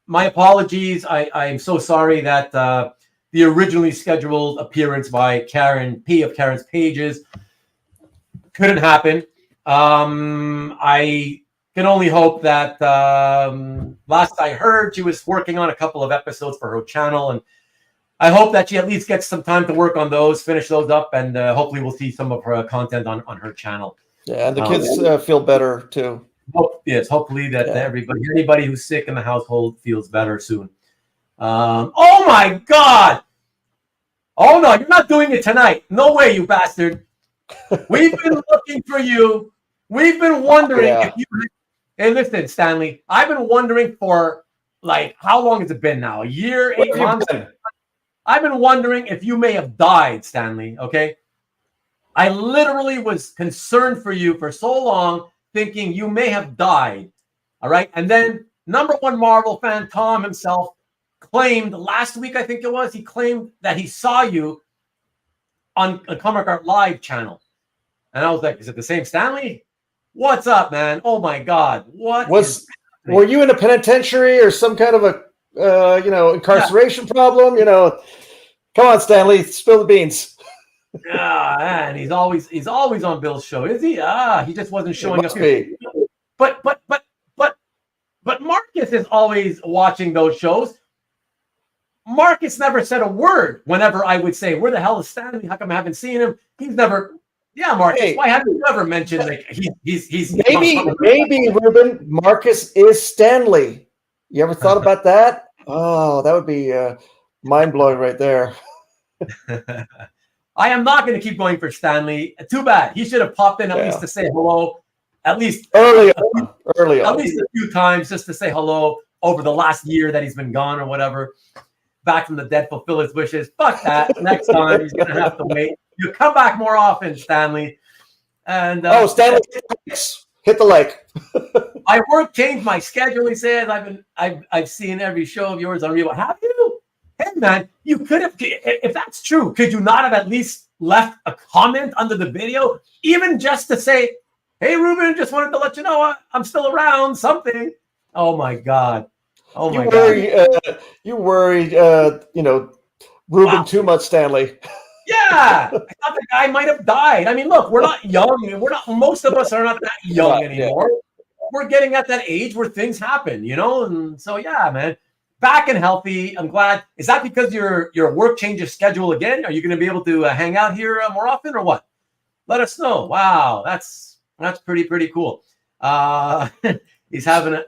my apologies. I am so sorry that the originally scheduled appearance by Karen P. of Karen's Pages couldn't happen. I can only hope that last I heard, she was working on a couple of episodes for her channel, and I hope that she at least gets some time to work on those, finish those up, and hopefully we'll see some of her content on her channel. Yeah, and the kids feel better too. Hopefully that anybody who's sick in the household feels better soon. Oh my God! Oh no, you're not doing it tonight. No way, you bastard. We've been looking for you. We've been wondering if you. Hey, listen, Stanley. I've been wondering for how long has it been now? A year, 8 months. I've been wondering if you may have died, Stanley. Okay, I literally was concerned for you for so long, thinking you may have died. All right, and then #1 Marvel fan Tom himself claimed last week, I think it was, he claimed that he saw you on a Comic Art Live channel, and I was like, "Is it the same Stanley? What's up, man? Oh my God, were you in a penitentiary or some kind of a incarceration problem? Come on, Stanley, spill the beans." Yeah, man, he's always on Bill's show, is he? He just wasn't showing up here. But Marcus is always watching those shows. Marcus never said a word whenever I would say, "Where the hell is Stanley? How come I haven't seen him?" He's never. Yeah, Marcus. Why haven't you ever mentioned he's maybe Ruben, Marcus is Stanley? You ever thought about that? Oh, that would be mind blowing right there. I am not going to keep going for Stanley. Too bad. He should have popped in at least to say hello. At least early on. At least a few times just to say hello over the last year that he's been gone or whatever. Back from the dead, fulfill his wishes. Fuck that. Next time he's going to have to wait. You come back more often, Stanley. And Stanley, hit the like. My work changed my schedule. He says I've seen every show of yours on Real. Have you? Hey man, you could have. If that's true, could you not have at least left a comment under the video, even just to say, "Hey, Ruben, just wanted to let you know I'm still around." Something. Oh my God. Oh my God. You worried, Ruben too much, Stanley. Yeah, I thought the guy might have died. I mean, look, we're not young. Most of us are not that young anymore. We're getting at that age where things happen, And so, yeah, man, back and healthy. I'm glad. Is that because your work changes schedule again? Are you going to be able to hang out here more often or what? Let us know. Wow, that's pretty cool. He's having a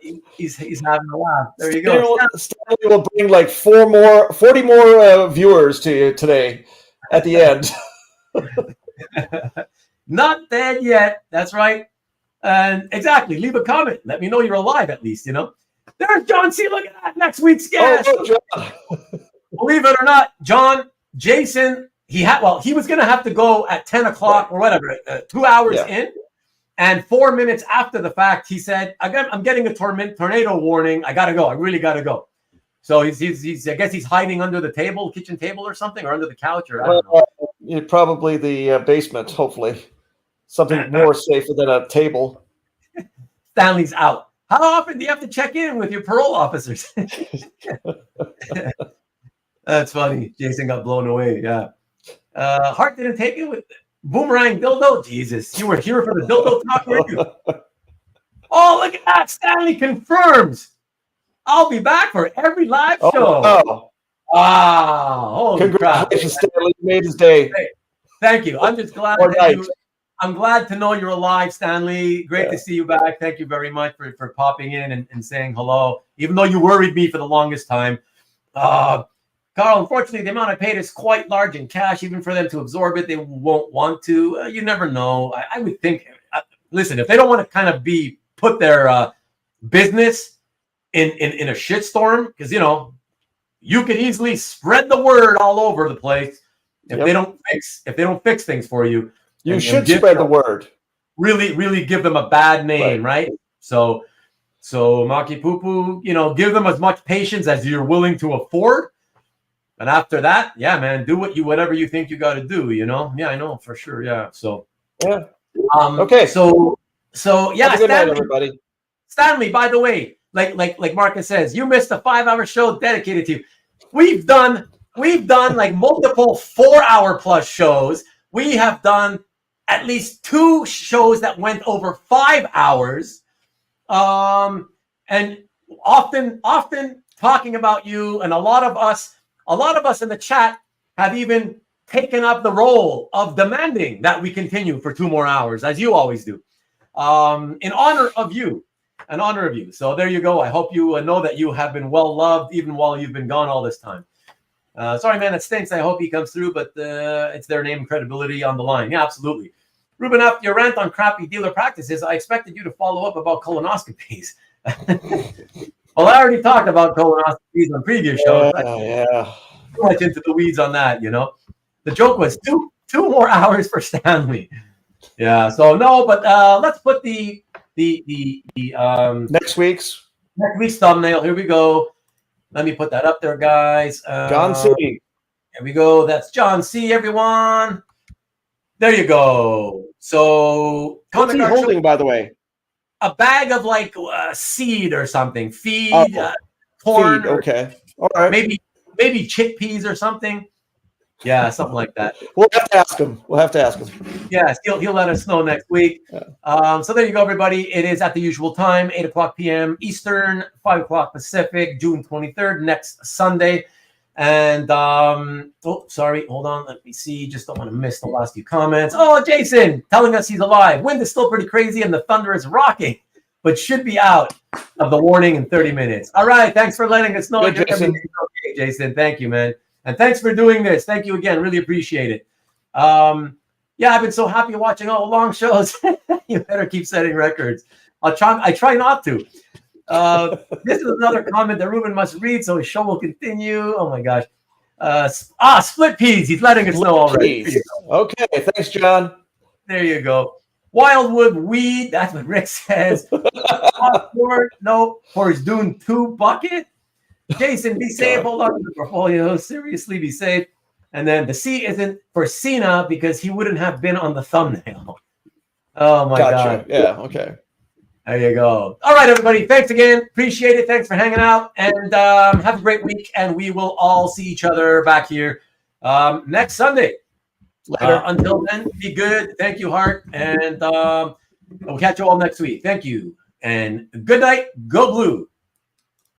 laugh. There you go. Stanley will bring like 40 more viewers to you today at the end. Not dead yet. That's right. And exactly. Leave a comment. Let me know you're alive at least, There's John C. Look at that. Next week's guest. John. Believe it or not, Jason, he was going to have to go at 10 o'clock or whatever, 2 hours in. And 4 minutes after the fact, he said, I'm getting a tornado warning. I got to go. I really got to go. So he's I guess he's hiding under the kitchen table or something, or under the couch, or I don't know. Probably the basement, hopefully. Something more safer than a table. Stanley's out. How often do you have to check in with your parole officers? That's funny. Jason got blown away. Yeah. Hart didn't take it with Boomerang dildo. Jesus, you were here for the dildo talk, weren't you? Oh, look at that. Stanley confirms. I'll be back for every live show. Oh. Wow. Holy Congratulations, crap. Stanley. You made his day. Hey, thank you. I'm just glad I'm glad to know you're alive, Stanley. Great to see you back. Thank you very much for popping in and saying hello, even though you worried me for the longest time. Carl, unfortunately, the amount I paid is quite large in cash. Even for them to absorb it, they won't want to. You never know. I would think, listen, if they don't want to kind of put their business in a shitstorm, because, you could easily spread the word all over the place if they don't fix things for you. You should spread the word. Really, really give them a bad name, right? So Maki Poo, give them as much patience as you're willing to afford. And after that, yeah, man, do whatever you think you got to do, Yeah, I know for sure. Yeah. So, yeah. Okay. So yeah, good night, everybody. Stanley, by the way, like Marcus says, you missed a 5-hour show dedicated to you. We've done like multiple 4-hour plus shows. We have done at least 2 shows that went over 5 hours. And often talking about you, and a lot of us in the chat have even taken up the role of demanding that we continue for 2 more hours, as you always do, in honor of you. So there you go. I hope you know that you have been well loved even while you've been gone all this time. Sorry, man, it stinks. I hope he comes through, but it's their name and credibility on the line. Yeah, absolutely. Ruben, after your rant on crappy dealer practices, I expected you to follow up about colonoscopies. Well, I already talked about colonoscopies on previous shows. Yeah. Too much into the weeds on that, The joke was two more hours for Stanley. Yeah. So no, but let's put the next week's thumbnail. Here we go. Let me put that up there, guys. John C. Here we go. That's John C. Everyone. There you go. So, what's he holding, by the way? A bag of like seed or something. Feed, corn. Feed, okay. All right. Maybe chickpeas or something. Yeah, something like that. We'll have to ask him. Yes, he'll let us know next week. Yeah. So there you go, everybody. It is at the usual time, 8 o'clock p.m. Eastern, 5 o'clock Pacific, June 23rd, next Sunday. And, sorry, hold on. Let me see. Just don't want to miss the last few comments. Oh, Jason telling us he's alive. Wind is still pretty crazy and the thunder is rocking, but should be out of the warning in 30 minutes. All right. Thanks for letting us know. Good, Jason. Okay, Jason. Thank you, man. And thanks for doing this. Thank you again. Really appreciate it. Yeah, I've been so happy watching all the long shows. You better keep setting records. I try not to. This is another comment that Ruben must read, so his show will continue. Oh my gosh. Split peas. He's letting us know already. Okay, thanks, John. There you go. Wildwood weed. That's what Rick says. No, for his Dune 2 bucket. Jason, be safe. Hold on to the portfolio. Seriously, be safe. And then the C isn't for Cena because he wouldn't have been on the thumbnail. Oh my God. Yeah. Okay. There you go. All right, everybody. Thanks again. Appreciate it. Thanks for hanging out. And have a great week. And we will all see each other back here next Sunday. Later. Until then, be good. Thank you, Hart. And we'll catch you all next week. Thank you. And good night. Go Blue.